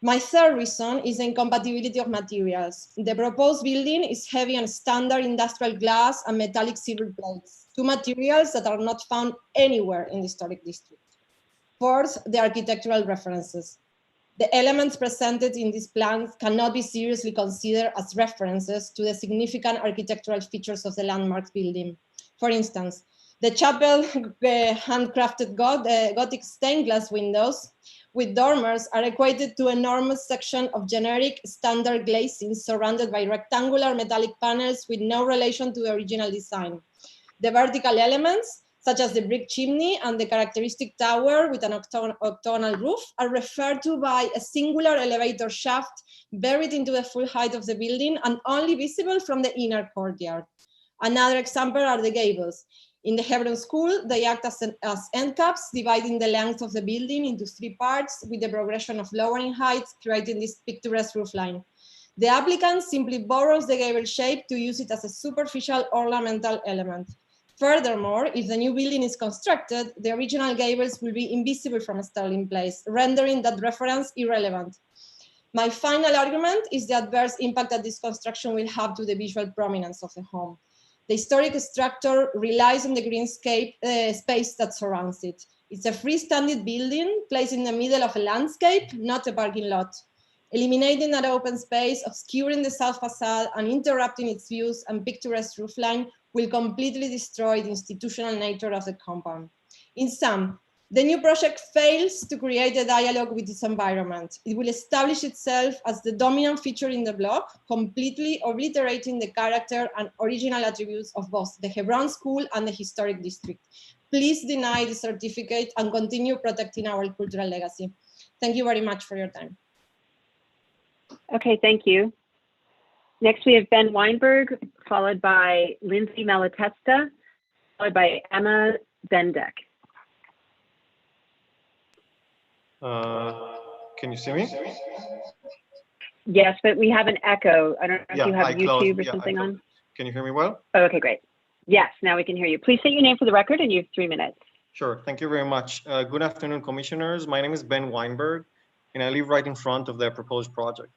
My third reason is the incompatibility of materials. The proposed building is heavy on standard industrial glass and metallic silver plates, 2 materials that are not found anywhere in the historic district. Fourth, the architectural references. The elements presented in these plans cannot be seriously considered as references to the significant architectural features of the landmark building. For instance, the chapel handcrafted Gothic stained glass windows with dormers are equated to enormous section of generic standard glazing surrounded by rectangular metallic panels with no relation to the original design. The vertical elements, such as the brick chimney and the characteristic tower with an octagonal roof, are referred to by a singular elevator shaft buried into the full height of the building and only visible from the inner courtyard. Another example are the gables. In the Hebron School, they act as end caps, dividing the length of the building into 3 parts with the progression of lowering heights, creating this picturesque roofline. The applicant simply borrows the gable shape to use it as a superficial ornamental element. Furthermore, if the new building is constructed, the original gables will be invisible from Sterling Place, rendering that reference irrelevant. My final argument is the adverse impact that this construction will have to the visual prominence of the home. The historic structure relies on the greenscape space that surrounds it. It's a freestanding building placed in the middle of a landscape, not a parking lot. Eliminating that open space, obscuring the south facade, and interrupting its views and picturesque roofline will completely destroy the institutional nature of the compound. In sum, the new project fails to create a dialogue with its environment. It will establish itself as the dominant feature in the block, completely obliterating the character and original attributes of both the Hebron School and the historic district. Please deny the certificate and continue protecting our cultural legacy. Thank you very much for your time. Okay, thank you. Next, we have Ben Weinberg, followed by Lindsay Malatesta, followed by Emma Bendek. Can you see me? Yes, but we have an echo. I don't know if you have YouTube or yeah, something on. Can you hear me well? Oh, okay, great. Yes, now we can hear you. Please state your name for the record, and you have 3 minutes. Sure, thank you very much. Good afternoon, commissioners. My name is Ben Weinberg, and I live right in front of the proposed project.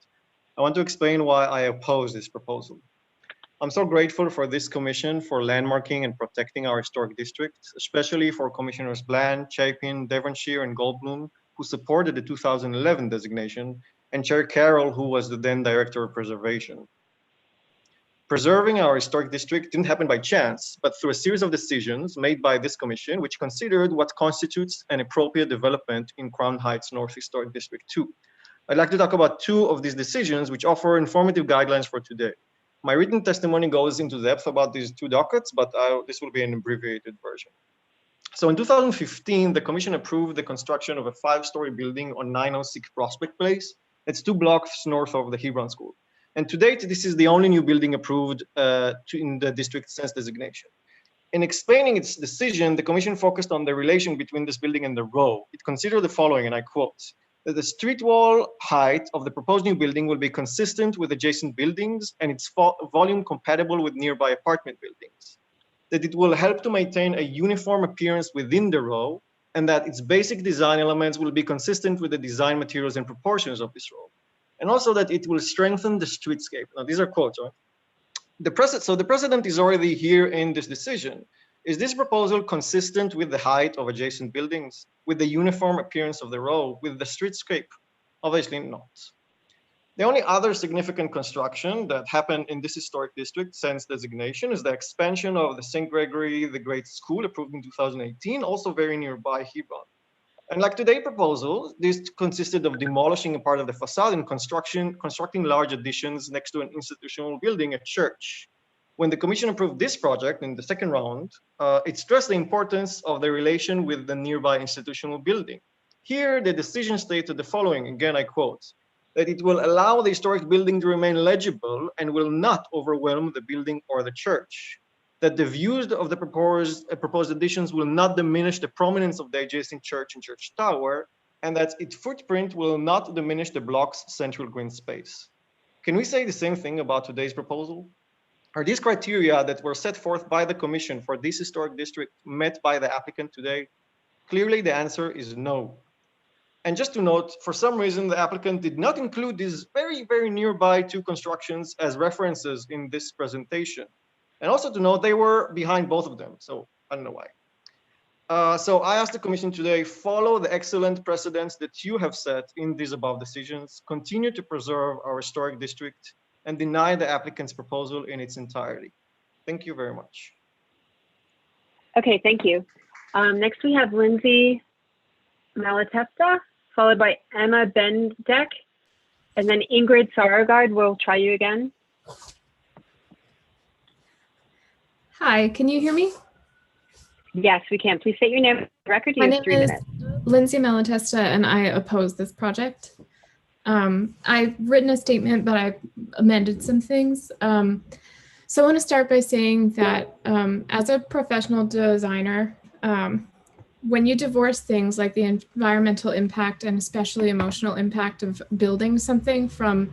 I want to explain why I oppose this proposal. I'm so grateful for this commission for landmarking and protecting our historic district, especially for Commissioners Bland, Chapin, Devonshire, and Goldblum, who supported the 2011 designation, and Chair Carroll, who was the then Director of Preservation. Preserving our historic district didn't happen by chance, but through a series of decisions made by this commission, which considered what constitutes an appropriate development in Crown Heights North Historic District 2. I'd like to talk about 2 of these decisions, which offer informative guidelines for today. My written testimony goes into depth about these 2 dockets, but this will be an abbreviated version. So in 2015, the commission approved the construction of a 5-story building on 906 Prospect Place. It's 2 blocks north of the Hebron School. And to date, this is the only new building approved in the district since designation. In explaining its decision, the commission focused on the relation between this building and the row. It considered the following, and I quote, that the street wall height of the proposed new building will be consistent with adjacent buildings and its volume compatible with nearby apartment buildings, that it will help to maintain a uniform appearance within the row, and that its basic design elements will be consistent with the design materials and proportions of this row, and also that it will strengthen the streetscape. Now, these are quotes, right? So the precedent is already here in this decision. Is this proposal consistent with the height of adjacent buildings, with the uniform appearance of the row, with the streetscape? Obviously not. The only other significant construction that happened in this historic district since designation is the expansion of the St. Gregory the Great School approved in 2018, also very nearby Hebron. And like today's proposal, this consisted of demolishing a part of the facade and constructing large additions next to an institutional building, a church. When the commission approved this project in the second round, it stressed the importance of the relation with the nearby institutional building. Here, the decision stated the following, again, I quote, that it will allow the historic building to remain legible and will not overwhelm the building or the church, that the views of the proposed additions will not diminish the prominence of the adjacent church and church tower, and that its footprint will not diminish the block's central green space. Can we say the same thing about today's proposal? Are these criteria that were set forth by the commission for this historic district met by the applicant today? Clearly, the answer is no. And just to note, for some reason, the applicant did not include these very, very nearby two constructions as references in this presentation. And also to note, they were behind both of them, so I don't know why. So I asked the commission today, follow the excellent precedents that you have set in these above decisions, continue to preserve our historic district, and deny the applicant's proposal in its entirety. Thank you very much. Okay, thank you. Next we have Lindsay Malatesta, followed by Emma Bendek, and then Ingrid Saragard. We'll try you again. Hi, can you hear me? Yes, we can. Please state your name for the record. You My have name 3 is minutes. Lindsay Malatesta, and I oppose this project. I've written a statement, but I've amended some things. So I want to start by saying that as a professional designer, when you divorce things like the environmental impact and especially emotional impact of building something from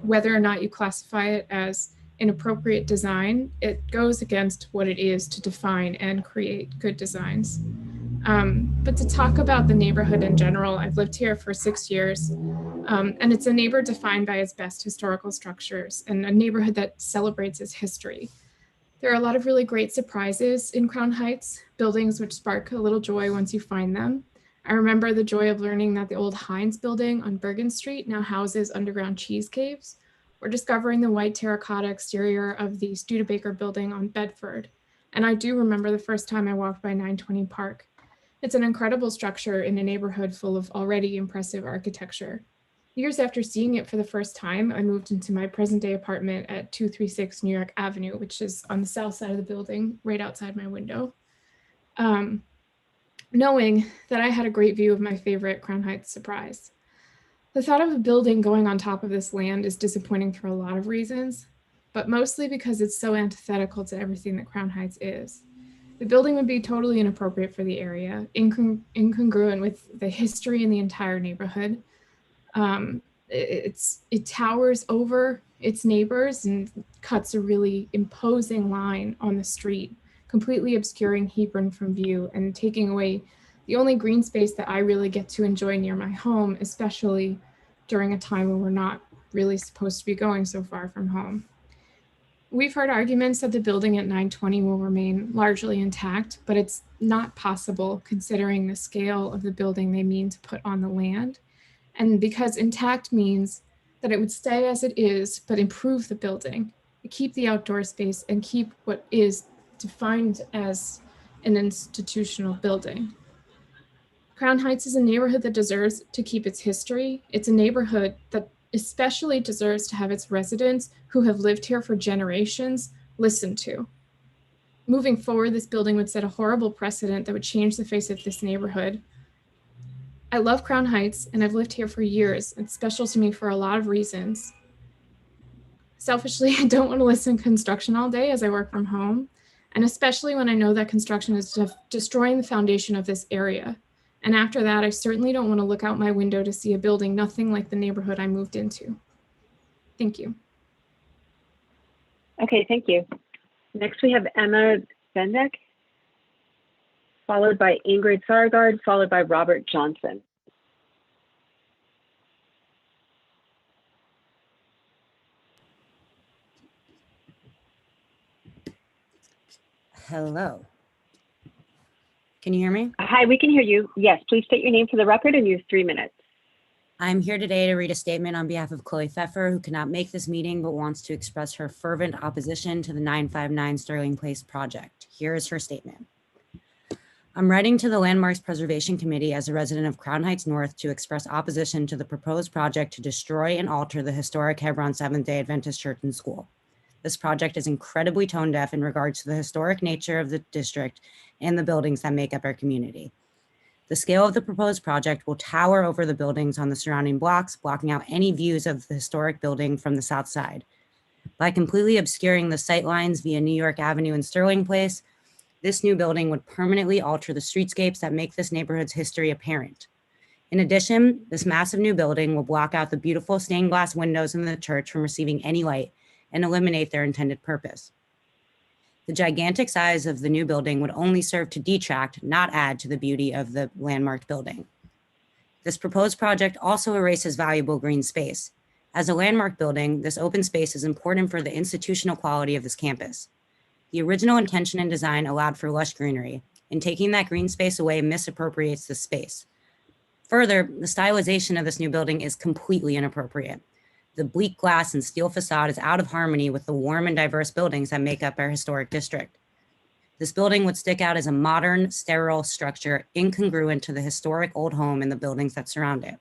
whether or not you classify it as inappropriate design, it goes against what it is to define and create good designs. But to talk about the neighborhood in general, I've lived here for 6 years, and it's a neighborhood defined by its best historical structures and a neighborhood that celebrates its history. There are a lot of really great surprises in Crown Heights, buildings which spark a little joy once you find them. I remember the joy of learning that the old Heinz building on Bergen Street now houses underground cheese caves, or discovering the white terracotta exterior of the Studebaker building on Bedford. And I do remember the first time I walked by 920 Park. It's an incredible structure in a neighborhood full of already impressive architecture. Years after seeing it for the first time, I moved into my present-day apartment at 236 New York Avenue, which is on the south side of the building, right outside my window. Knowing that I had a great view of my favorite Crown Heights surprise. The thought of a building going on top of this land is disappointing for a lot of reasons, but mostly because it's so antithetical to everything that Crown Heights is. The building would be totally inappropriate for the area, incongruent with the history in the entire neighborhood. It towers over its neighbors and cuts a really imposing line on the street, completely obscuring Hebron from view and taking away the only green space that I really get to enjoy near my home, especially during a time when we're not really supposed to be going so far from home. We've heard arguments that the building at 920 will remain largely intact, but it's not possible considering the scale of the building they mean to put on the land. And because intact means that it would stay as it is, but improve the building, keep the outdoor space and keep what is defined as an institutional building. Crown Heights is a neighborhood that deserves to keep its history. It's a neighborhood that especially deserves to have its residents who have lived here for generations listened to. Moving forward, this building would set a horrible precedent that would change the face of this neighborhood. I love Crown Heights and I've lived here for years. It's special to me for a lot of reasons. Selfishly, I don't want to listen to construction all day as I work from home. and especially when I know that construction is destroying the foundation of this area. And after that, I certainly don't want to look out my window to see a building nothing like the neighborhood I moved into. Thank you. Okay, thank you. Next, we have Emma Bendek, followed by Ingrid Sargard, followed by Robert Johnson. Hello. Can you hear me? Hi, we can hear you. Yes, please state your name for the record and use 3 minutes. I'm here today to read a statement on behalf of Chloe Pfeffer, who cannot make this meeting but wants to express her fervent opposition to the 959 Sterling Place project. Here is her statement. I'm writing to the Landmarks Preservation Committee as a resident of Crown Heights North to express opposition to the proposed project to destroy and alter the historic Hebron Seventh-day Adventist Church and School. This project is incredibly tone deaf in regards to the historic nature of the district and the buildings that make up our community. The scale of the proposed project will tower over the buildings on the surrounding blocks, blocking out any views of the historic building from the south side. By completely obscuring the sight lines via New York Avenue and Sterling Place, this new building would permanently alter the streetscapes that make this neighborhood's history apparent. In addition, this massive new building will block out the beautiful stained glass windows in the church from receiving any light and eliminate their intended purpose. The gigantic size of the new building would only serve to detract, not add to the beauty of the landmarked building. This proposed project also erases valuable green space. As a landmark building, this open space is important for the institutional quality of this campus. The original intention and design allowed for lush greenery, and taking that green space away misappropriates the space. Further, the stylization of this new building is completely inappropriate. The bleak glass and steel facade is out of harmony with the warm and diverse buildings that make up our historic district. This building would stick out as a modern, sterile structure incongruent to the historic old home and the buildings that surround it.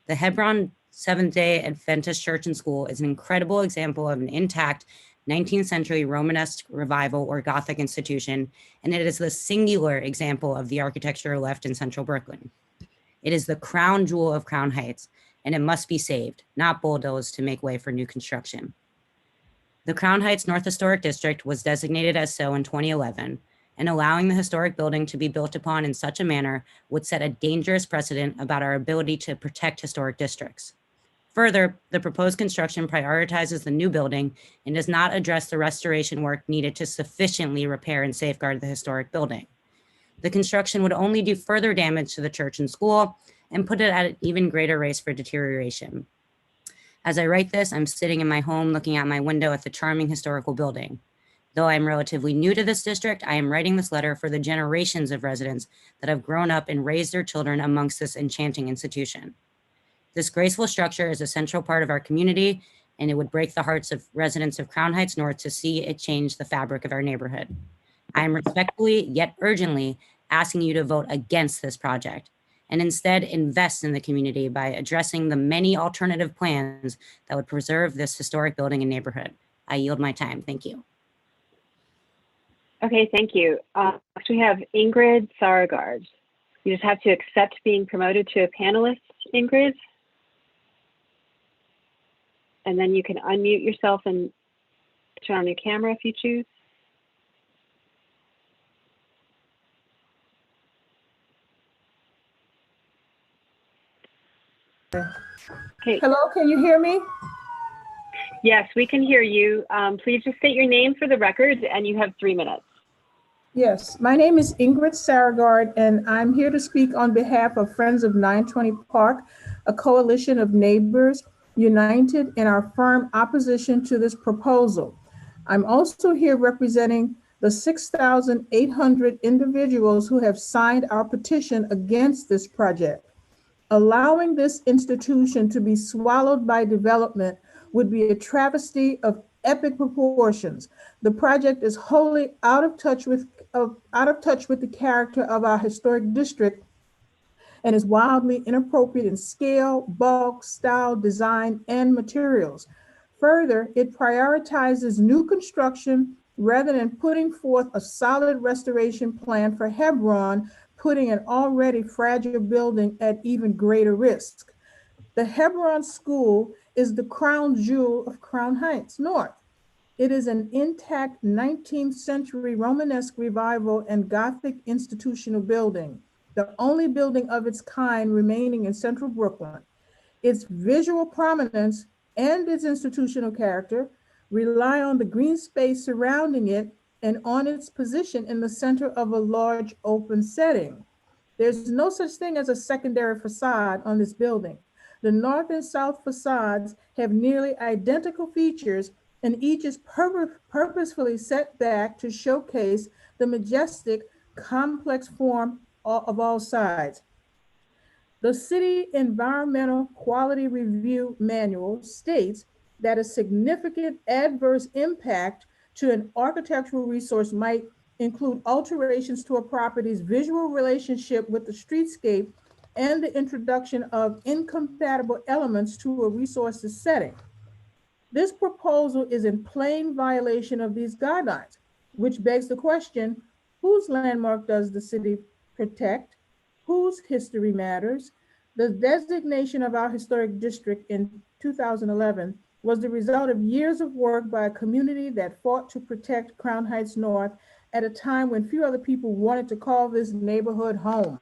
The Hebron Seventh-day Adventist Church and School is an incredible example of an intact 19th century Romanesque revival or Gothic institution, and it is the singular example of the architecture left in central Brooklyn. It is the crown jewel of Crown Heights, and it must be saved, not bulldozed to make way for new construction. The Crown Heights North Historic District was designated as so in 2011, and allowing the historic building to be built upon in such a manner would set a dangerous precedent about our ability to protect historic districts. Further, the proposed construction prioritizes the new building and does not address the restoration work needed to sufficiently repair and safeguard the historic building. The construction would only do further damage to the church and school and put it at an even greater risk for deterioration. As I write this, I'm sitting in my home looking out my window at the charming historical building. Though I'm relatively new to this district, I am writing this letter for the generations of residents that have grown up and raised their children amongst this enchanting institution. This graceful structure is a central part of our community, and it would break the hearts of residents of Crown Heights North to see it change the fabric of our neighborhood. I am respectfully, yet urgently, asking you to vote against this project and instead invest in the community by addressing the many alternative plans that would preserve this historic building and neighborhood. I yield my time. Thank you. Okay, thank you. Next we have Ingrid Sargard. You just have to accept being promoted to a panelist, Ingrid. And then you can unmute yourself and turn on your camera if you choose. Okay. Hello, can you hear me? Yes, we can hear you. Please just state your name for the record, and you have 3 minutes. Yes, my name is Ingrid Saragard, and I'm here to speak on behalf of Friends of 920 Park, a coalition of neighbors united in our firm opposition to this proposal. I'm also here representing the 6,800 individuals who have signed our petition against this project. Allowing this institution to be swallowed by development would be a travesty of epic proportions. The project is wholly out of touch with the character of our historic district and is wildly inappropriate in scale, bulk, style, design, and materials. Further, it prioritizes new construction rather than putting forth a solid restoration plan for Hebron, putting an already fragile building at even greater risk. The Hebron School is the crown jewel of Crown Heights North. It is an intact 19th century Romanesque revival and Gothic institutional building, the only building of its kind remaining in central Brooklyn. Its visual prominence and its institutional character rely on the green space surrounding it and on its position in the center of a large open setting. There's no such thing as a secondary facade on this building. The north and south facades have nearly identical features, and each is purposefully set back to showcase the majestic, complex form of all sides. The City Environmental Quality Review Manual states that a significant adverse impact to an architectural resource might include alterations to a property's visual relationship with the streetscape and the introduction of incompatible elements to a resource's setting. This proposal is in plain violation of these guidelines, which begs the question, whose landmark does the city protect? Whose history matters? The designation of our historic district in 2011 was the result of years of work by a community that fought to protect Crown Heights North at a time when few other people wanted to call this neighborhood home.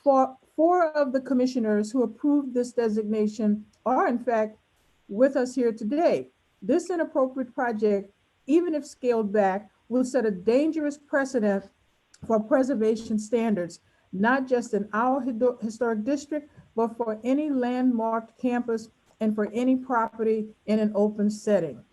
Four of the commissioners who approved this designation are in fact with us here today. This inappropriate project, even if scaled back, will set a dangerous precedent for preservation standards, not just in our historic district, but for any landmarked campus and for any property in an open setting.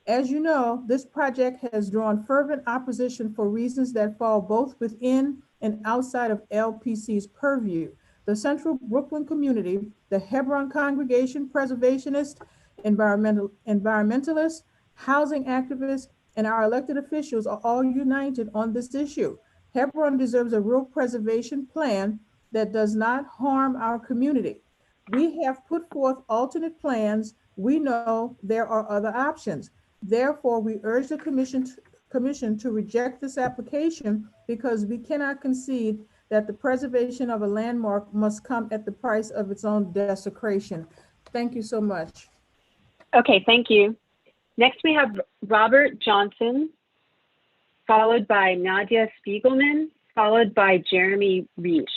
As you know, this project has drawn fervent opposition for reasons that fall both within and outside of LPC's purview. The Central Brooklyn community, the Hebron congregation, preservationists, environmentalists, housing activists, and our elected officials are all united on this issue. Hebron deserves a real preservation plan that does not harm our community. We have put forth alternate plans. We know there are other options. Therefore, we urge the commission to reject this application because we cannot concede that the preservation of a landmark must come at the price of its own desecration. Thank you so much. Okay, thank you. Next, we have Robert Johnson, followed by Nadia Spiegelman, followed by Jeremy Reich.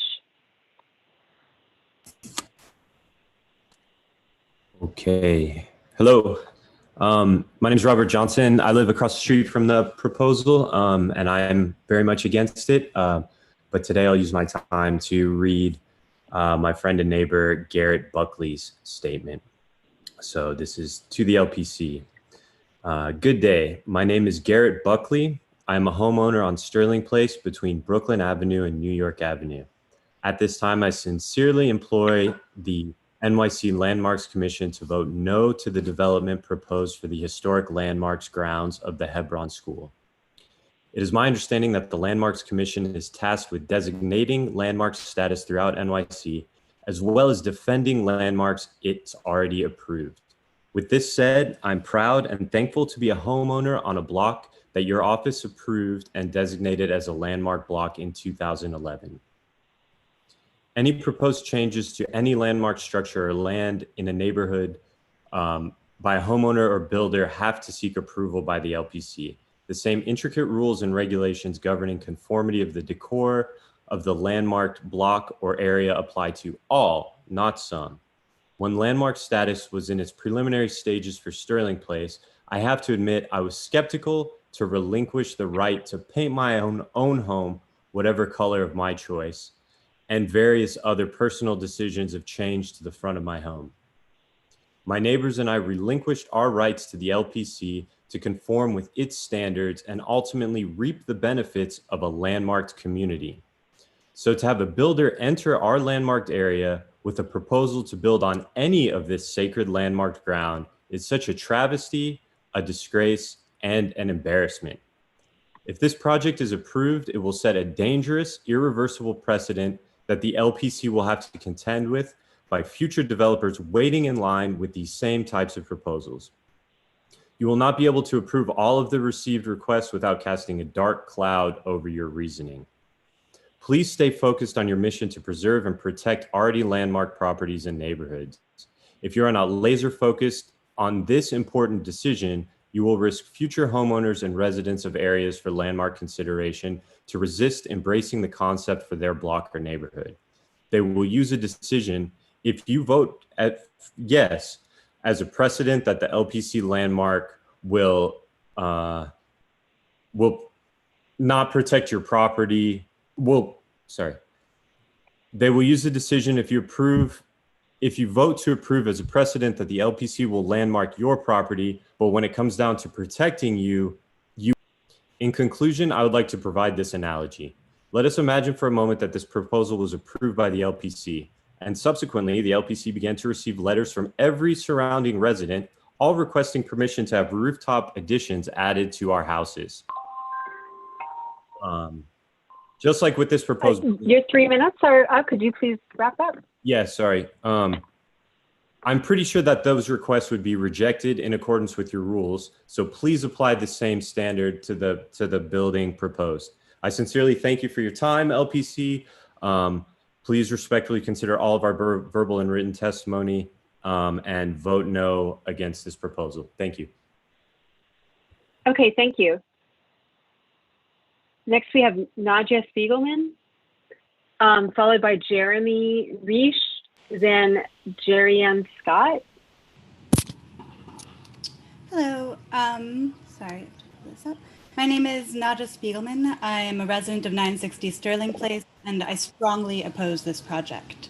Okay, hello. My name is Robert Johnson. I live across the street from the proposal, and I am very much against it. But today I'll use my time to read my friend and neighbor Garrett Buckley's statement. So this is to the LPC. Good day. My name is Garrett Buckley. I'm a homeowner on Sterling Place between Brooklyn Avenue and New York Avenue. At this time, I sincerely implore the NYC Landmarks Commission to vote no to the development proposed for the historic landmarks grounds of the Hebron School. It is my understanding that the Landmarks Commission is tasked with designating landmark status throughout NYC, as well as defending landmarks it's already approved. With this said, I'm proud and thankful to be a homeowner on a block that your office approved and designated as a landmark block in 2011. Any proposed changes to any landmark structure or land in a neighborhood by a homeowner or builder have to seek approval by the LPC. The same intricate rules and regulations governing conformity of the decor of the landmarked block or area apply to all, not some. When landmark status was in its preliminary stages for Sterling Place, I have to admit I was skeptical to relinquish the right to paint my own home whatever color of my choice, and various other personal decisions have changed to the front of my home. My neighbors and I relinquished our rights to the LPC to conform with its standards and ultimately reap the benefits of a landmarked community. So to have a builder enter our landmarked area with a proposal to build on any of this sacred landmarked ground is such a travesty, a disgrace, and an embarrassment. If this project is approved, it will set a dangerous, irreversible precedent that the LPC will have to contend with by future developers waiting in line with these same types of proposals. You will not be able to approve all of the received requests without casting a dark cloud over your reasoning. Please stay focused on your mission to preserve and protect already landmarked properties and neighborhoods. If you are not laser focused on this important decision, you will risk future homeowners and residents of areas for landmark consideration to resist embracing the concept for their block or neighborhood. They will use a decision if you vote yes as a precedent that the LPC landmark will not protect your property. They will use the decision if you vote to approve as a precedent that the LPC will landmark your property, but when it comes down to protecting you. In conclusion, I would like to provide this analogy. Let us imagine for a moment that this proposal was approved by the LPC, and subsequently the LPC began to receive letters from every surrounding resident, all requesting permission to have rooftop additions added to our houses. Just like with this proposal. Your 3 minutes are up. Could you please wrap up? Yeah, sorry. I'm pretty sure that those requests would be rejected in accordance with your rules. So please apply the same standard to the building proposed. I sincerely thank you for your time, LPC. Please respectfully consider all of our verbal and written testimony and vote no against this proposal. Thank you. Okay, thank you. Next, we have Nadja Spiegelman, followed by Jeremy Reish, then Jerry-Ann Scott. Hello, sorry, this up. My name is Nadja Spiegelman. I am a resident of 960 Sterling Place, and I strongly oppose this project.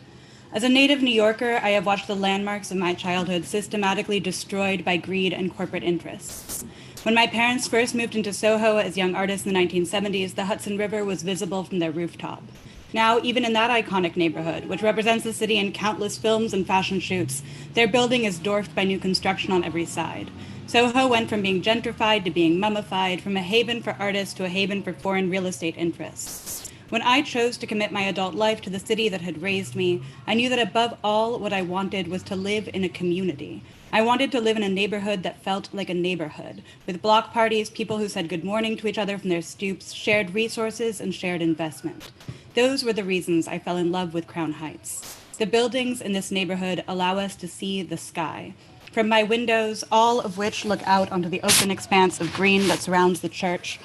As a native New Yorker, I have watched the landmarks of my childhood systematically destroyed by greed and corporate interests. When my parents first moved into Soho as young artists in the 1970s, the Hudson River was visible from their rooftop. Now, even in that iconic neighborhood, which represents the city in countless films and fashion shoots, their building is dwarfed by new construction on every side. Soho went from being gentrified to being mummified, from a haven for artists to a haven for foreign real estate interests. When I chose to commit my adult life to the city that had raised me, I knew that above all, what I wanted was to live in a community. I wanted to live in a neighborhood that felt like a neighborhood, with block parties, people who said good morning to each other from their stoops, shared resources, and shared investment. Those were the reasons I fell in love with Crown Heights. The buildings in this neighborhood allow us to see the sky. From my windows, all of which look out onto the open expanse of green that surrounds the church,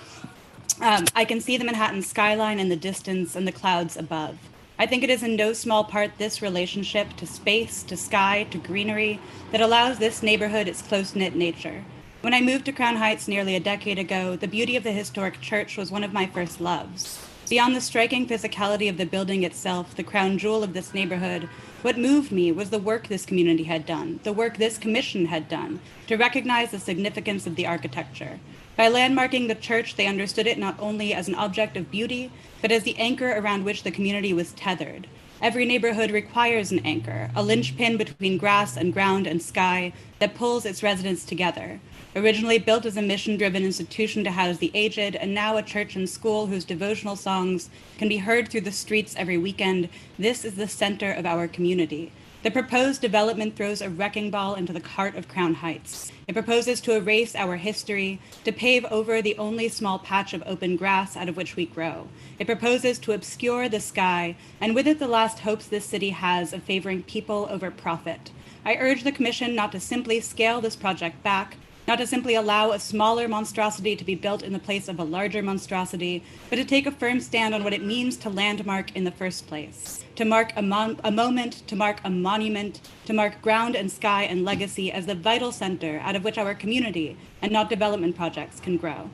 I can see the Manhattan skyline in the distance and the clouds above. I think it is in no small part this relationship to space, to sky, to greenery that allows this neighborhood its close-knit nature. When I moved to Crown Heights nearly a decade ago, the beauty of the historic church was one of my first loves. Beyond the striking physicality of the building itself, the crown jewel of this neighborhood, what moved me was the work this community had done, the work this commission had done, to recognize the significance of the architecture. By landmarking the church, they understood it not only as an object of beauty, but as the anchor around which the community was tethered. Every neighborhood requires an anchor, a linchpin between grass and ground and sky that pulls its residents together. Originally built as a mission-driven institution to house the aged, and now a church and school whose devotional songs can be heard through the streets every weekend, this is the center of our community. The proposed development throws a wrecking ball into the heart of Crown Heights. It proposes to erase our history, to pave over the only small patch of open grass out of which we grow. It proposes to obscure the sky, and with it the last hopes this city has of favoring people over profit. I urge the Commission not to simply scale this project back, not to simply allow a smaller monstrosity to be built in the place of a larger monstrosity, but to take a firm stand on what it means to landmark in the first place, to mark a moment, to mark a monument, to mark ground and sky and legacy as the vital center out of which our community and not development projects can grow.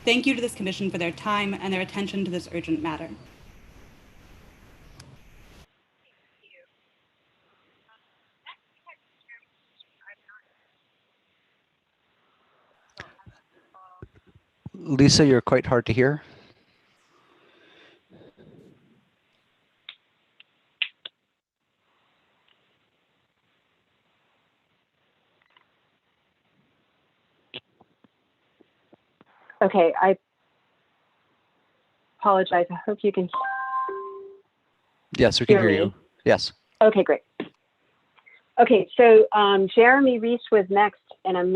Thank you to this Commission for their time and their attention to this urgent matter. Lisa, you're quite hard to hear. Okay, I apologize. I hope you can Yes, we can hear you. Yes. Okay, great. Okay, so Jeremy Reese was next, and I'm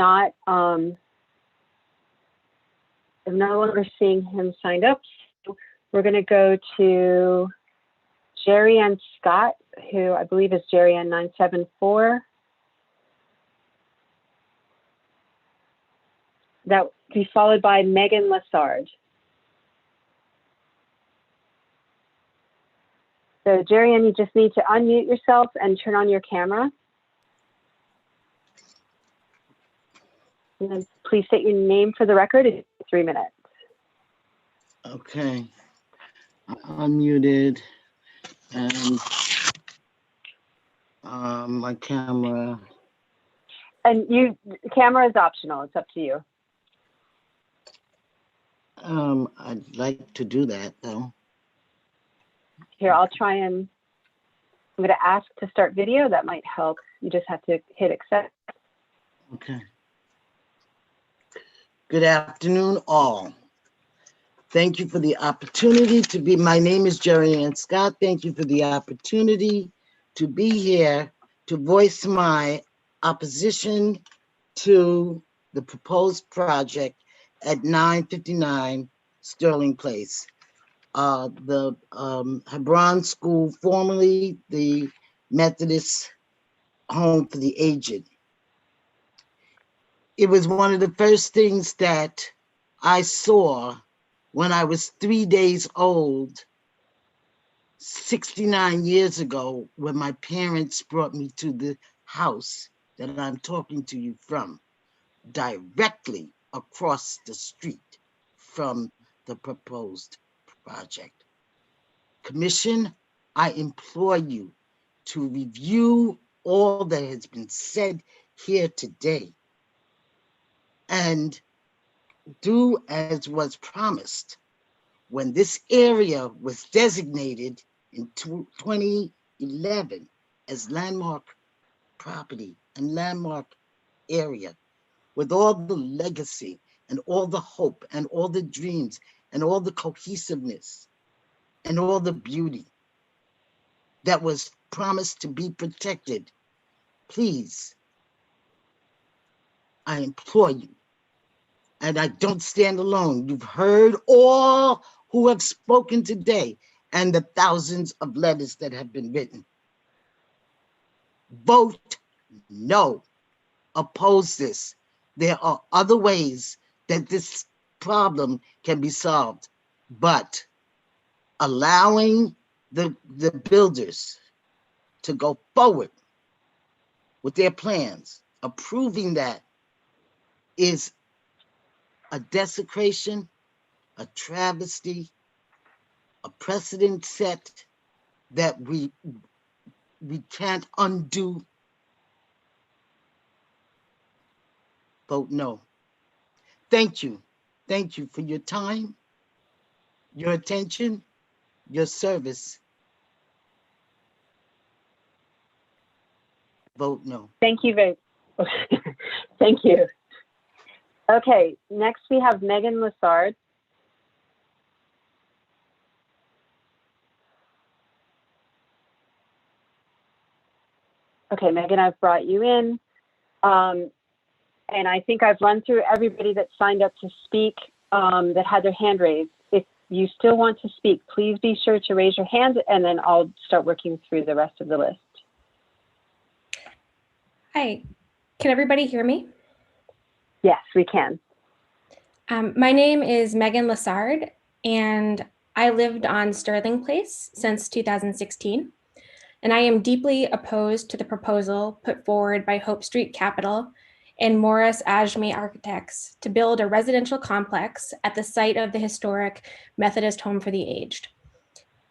no longer seeing him signed up. So we're going to go to Jerry-Ann Scott, who I believe is Jerry-Ann 974. That will be followed by Megan Lessard. So Jerianne, you just need to unmute yourself and turn on your camera. And then please state your name for the record. It's 3 minutes. Okay, unmuted and my camera. And camera is optional. It's up to you. I'd like to do that though. Here, I'll try and, I'm going to ask to start video. That might help. You just have to hit accept. Okay. Good afternoon, all. Thank you for the opportunity to be, my name is Jerianne Scott. Thank you for the opportunity to be here to voice my opposition to the proposed project at 959 Sterling Place. The Hebron School, formerly the Methodist Home for the Aged. It was one of the first things that I saw when I was 3 days old, 69 years ago, when my parents brought me to the house that I'm talking to you from, directly across the street from the proposed project. Commission, I implore you to review all that has been said here today and do as was promised. When this area was designated in 2011 as landmark property and landmark area, with all the legacy and all the hope and all the dreams and all the cohesiveness and all the beauty that was promised to be protected, please, I implore you, and I don't stand alone. You've heard all who have spoken today and the thousands of letters that have been written. Vote no. Oppose this. There are other ways that this problem can be solved, but allowing the builders to go forward with their plans, approving that, is a desecration, a travesty, a precedent set that we can't undo. Vote no. Thank you. Thank you for your time, your attention, your service. Vote no. Thank you very much. Thank you. Okay, next we have Megan Lessard. Okay, Megan, I've brought you in. And I think I've run through everybody that signed up to speak that had their hand raised. If you still want to speak, please be sure to raise your hand and then I'll start working through the rest of the list. Hi, can everybody hear me? Yes, we can. My name is Megan Lessard, and I lived on Sterling Place since 2016. And I am deeply opposed to the proposal put forward by Hope Street Capital and Morris Ajmi Architects to build a residential complex at the site of the historic Methodist Home for the Aged.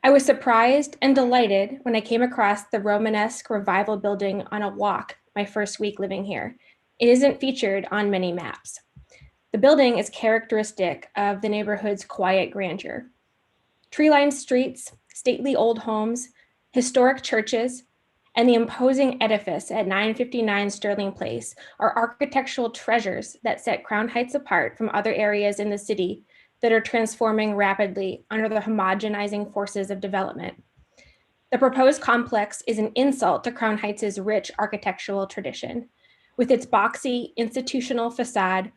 I was surprised and delighted when I came across the Romanesque Revival building on a walk my first week living here. It isn't featured on many maps. The building is characteristic of the neighborhood's quiet grandeur. Tree-lined streets, stately old homes, historic churches, and the imposing edifice at 959 Sterling Place are architectural treasures that set Crown Heights apart from other areas in the city that are transforming rapidly under the homogenizing forces of development. The proposed complex is an insult to Crown Heights' rich architectural tradition. With its boxy institutional facade,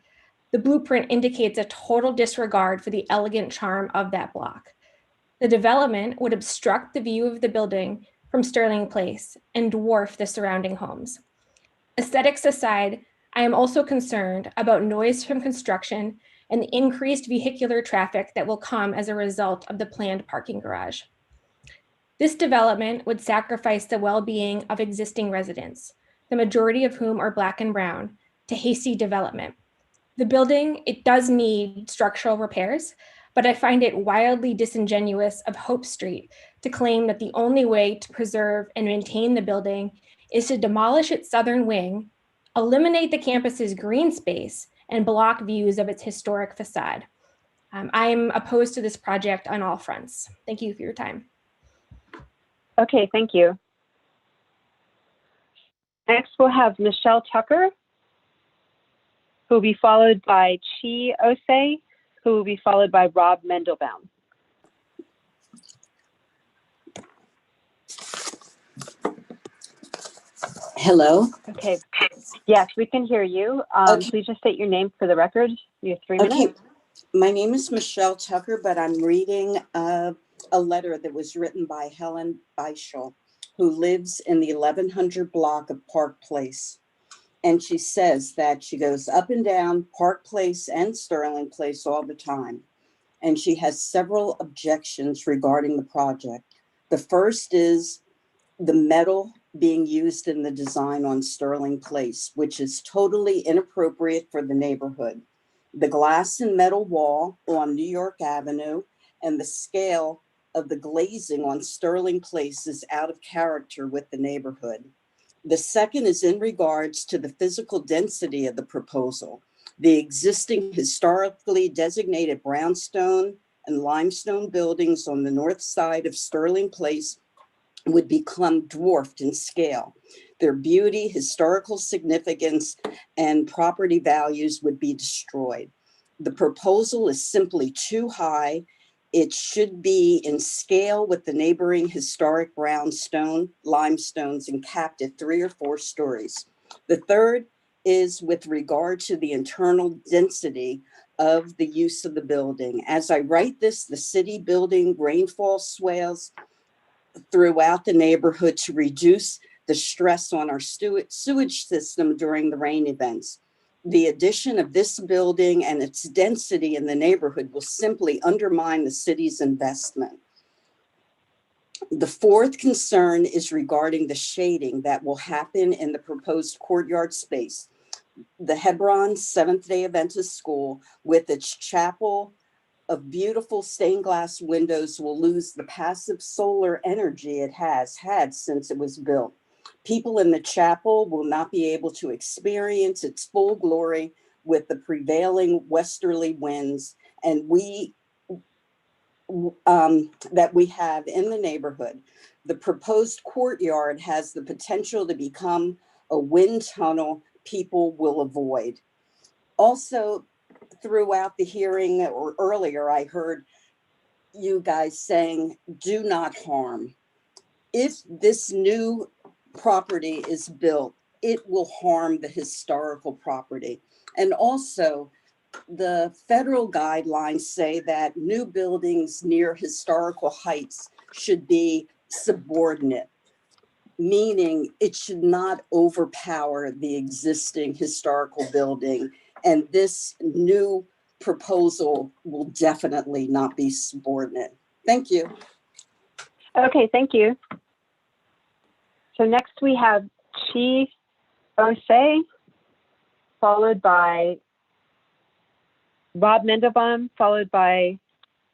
the blueprint indicates a total disregard for the elegant charm of that block. The development would obstruct the view of the building from Sterling Place and dwarf the surrounding homes. Aesthetics aside, I am also concerned about noise from construction and the increased vehicular traffic that will come as a result of the planned parking garage. This development would sacrifice the well-being of existing residents, the majority of whom are Black and Brown, to hasty development. The building, it does need structural repairs, but I find it wildly disingenuous of Hope Street to claim that the only way to preserve and maintain the building is to demolish its southern wing, eliminate the campus's green space, and block views of its historic facade. I am opposed to this project on all fronts. Thank you for your time. Okay, thank you. Next, we'll have Michelle Tucker, who will be followed by Chi Osei, who will be followed by Rob Mendelbaum. Hello. Okay. Yes, we can hear you. Please just state your name for the record. You have 3 minutes. Okay. My name is Michelle Tucker, but I'm reading a letter that was written by Helen Beischel, who lives in the 1100 block of Park Place. And she says that she goes up and down Park Place and Sterling Place all the time. And she has several objections regarding the project. The first is the metal being used in the design on Sterling Place, which is totally inappropriate for the neighborhood. The glass and metal wall on New York Avenue and the scale of the glazing on Sterling Place is out of character with the neighborhood. The second is in regards to the physical density of the proposal. The existing historically designated brownstone and limestone buildings on the north side of Sterling Place would become dwarfed in scale. Their beauty, historical significance, and property values would be destroyed. The proposal is simply too high. It should be in scale with the neighboring historic brownstone, limestones, and capped at 3 or 4 stories. The third is with regard to the internal density of the use of the building. As I write this, the city building rainfall swales throughout the neighborhood to reduce the stress on our sewage system during the rain events. The addition of this building and its density in the neighborhood will simply undermine the city's investment. The fourth concern is regarding the shading that will happen in the proposed courtyard space. The Hebron Seventh-day Adventist School, with its chapel of beautiful stained glass windows, will lose the passive solar energy it has had since it was built. People in the chapel will not be able to experience its full glory with the prevailing westerly winds and that we have in the neighborhood. The proposed courtyard has the potential to become a wind tunnel people will avoid. Also, throughout the hearing or earlier, I heard you guys saying, do not harm. If this new property is built, it will harm the historical property. And also, the federal guidelines say that new buildings near historical heights should be subordinate, meaning it should not overpower the existing historical building. And this new proposal will definitely not be subordinate. Thank you. Okay, thank you. So next we have Chi Osei, followed by Rob Mendelbaum, followed by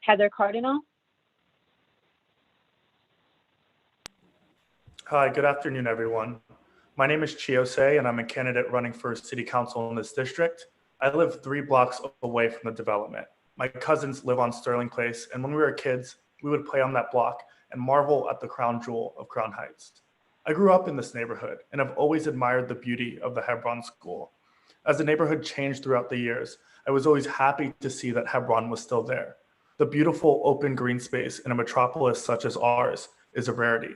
Heather Cardinal. Hi, good afternoon, everyone. My name is Chi Osei, and I'm a candidate running for city council in this district. I live 3 blocks away from the development. My cousins live on Sterling Place, and when we were kids, we would play on that block and marvel at the crown jewel of Crown Heights. I grew up in this neighborhood and have always admired the beauty of the Hebron School. As the neighborhood changed throughout the years, I was always happy to see that Hebron was still there. The beautiful open green space in a metropolis such as ours is a rarity.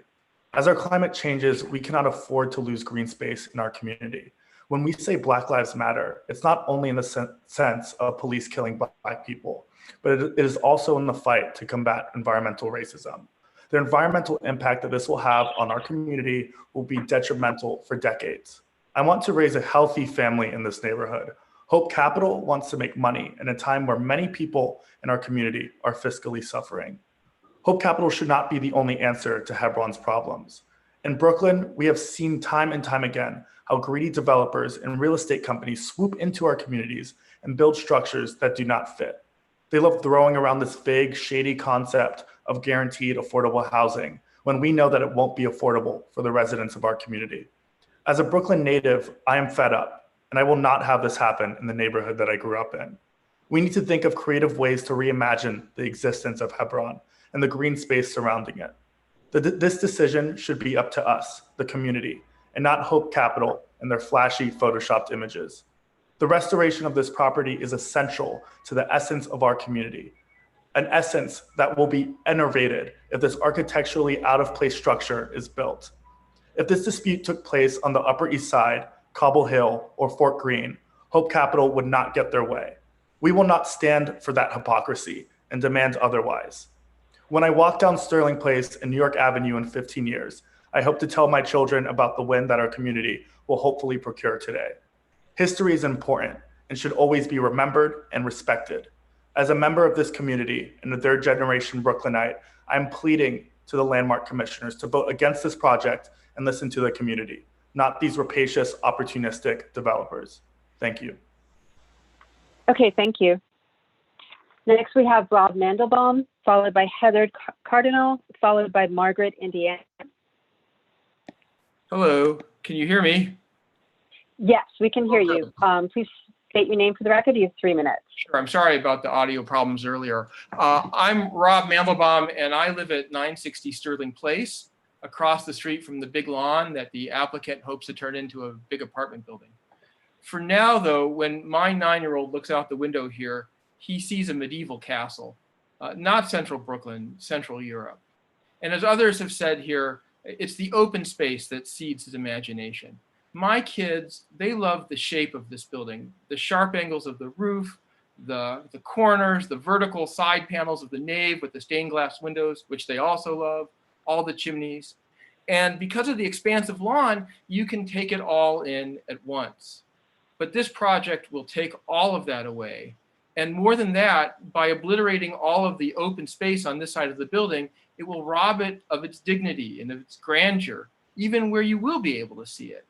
As our climate changes, we cannot afford to lose green space in our community. When we say Black Lives Matter, it's not only in the sense of police killing Black people, but it is also in the fight to combat environmental racism. The environmental impact that this will have on our community will be detrimental for decades. I want to raise a healthy family in this neighborhood. Hope Capital wants to make money in a time where many people in our community are fiscally suffering. Hope Capital should not be the only answer to Hebron's problems. In Brooklyn, we have seen time and time again how greedy developers and real estate companies swoop into our communities and build structures that do not fit. They love throwing around this vague, shady concept of guaranteed affordable housing when we know that it won't be affordable for the residents of our community. As a Brooklyn native, I am fed up, and I will not have this happen in the neighborhood that I grew up in. We need to think of creative ways to reimagine the existence of Hebron and the green space surrounding it. This decision should be up to us, the community, and not Hope Capital and their flashy photoshopped images. The restoration of this property is essential to the essence of our community, an essence that will be enervated if this architecturally out-of-place structure is built. If this dispute took place on the Upper East Side, Cobble Hill, or Fort Greene, Hope Capital would not get their way. We will not stand for that hypocrisy and demand otherwise. When I walk down Sterling Place and New York Avenue in 15 years, I hope to tell my children about the win that our community will hopefully procure today. History is important and should always be remembered and respected. As a member of this community and a third-generation Brooklynite, I'm pleading to the landmark commissioners to vote against this project and listen to the community, not these rapacious, opportunistic developers. Thank you. Okay, thank you. Next, we have Rob Mandelbaum, followed by Heather Cardinal, followed by Margaret Indiana. Hello, can you hear me? Yes, we can hear you. Please state your name for the record. You have 3 minutes. Sure, I'm sorry about the audio problems earlier. I'm Rob Mandelbaum, and I live at 960 Sterling Place, across the street from the big lawn that the applicant hopes to turn into a big apartment building. For now, though, when my 9-year-old looks out the window here, he sees a medieval castle, not central Brooklyn, central Europe. And as others have said here, it's the open space that seeds his imagination. My kids, they love the shape of this building, the sharp angles of the roof, the corners, the vertical side panels of the nave with the stained glass windows, which they also love, all the chimneys. And because of the expansive lawn, you can take it all in at once. But this project will take all of that away. And more than that, by obliterating all of the open space on this side of the building, it will rob it of its dignity and of its grandeur, even where you will be able to see it.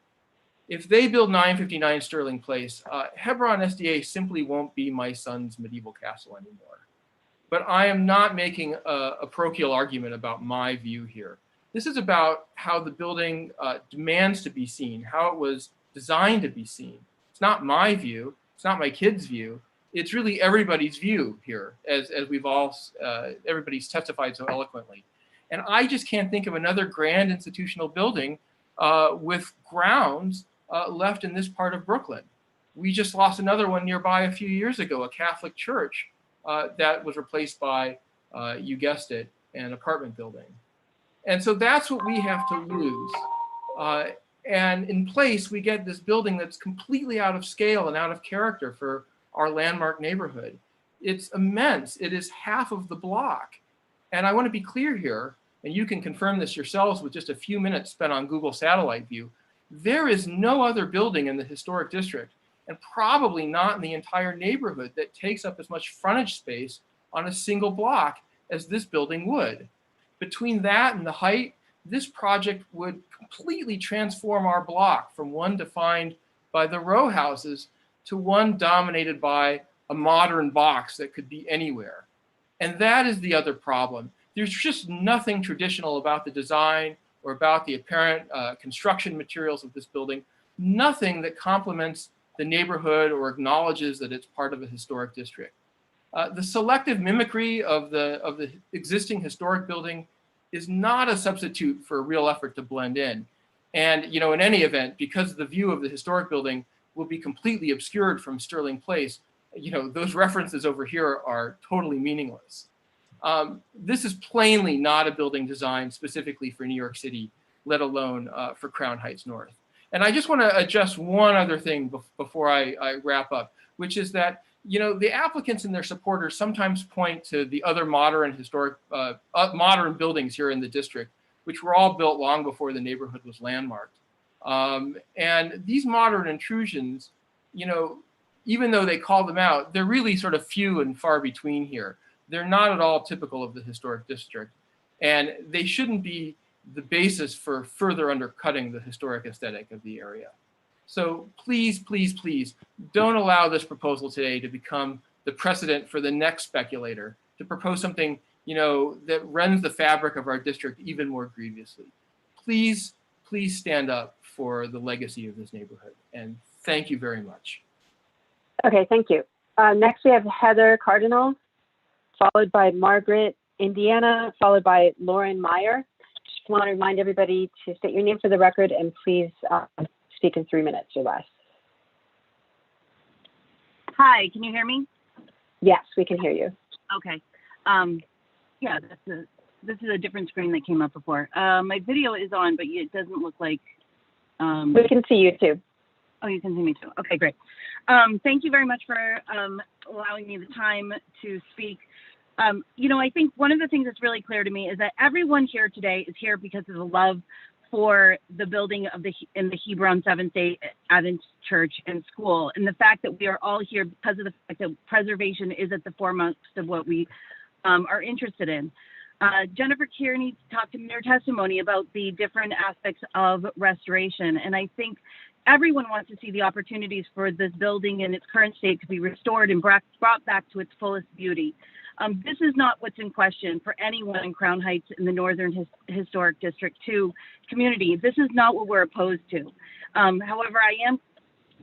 If they build 959 Sterling Place, Hebron SDA simply won't be my son's medieval castle anymore. But I am not making a parochial argument about my view here. This is about how the building demands to be seen, how it was designed to be seen. It's not my view, it's not my kids' view. It's really everybody's view here, as we've all, everybody's testified so eloquently. And I just can't think of another grand institutional building with grounds left in this part of Brooklyn. We just lost another one nearby a few years ago, a Catholic church that was replaced by, you guessed it, an apartment building. And so that's what we have to lose. And in place, we get this building that's completely out of scale and out of character for our landmark neighborhood. It's immense. It is half of the block. And I want to be clear here, and you can confirm this yourselves with just a few minutes spent on Google Satellite View. There is no other building in the historic district, and probably not in the entire neighborhood, that takes up as much frontage space on a single block as this building would. Between that and the height, this project would completely transform our block from one defined by the row houses to one dominated by a modern box that could be anywhere. And that is the other problem. There's just nothing traditional about the design or about the apparent construction materials of this building, nothing that complements the neighborhood or acknowledges that it's part of a historic district. The selective mimicry of the existing historic building is not a substitute for a real effort to blend in. And in any event, because the view of the historic building will be completely obscured from Sterling Place, those references over here are totally meaningless. This is plainly not a building designed specifically for New York City, let alone for Crown Heights North. And I just want to adjust one other thing before I wrap up, which is that the applicants and their supporters sometimes point to the other modern historic, modern buildings here in the district, which were all built long before the neighborhood was landmarked. And these modern intrusions, you know, even though they call them out, they're really sort of few and far between here. They're not at all typical of the historic district. And they shouldn't be the basis for further undercutting the historic aesthetic of the area. So please, please, please don't allow this proposal today to become the precedent for the next speculator to propose something, you know, that rends the fabric of our district even more grievously. Please, please stand up for the legacy of this neighborhood. And thank you very much. Okay, thank you. Next we have Heather Cardinal, followed by Margaret Indiana, followed by Lauren Meyer. Just want to remind everybody to state your name for the record and please speak in 3 minutes or less. Hi, can you hear me? Yes, we can hear you. Okay. Yeah, this is a different screen that came up before. My video is on, but it doesn't look like. We can see you too. Oh, you can see me too. Okay, great. Thank you very much for allowing me the time to speak. You know, I think one of the things that's really clear to me is that everyone here today is here because of the love for the building of in the Hebron Seventh-day Adventist Church and School, and the fact that we are all here because of the fact that preservation is at the foremost of what we are interested in. Jennifer Kearney talked in their testimony about the different aspects of restoration, and I think everyone wants to see the opportunities for this building in its current state to be restored and brought back to its fullest beauty. This is not what's in question for anyone in Crown Heights in the Northern Historic District 2 community. This is not what we're opposed to. However, I am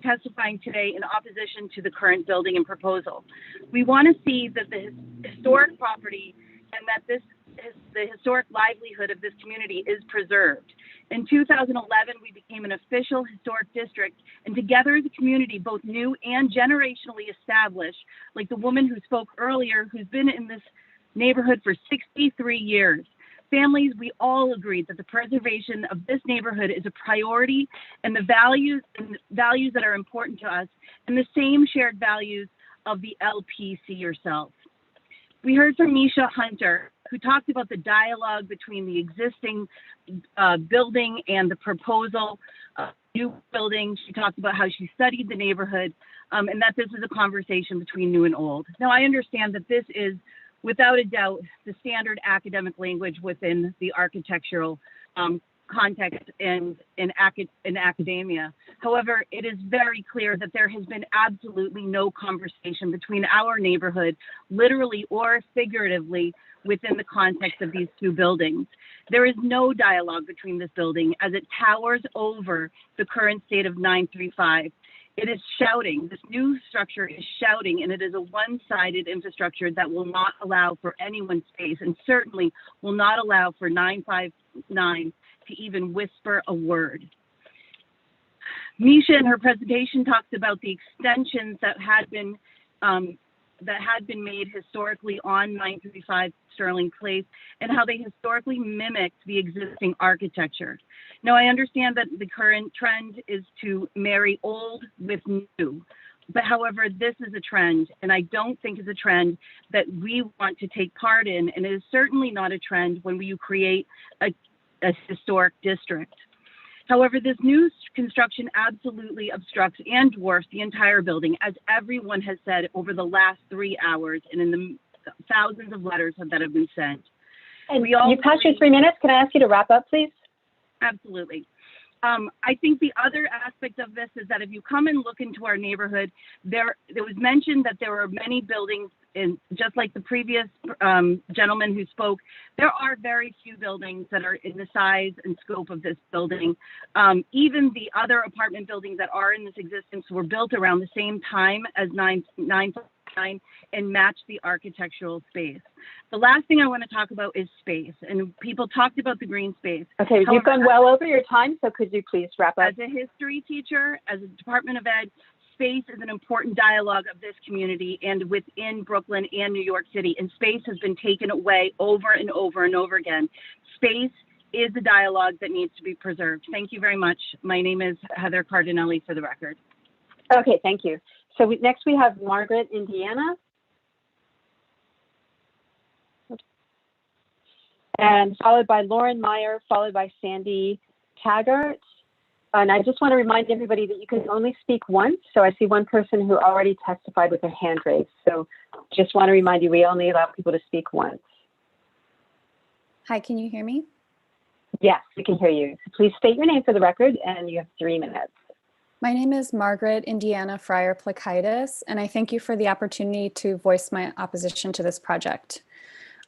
testifying today in opposition to the current building and proposal. We want to see that the historic property and that the historic livelihood of this community is preserved. In 2011, we became an official historic district, and together as a community, both new and generationally established, like the woman who spoke earlier, who's been in this neighborhood for 63 years. Families, we all agreed that the preservation of this neighborhood is a priority, and the values that are important to us, and the same shared values of the LPC yourself. We heard from Misha Hunter, who talked about the dialogue between the existing building and the proposal new building. She talked about how she studied the neighborhood and that this is a conversation between new and old. Now, I understand that this is, without a doubt, the standard academic language within the architectural context and in academia. However, it is very clear that there has been absolutely no conversation between our neighborhood, literally or figuratively, within the context of these two buildings. There is no dialogue between this building as it towers over the current state of 935. It is shouting, this new structure is shouting, and it is a one-sided infrastructure that will not allow for anyone's space and certainly will not allow for 959 to even whisper a word. Misha in her presentation talks about the extensions that had been made historically on 935 Sterling Place and how they historically mimicked the existing architecture. Now, I understand that the current trend is to marry old with new, but however, this is a trend, and I don't think it's a trend that we want to take part in, and it is certainly not a trend when you create a historic district. However, this new construction absolutely obstructs and dwarfs the entire building, as everyone has said over the last 3 hours and in the thousands of letters that have been sent. And you passed your 3 minutes. Can I ask you to wrap up, please? Absolutely. I think the other aspect of this is that if you come and look into our neighborhood, there was mentioned that there were many buildings, and just like the previous gentleman who spoke, there are very few buildings that are in the size and scope of this building. Even the other apartment buildings that are in this existence were built around the same time as 959 and match the architectural space. The last thing I want to talk about is space, and people talked about the green space. Okay, you've gone well over your time, so could you please wrap up? As a history teacher, as a Department of Ed, space is an important dialogue of this community and within Brooklyn and New York City, and space has been taken away over and over and over again. Space is a dialogue that needs to be preserved. Thank you very much. My name is Heather Cardinelli, for the record. Okay, thank you. So next we have Margaret Indiana. And followed by Lauren Meyer, followed by Sandy Taggart. And I just want to remind everybody that you can only speak once. So I see one person who already testified with their hand raised. So just want to remind you, we only allow people to speak once. Hi, can you hear me? Yes, we can hear you. So please state your name for the record, and you have 3 minutes. My name is Margaret Indiana Fryer Plakaitis, and I thank you for the opportunity to voice my opposition to this project.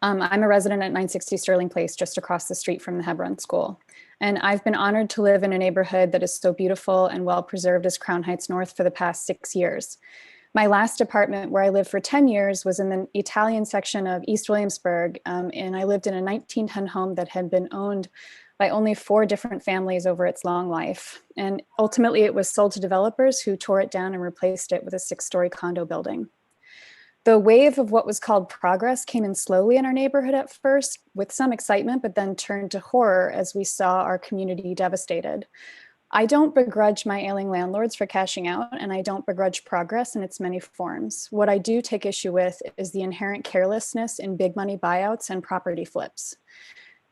I'm a resident at 960 Sterling Place, just across the street from the Hebron School. And I've been honored to live in a neighborhood that is so beautiful and well preserved as Crown Heights North for the past 6 years. My last apartment, where I lived for 10 years, was in the Italian section of East Williamsburg, and I lived in a 1910 home that had been owned by only 4 different families over its long life. And ultimately it was sold to developers who tore it down and replaced it with a 6-story condo building. The wave of what was called progress came in slowly in our neighborhood at first with some excitement, but then turned to horror as we saw our community devastated. I don't begrudge my ailing landlords for cashing out, and I don't begrudge progress in its many forms. What I do take issue with is the inherent carelessness in big money buyouts and property flips.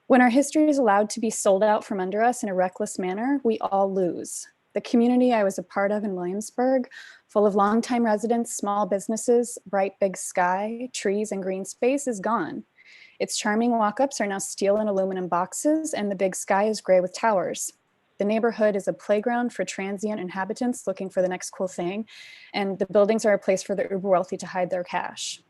When our history is allowed to be sold out from under us in a reckless manner, we all lose. The community I was a part of in Williamsburg, full of longtime residents, small businesses, bright big sky, trees, and green space is gone. Its charming walk-ups are now steel and aluminum boxes, and the big sky is gray with towers. The neighborhood is a playground for transient inhabitants looking for the next cool thing, and the buildings are a place for the uber wealthy to hide their cash.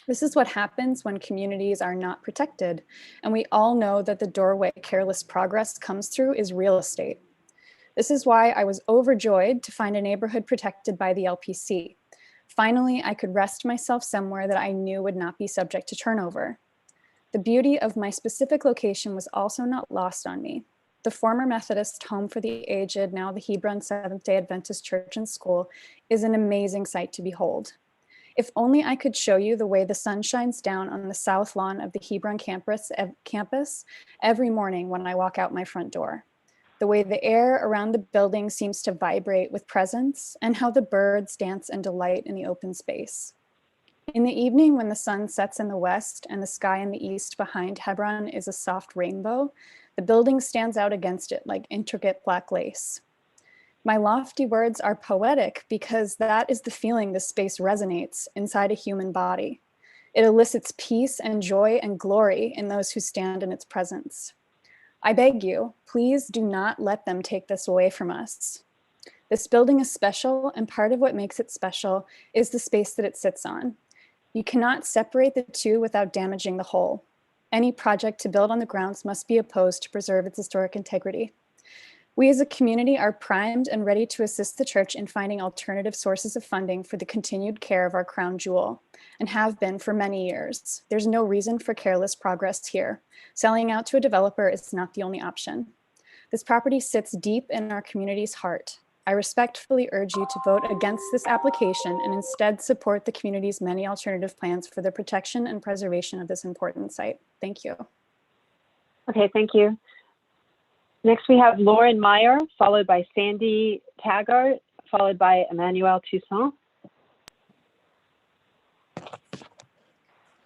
This is what happens when communities are not protected, and we all know that the doorway careless progress comes through is real estate. This is why I was overjoyed to find a neighborhood protected by the LPC. Finally, I could rest myself somewhere that I knew would not be subject to turnover. The beauty of my specific location was also not lost on me. The former Methodist home for the aged, now the Hebron Seventh-day Adventist Church and School, is an amazing sight to behold. If only I could show you the way the sun shines down on the south lawn of the Hebron campus every morning when I walk out my front door. The way the air around the building seems to vibrate with presence, and how the birds dance and delight in the open space. In the evening, when the sun sets in the west and the sky in the east behind Hebron is a soft rainbow, the building stands out against it like intricate black lace. My lofty words are poetic because that is the feeling this space resonates inside a human body. It elicits peace and joy and glory in those who stand in its presence. I beg you, please do not let them take this away from us. This building is special, and part of what makes it special is the space that it sits on. You cannot separate the two without damaging the whole. Any project to build on the grounds must be opposed to preserve its historic integrity. We as a community are primed and ready to assist the church in finding alternative sources of funding for the continued care of our crown jewel, and have been for many years. There's no reason for careless progress here. Selling out to a developer is not the only option. This property sits deep in our community's heart. I respectfully urge you to vote against this application and instead support the community's many alternative plans for the protection and preservation of this important site. Thank you. Okay, thank you. Next, we have Lauren Meyer, followed by Sandy Taggart, followed by Emmanuel Toussaint.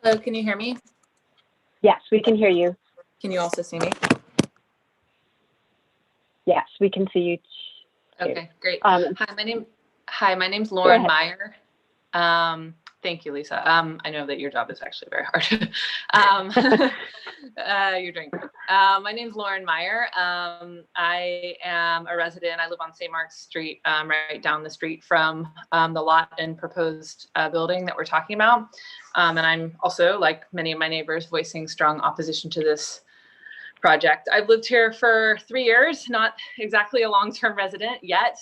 Hello, can you hear me? Yes, we can hear you. Can you also see me? Yes, we can see you. Okay, great. Um, Hi, my name's Lauren Meyer. Thank you, Lisa. I know that your job is actually very hard. You're doing great. My name's Lauren Meyer. I am a resident. I live on St. Mark's Street, right down the street from the lot and proposed building that we're talking about. And I'm also, like many of my neighbors, voicing strong opposition to this project. I've lived here for 3 years, not exactly a long-term resident yet.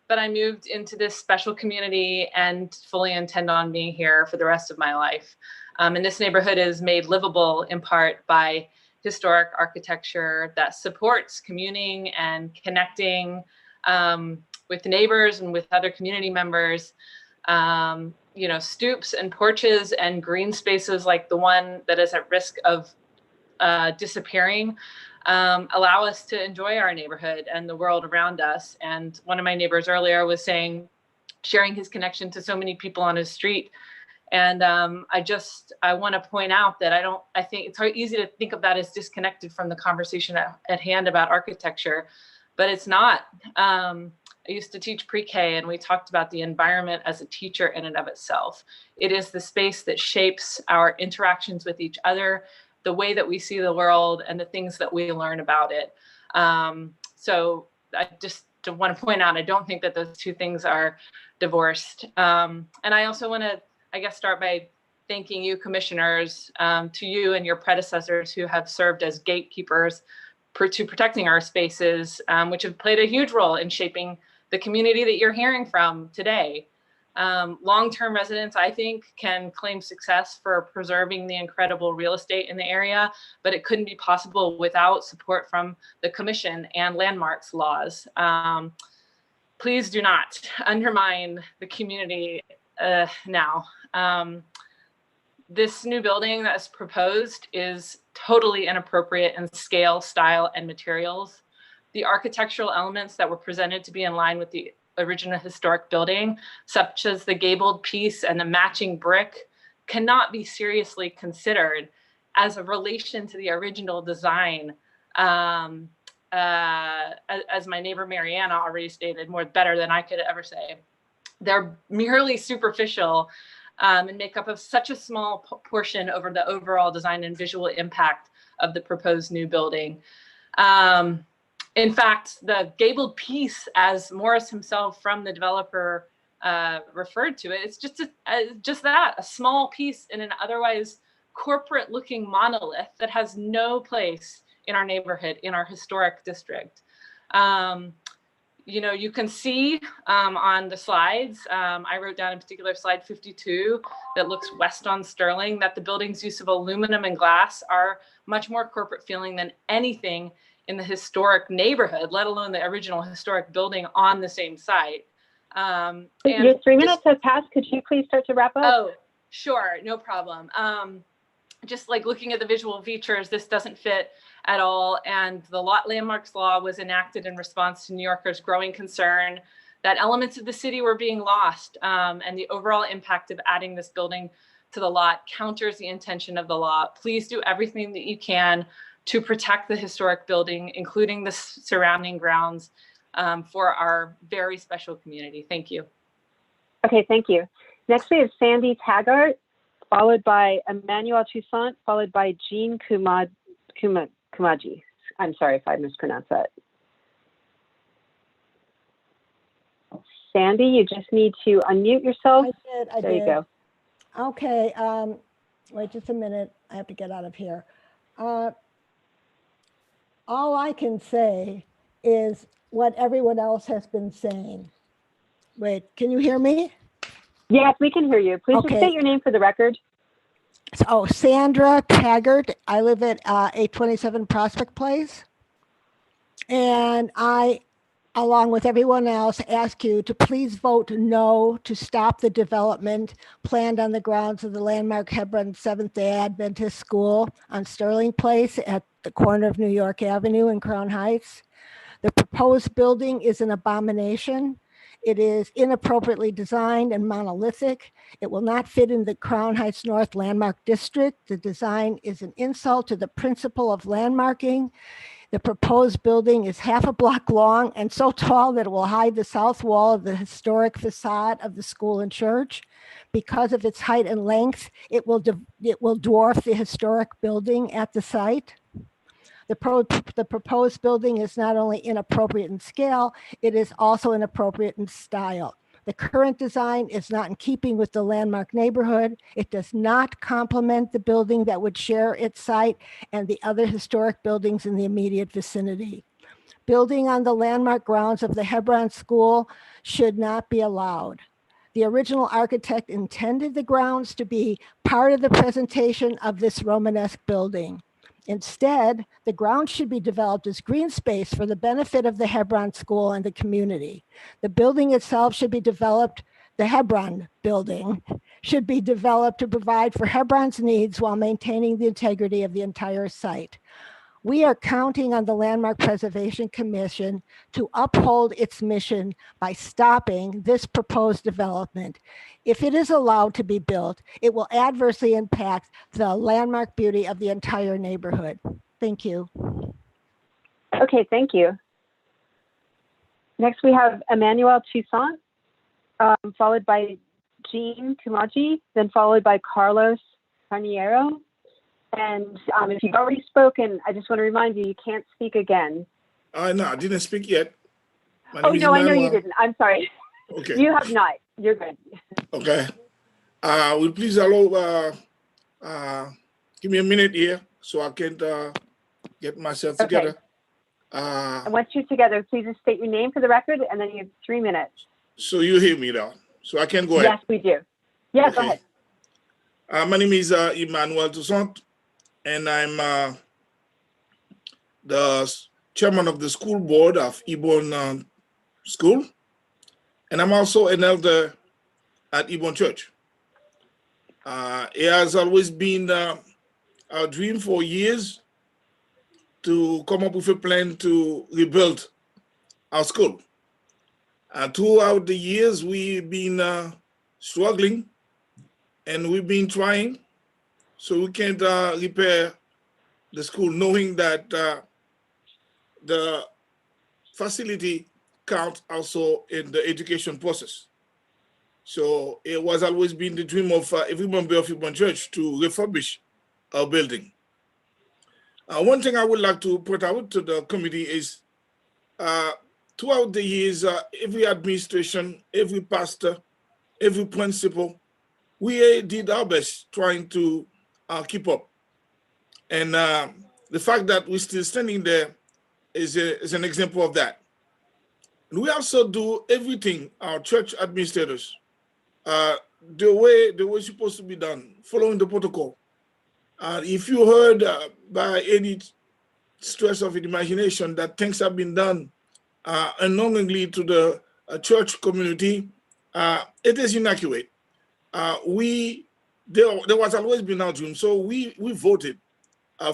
But I moved into this special community and fully intend on being here for the rest of my life. And this neighborhood is made livable in part by historic architecture that supports communing and connecting with neighbors and with other community members. You know, stoops and porches and green spaces like the one that is at risk of disappearing allow us to enjoy our neighborhood and the world around us. And one of my neighbors earlier was sharing his connection to so many people on his street. And I want to point out that I think it's easy to think of that as disconnected from the conversation at hand about architecture. but it's not. I used to teach pre-K, and we talked about the environment as a teacher in and of itself. It is the space that shapes our interactions with each other, the way that we see the world, and the things that we learn about it. So I just want to point out, I don't think that those two things are divorced. And I also want to, I guess, start by thanking you, commissioners, to you and your predecessors who have served as gatekeepers to protecting our spaces, which have played a huge role in shaping the community that you're hearing from today. Long-term residents, I think, can claim success for preserving the incredible real estate in the area, but it couldn't be possible without support from the commission and landmarks laws. Please do not undermine the community now. This new building that's proposed is totally inappropriate in scale, style, and materials. The architectural elements that were presented to be in line with the original historic building, such as the gabled piece and the matching brick, cannot be seriously considered as a relation to the original design. As my neighbor Mariana already stated, better than I could ever say. They're merely superficial and make up of such a small portion over the overall design and visual impact of the proposed new building. In fact, the gabled piece, as Morris himself from the developer referred to it, it's just that, a small piece in an otherwise corporate-looking monolith that has no place in our neighborhood, in our historic district. You know, you can see on the slides, I wrote down in particular slide 52 that looks west on Sterling, that the building's use of aluminum and glass are much more corporate feeling than anything in the historic neighborhood, let alone the original historic building on the same site. Your 3 minutes have passed. Could you please start to wrap up? Oh, sure, no problem. Just like looking at the visual features, this doesn't fit at all. And the landmarks law was enacted in response to New Yorkers' growing concern that elements of the city were being lost, and the overall impact of adding this building to the lot counters the intention of the law. Please do everything that you can to protect the historic building, including the surrounding grounds, for our very special community. Thank you. Okay, thank you. Next we have Sandy Taggart, followed by Emmanuel Toussaint, followed by Jean Kumaji. I'm sorry if I mispronounced that. Sandy, you just need to unmute yourself. I There did. you go. Okay, wait just a minute. I have to get out of here. All I can say is what everyone else has been saying. Wait, can you hear me? Yes, we can hear you. Please just state your name for the record. So, Sandra Taggart. I live at 827 Prospect Place. And I, along with everyone else, ask you to please vote no to stop the development planned on the grounds of the landmark Hebron Seventh-day Adventist School on Sterling Place at the corner of New York Avenue in Crown Heights. The proposed building is an abomination. It is inappropriately designed and monolithic. It will not fit in the Crown Heights North Landmark District. The design is an insult to the principle of landmarking. The proposed building is half a block long and so tall that it will hide the south wall of the historic facade of the school and church. Because of its height and length, it will dwarf the historic building at the site. The proposed building is not only inappropriate in scale, it is also inappropriate in style. The current design is not in keeping with the landmark neighborhood. It does not complement the building that would share its site and the other historic buildings in the immediate vicinity. Building on the landmark grounds of the Hebron School should not be allowed. The original architect intended the grounds to be part of the presentation of this Romanesque building. Instead, the grounds should be developed as green space for the benefit of the Hebron School and the community. The building itself should be developed, the Hebron building should be developed to provide for Hebron's needs while maintaining the integrity of the entire site. We are counting on the Landmark Preservation Commission to uphold its mission by stopping this proposed development. If it is allowed to be built, it will adversely impact the landmark beauty of the entire neighborhood. Thank you. Okay, thank you. Next, we have Emmanuel Toussaint, followed by Jean Kumaji, then followed by Carlos Carniero. And if you've already spoken, I just want to remind you, you can't speak again. No, I didn't spek yet. My Oh, name is no, I know you Emmanuel. didn't. I'm sorry. Okay. You have not. You're good. Okay. Will please allow, give me a minute here so I can get myself together. And once you're together, please just state your name for the record, and then you have 3 minutes. So you hear me now. So I can go ahead. Yes, we do. Yeah, go Okay. ahead. My name is Emmanuel Toussaint, and I'm the chairman of the school board of Ebon School, and I'm also an elder at Ebon Church. It has always been our dream for years to come up with a plan to rebuild our school. Throughout the years, we've been struggling, and we've been trying, so we can't repair the school, knowing that the facility counts also in the education process. So it was always been the dream of every member of Ebon Church to refurbish our building. One thing I would like to put out to the committee is throughout the years, every administration, every pastor, every principal, we did our best trying to keep up. And the fact that we're still standing there is an example of that. And we also do everything, our church administrators, the way it's supposed to be done, following the protocol. If you heard by any stretch of imagination that things have been done unknowingly to the church community, it is inaccurate. There was always been our dream, so we voted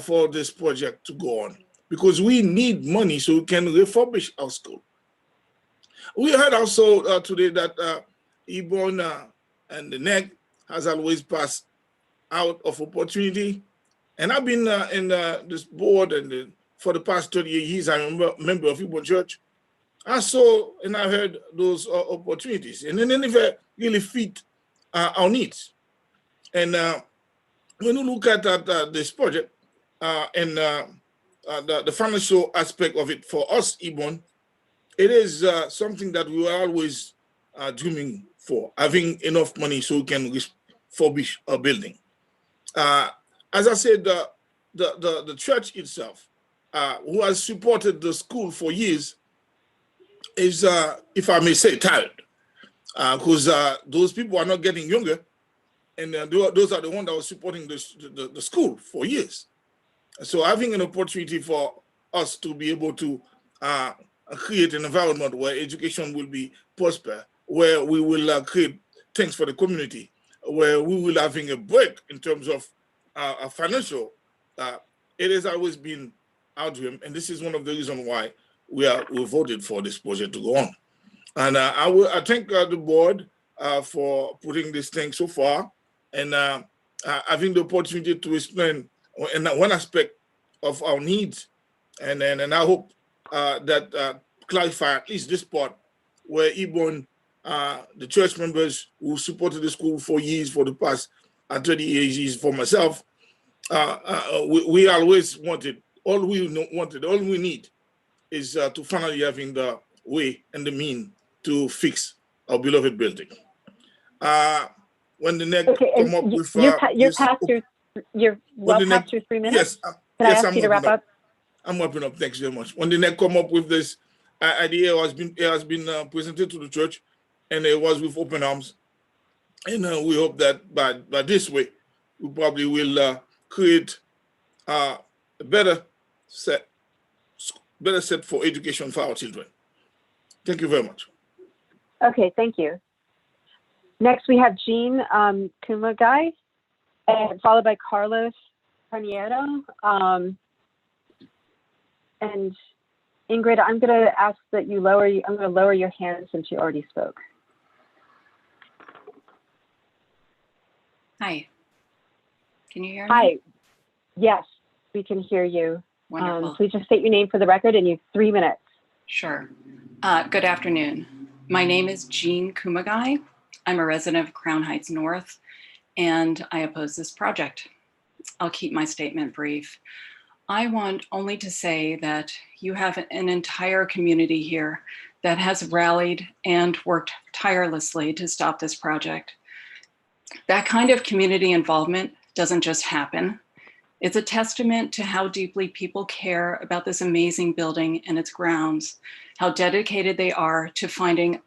for this project to go on because we need money so we can refurbish our school. We heard also today that Ebon and the NEC has always passed out of opportunity, and I've been in this board and for the past 30 years. I'm a member of Ebon Church. I saw and I heard those opportunities, and then they never really fit our needs. And when you look at this project and the financial aspect of it for us, Ebon, it is something that we were always dreaming for, having enough money so we can refurbish a building. As I said, the church itself, who has supported the school for years, is, if I may say, tired, because those people are not getting younger, and those are the ones that were supporting the school for years. So having an opportunity for us to be able to create an environment where education will be prosper, where we will create things for the community, where we will having a break in terms of financial, it has always been our dream, and this is one of the reasons why we voted for this project to go on. And I thank the board for putting this thing so far, and having the opportunity to explain one aspect of our needs, and I hope that clarify at least this part where Ebon, the church members who supported the school for years, for the past 30 years, for myself, we always wanted, all we need is to finally having the way and the mean to fix our beloved building. When the NEC come up with you're well past your 3 minutes. Yes, Can I ask you to wrap up? I'm wrapping up. Thanks very much. When the NEC come up with this idea, it has been presented to the church, and it was with open arms. And we hope that by this way, we probably will create a better set for education for our children. Thank you very much. Okay, thank you. Next, we have Jean Kumagai, and followed by Carlos Carniero. And Ingrid, I'm going to ask that you I'm going to lower your hand since you already spoke. Hi. Can you hear me? Hi. Yes, we can hear you. Wonderful. Please just state your name for the record, and you have 3 minutes. Sure. Good afternoon. My name is Jean Kumagai. I'm a resident of Crown Heights North, and I oppose this project. I'll keep my statement brief. I want only to say that you have an entire community here that has rallied and worked tirelessly to stop this project. That kind of community involvement doesn't just happen. It's a testament to how deeply people care about this amazing building and its grounds, how dedicated they are to finding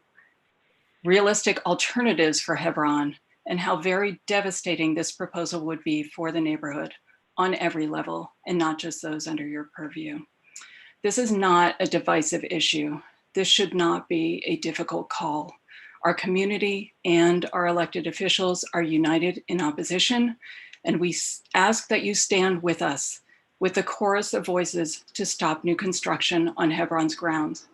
realistic alternatives for Hebron, and how very devastating this proposal would be for the neighborhood on every level, and not just those under your purview. This is not a divisive issue. This should not be a difficult call. Our community and our elected officials are united in opposition, and we ask that you stand with us, with the chorus of voices to stop new construction on Hebron's grounds.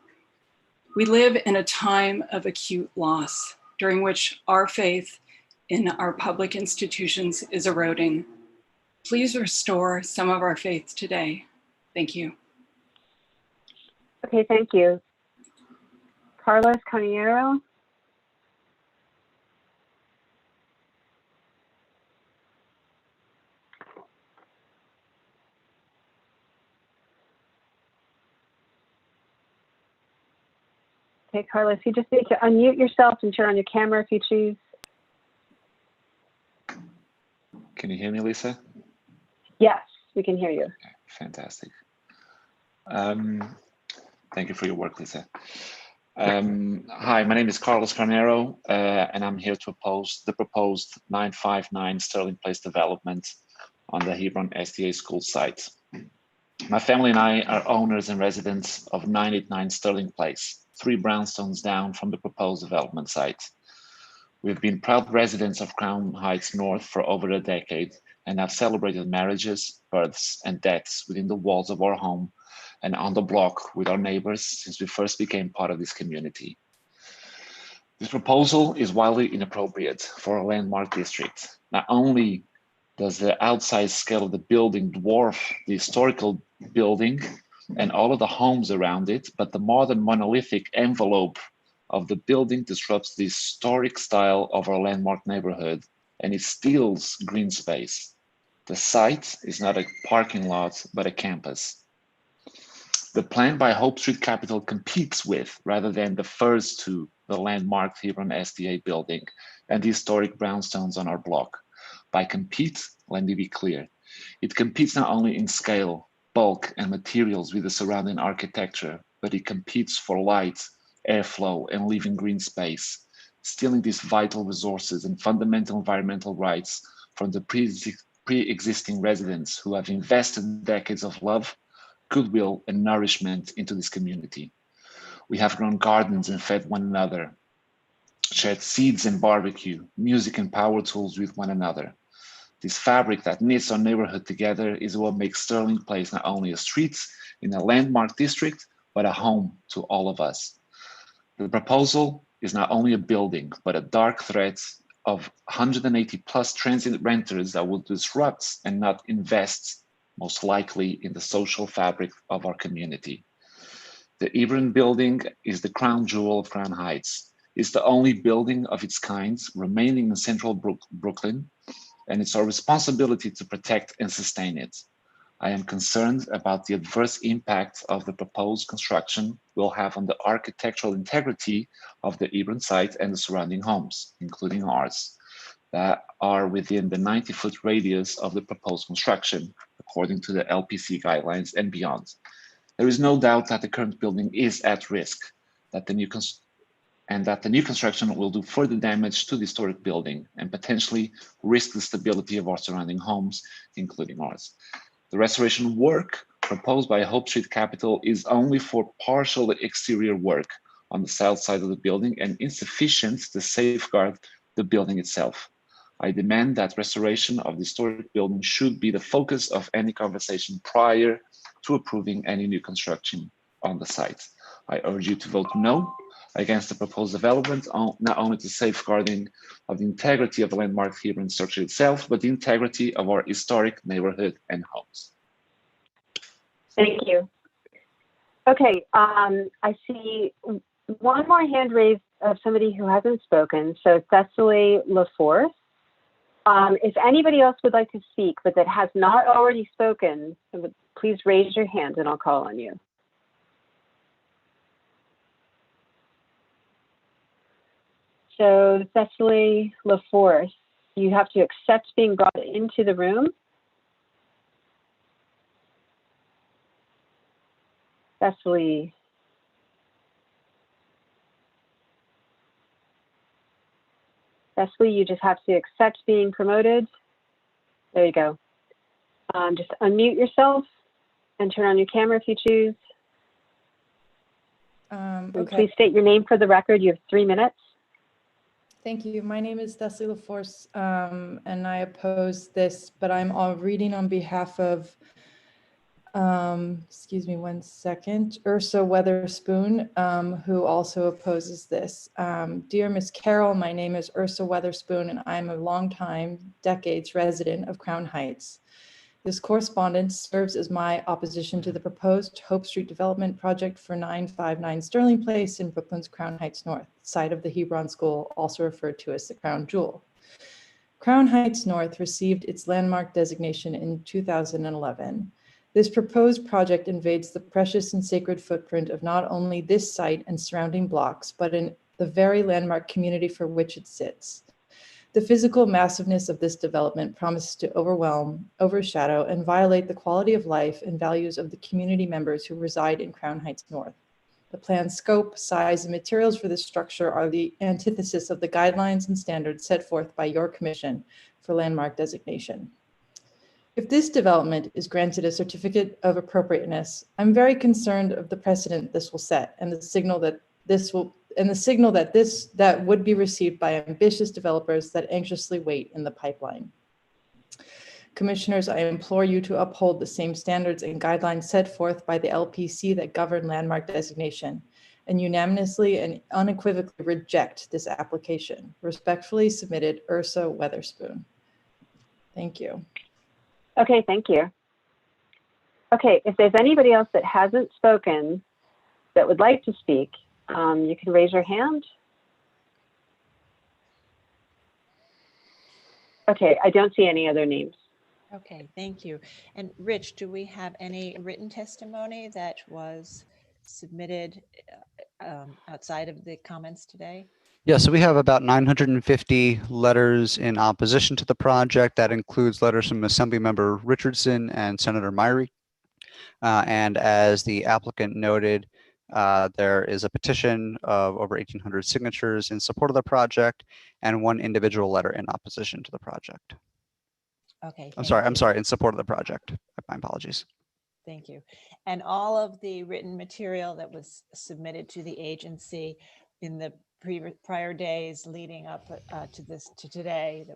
We live in a time of acute loss, during which our faith in our public institutions is eroding. Please restore some of our faith today. Thank you. Okay, thank you. Carlos Carniero. Okay, Carlos, you just need to unmute yourself and turn on your camera if you choose. Can you hear me, Lisa? Yes, we can hear you. Fantastic. Thank you for your work, Lisa. Hi, my name is Carlos Carnero, and I'm here to oppose the proposed 959 Sterling Place development on the Hebron SDA school site. My family and I are owners and residents of 989 Sterling Place, 3 brownstones down from the proposed development site. We've been proud residents of Crown Heights North for over a decade and have celebrated marriages, births, and deaths within the walls of our home and on the block with our neighbors since we first became part of this community. This proposal is wildly inappropriate for a landmark district. Not only does the outside scale of the building dwarf the historical building and all of the homes around it, but the modern monolithic envelope of the building disrupts the historic style of our landmark neighborhood, and it steals green space. The site is not a parking lot, but a campus. The plan by Hope Street Capital competes with, rather than defers to, the landmark Hebron SDA building and the historic brownstones on our block. By compete, let me be clear, it competes not only in scale, bulk, and materials with the surrounding architecture, but it competes for light, airflow, and living green space, stealing these vital resources and fundamental environmental rights from the pre-existing residents who have invested decades of love, goodwill, and nourishment into this community. We have grown gardens and fed one another, shared seeds and barbecue, music and power tools with one another. This fabric that knits our neighborhood together is what makes Sterling Place not only a street in a landmark district, but a home to all of us. The proposal is not only a building, but a dark threat of 180 plus transient renters that will disrupt and not invest, most likely, in the social fabric of our community. The Hebron building is the crown jewel of Crown Heights. It's the only building of its kind remaining in central Brooklyn, and it's our responsibility to protect and sustain it. I am concerned about the adverse impact of the proposed construction will have on the architectural integrity of the Hebron site and the surrounding homes, including ours, that are within the 90-foot radius of the proposed construction, according to the LPC guidelines and beyond. There is no doubt that the current building is at risk, that the new construction will do further damage to the historic building and potentially risk the stability of our surrounding homes, including ours. The restoration work proposed by Hope Street Capital is only for partial exterior work on the south side of the building and insufficient to safeguard the building itself. I demand that restoration of the historic building should be the focus of any conversation prior to approving any new construction on the site. I urge you to vote no against the proposed development, not only to safeguarding of the integrity of the landmark Hebron structure itself, but the integrity of our historic neighborhood and homes. Thank you. Okay, I see one more hand raised of somebody who hasn't spoken. So Cecily LaForce. If anybody else would like to speak, but that has not already spoken, please raise your hand and I'll call on you. So Cecily LaForce, you have to accept being brought into the room. Cecily. Cecily, you just have to accept being promoted. There you go. Just unmute yourself and turn on your camera if you choose. Okay. Please state your name for the record. You have 3 minutes. Thank you. My name is Cecily LaForce, and I oppose this, but I'm all reading on behalf of, excuse me 1 second, Ursa Weatherspoon, who also opposes this. Dear Ms. Carroll, my name is Ursa Weatherspoon, and I'm a longtime, decades resident of Crown Heights. This correspondence serves as my opposition to the proposed Hope Street development project for 959 Sterling Place in Brooklyn's Crown Heights North, site of the Hebron School, also referred to as the Crown Jewel. Crown Heights North received its landmark designation in 2011. This proposed project invades the precious and sacred footprint of not only this site and surrounding blocks, but in the very landmark community for which it sits. The physical massiveness of this development promises to overwhelm, overshadow, and violate the quality of life and values of the community members who reside in Crown Heights North. The planned scope, size, and materials for this structure are the antithesis of the guidelines and standards set forth by your commission for landmark designation. If this development is granted a certificate of appropriateness, I'm very concerned of the precedent this will set and the signal that that would be received by ambitious developers that anxiously wait in the pipeline. Commissioners, I implore you to uphold the same standards and guidelines set forth by the LPC that govern landmark designation and unanimously and unequivocally reject this application. Respectfully submitted, Ursa Weatherspoon. Thank you. Okay, thank you. Okay, if there's anybody else that hasn't spoken that would like to speak, you can raise your hand. Okay, I don't see any other names. Okay, thank you. And Rich, do we have any written testimony that was submitted outside of the comments today? Yeah, so we have about 950 letters in opposition to the project. That includes letters from Assemblymember Richardson and Senator Myrie. And as the applicant noted, there is a petition of over 1,800 signatures in support of the project and 1 individual letter in opposition to the project. Okay. I'm sorry, in support of the project. My apologies. Thank you. And all of the written material that was submitted to the agency in the prior days leading up to today,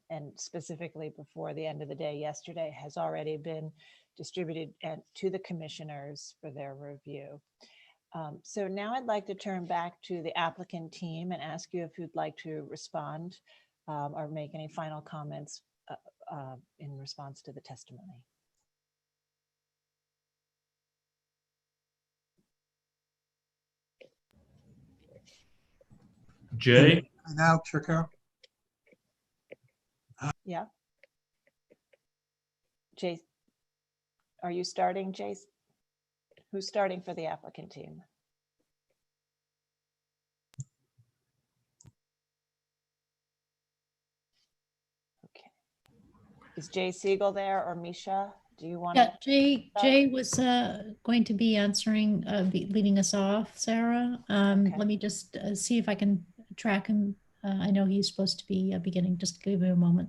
and specifically before the end of the day yesterday, has already been distributed to the commissioners for their review. So now I'd like to turn back to the applicant team and ask you if you'd like to respond or make any final comments in response to the testimony. Jay? Now, Chair Carroll. Yeah. Jay, are you starting, Jay? Who's starting for the applicant team? Okay. Is Jay Siegel there or Misha? Do you want to? Yeah, Jay was going to be answering, leading us off, Sarah. Okay. Let me just see if I can track him. I know he's supposed to be beginning. Just give me a moment.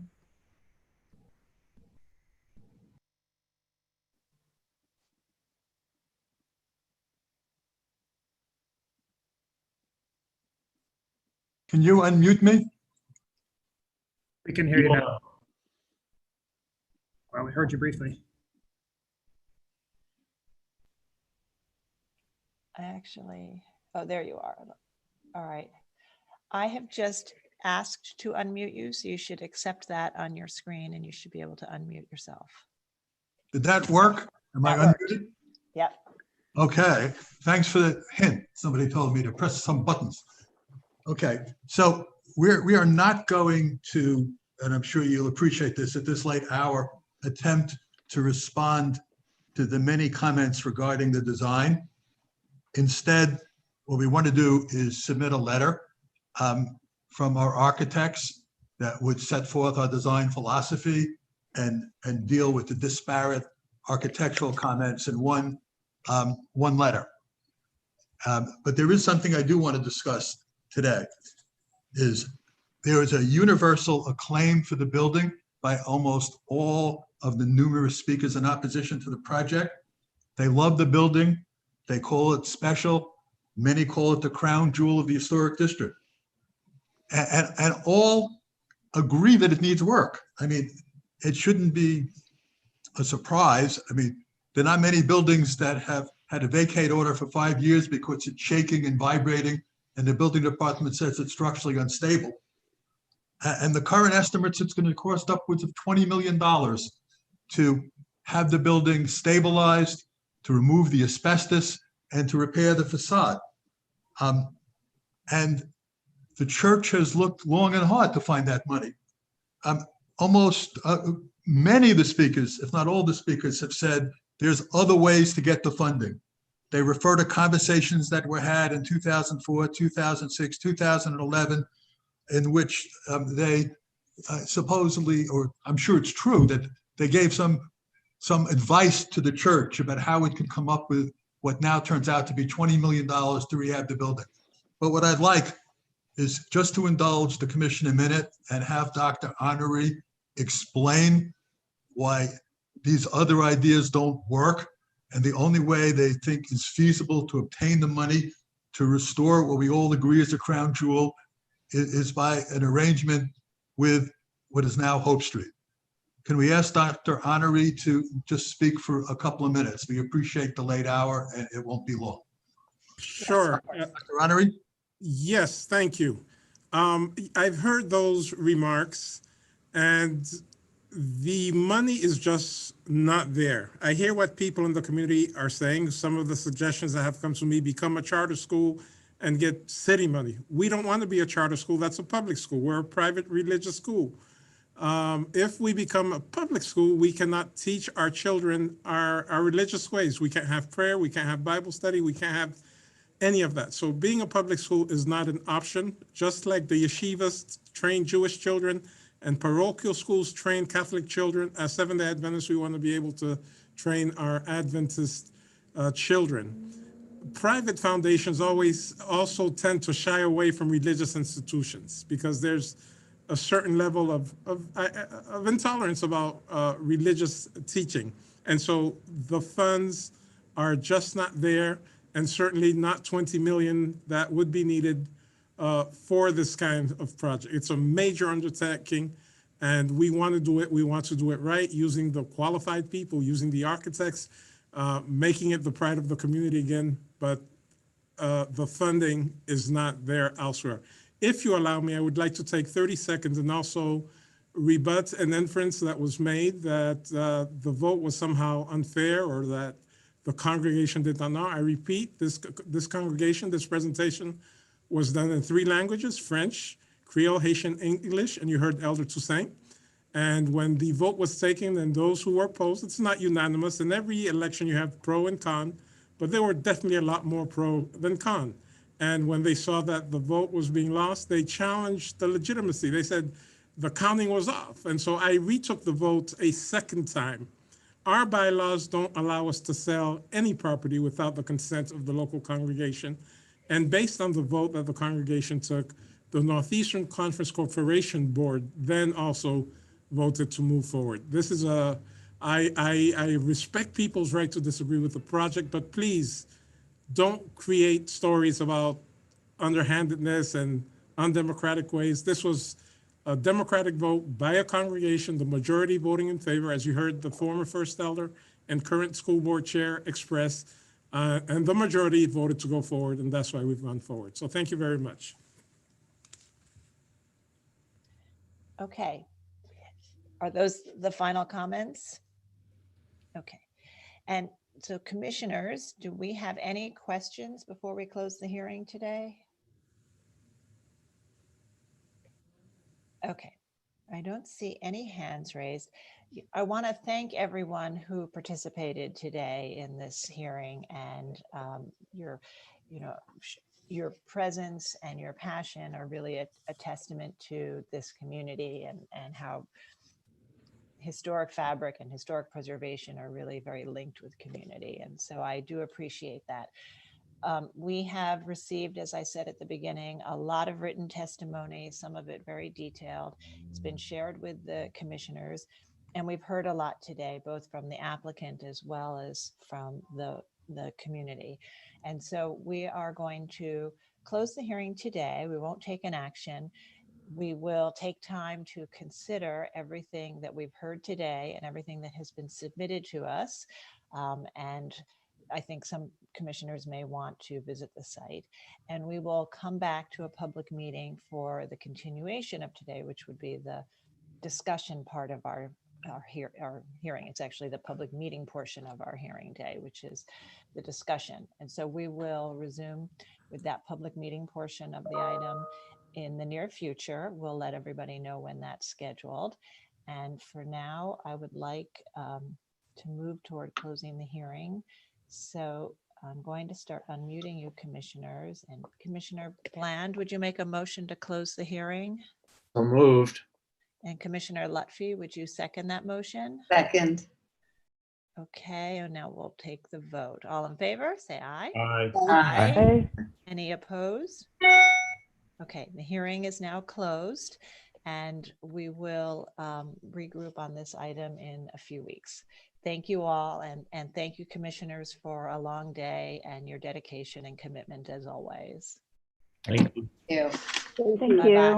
Can you unmute me? We can hear you now. Well, we heard you briefly. Actually, oh, there you are. All right. I have just asked to unmute you, so you should accept that on your screen and you should be able to unmute yourself. Did that work? Am I unmuted? Yep. Okay, thanks for the hint. Somebody told me to press some buttons. Okay, so we are not going to, and I'm sure you'll appreciate this at this late hour, attempt to respond to the many comments regarding the design. Instead, what we want to do is submit a letter from our architects that would set forth our design philosophy and deal with the disparate architectural comments in one letter. But there is something I do want to discuss today. There is a universal acclaim for the building by almost all of the numerous speakers in opposition to the project. They love the building. They call it special. Many call it the crown jewel of the historic district. And all agree that it needs work. I mean, it shouldn't be a surprise. I mean, there are not many buildings that have had a vacate order for 5 years because it's shaking and vibrating, and the building department says it's structurally unstable. And the current estimates, it's going to cost upwards of $20 million to have the building stabilized, to remove the asbestos, and to repair the facade. And the church has looked long and hard to find that money. Many of the speakers, if not all the speakers, have said there's other ways to get the funding. They refer to conversations that were had in 2004, 2006, 2011, in which they supposedly, or I'm sure it's true, that they gave some advice to the church about how it could come up with what now turns out to be $20 million to rehab the building. But what I'd like is just to indulge the commission a minute and have Dr. Honoré explain why these other ideas don't work. And the only way they think is feasible to obtain the money to restore what we all agree is a crown jewel is by an arrangement with what is now Hope Street. Can we ask Dr. Honoré to just speak for a couple of minutes? We appreciate the late hour and it won't be long. Sure. Dr. Honoré? Yes, thank you. I've heard those remarks and the money is just not there. I hear what people in the community are saying. Some of the suggestions that have come to me: become a charter school and get city money. We don't want to be a charter school. That's a public school. We're a private religious school. If we become a public school, we cannot teach our children our religious ways. We can't have prayer. We can't have Bible study. We can't have any of that. So being a public school is not an option. Just like the yeshivas train Jewish children and parochial schools train Catholic children, as Seventh-day Adventists, we want to be able to train our Adventist children. Private foundations also tend to shy away from religious institutions because there's a certain level of intolerance about religious teaching. And so the funds are just not there, and certainly not 20 million that would be needed for this kind of project. It's a major undertaking, and we want to do it. We want to do it right, using the qualified people, using the architects, making it the pride of the community again, but the funding is not there elsewhere. If you allow me, I would like to take 30 seconds and also rebut an inference that was made that the vote was somehow unfair or that the congregation did not know. I repeat, this congregation, this presentation was done in 3 languages: French, Creole, Haitian, English, and you heard Elder Toussaint. And when the vote was taken, and those who were opposed, it's not unanimous. In every election, you have pro and con, but there were definitely a lot more pro than con. And when they saw that the vote was being lost, they challenged the legitimacy. They said the counting was off. And so I retook the vote a second time. Our bylaws don't allow us to sell any property without the consent of the local congregation. And based on the vote that the congregation took, the Northeastern Conference Corporation Board then also voted to move forward. This is I respect people's right to disagree with the project, but please don't create stories about underhandedness and undemocratic ways. This was a democratic vote by a congregation, the majority voting in favor, as you heard the former First Elder and current school board chair express, and the majority voted to go forward, and that's why we've gone forward. So thank you very much. Okay. Are those the final comments? Okay. And So commissioners, do we have any questions before we close the hearing today? Okay, I don't see any hands raised. I want to thank everyone who participated today in this hearing, and your, your presence and your passion are really a testament to this community, and how historic fabric and historic preservation are really very linked with community. And so I do appreciate that. We have received, as I said at the beginning, a lot of written testimony, some of it very detailed. It's been shared with the commissioners, and we've heard a lot today, both from the applicant as well as from the community. And so we are going to close the hearing today. We won't take an action. We will take time to consider everything that we've heard today and everything that has been submitted to us. And I think some commissioners may want to visit the site, and we will come back to a public meeting for the continuation of today, which would be the discussion part of our hearing. It's actually the public meeting portion of our hearing day, which is the discussion. And so we will resume with that public meeting portion of the item in the near future. We'll let everybody know when that's scheduled. And for now, I would like to move toward closing the hearing. So I'm going to start unmuting you, commissioners. And Commissioner Bland, would you make a motion to close the hearing? So moved. And Commissioner Lutfi, would you second that motion? Second. Okay, and now we'll take the vote. All in favor, say aye. Aye. Aye. Any opposed? Okay, the hearing is now closed, and we will regroup on this item in a few weeks. Thank you all, and thank you, commissioners, for a long day and your dedication and commitment as always. Thank you. Thank you. Thank you. Bye-bye.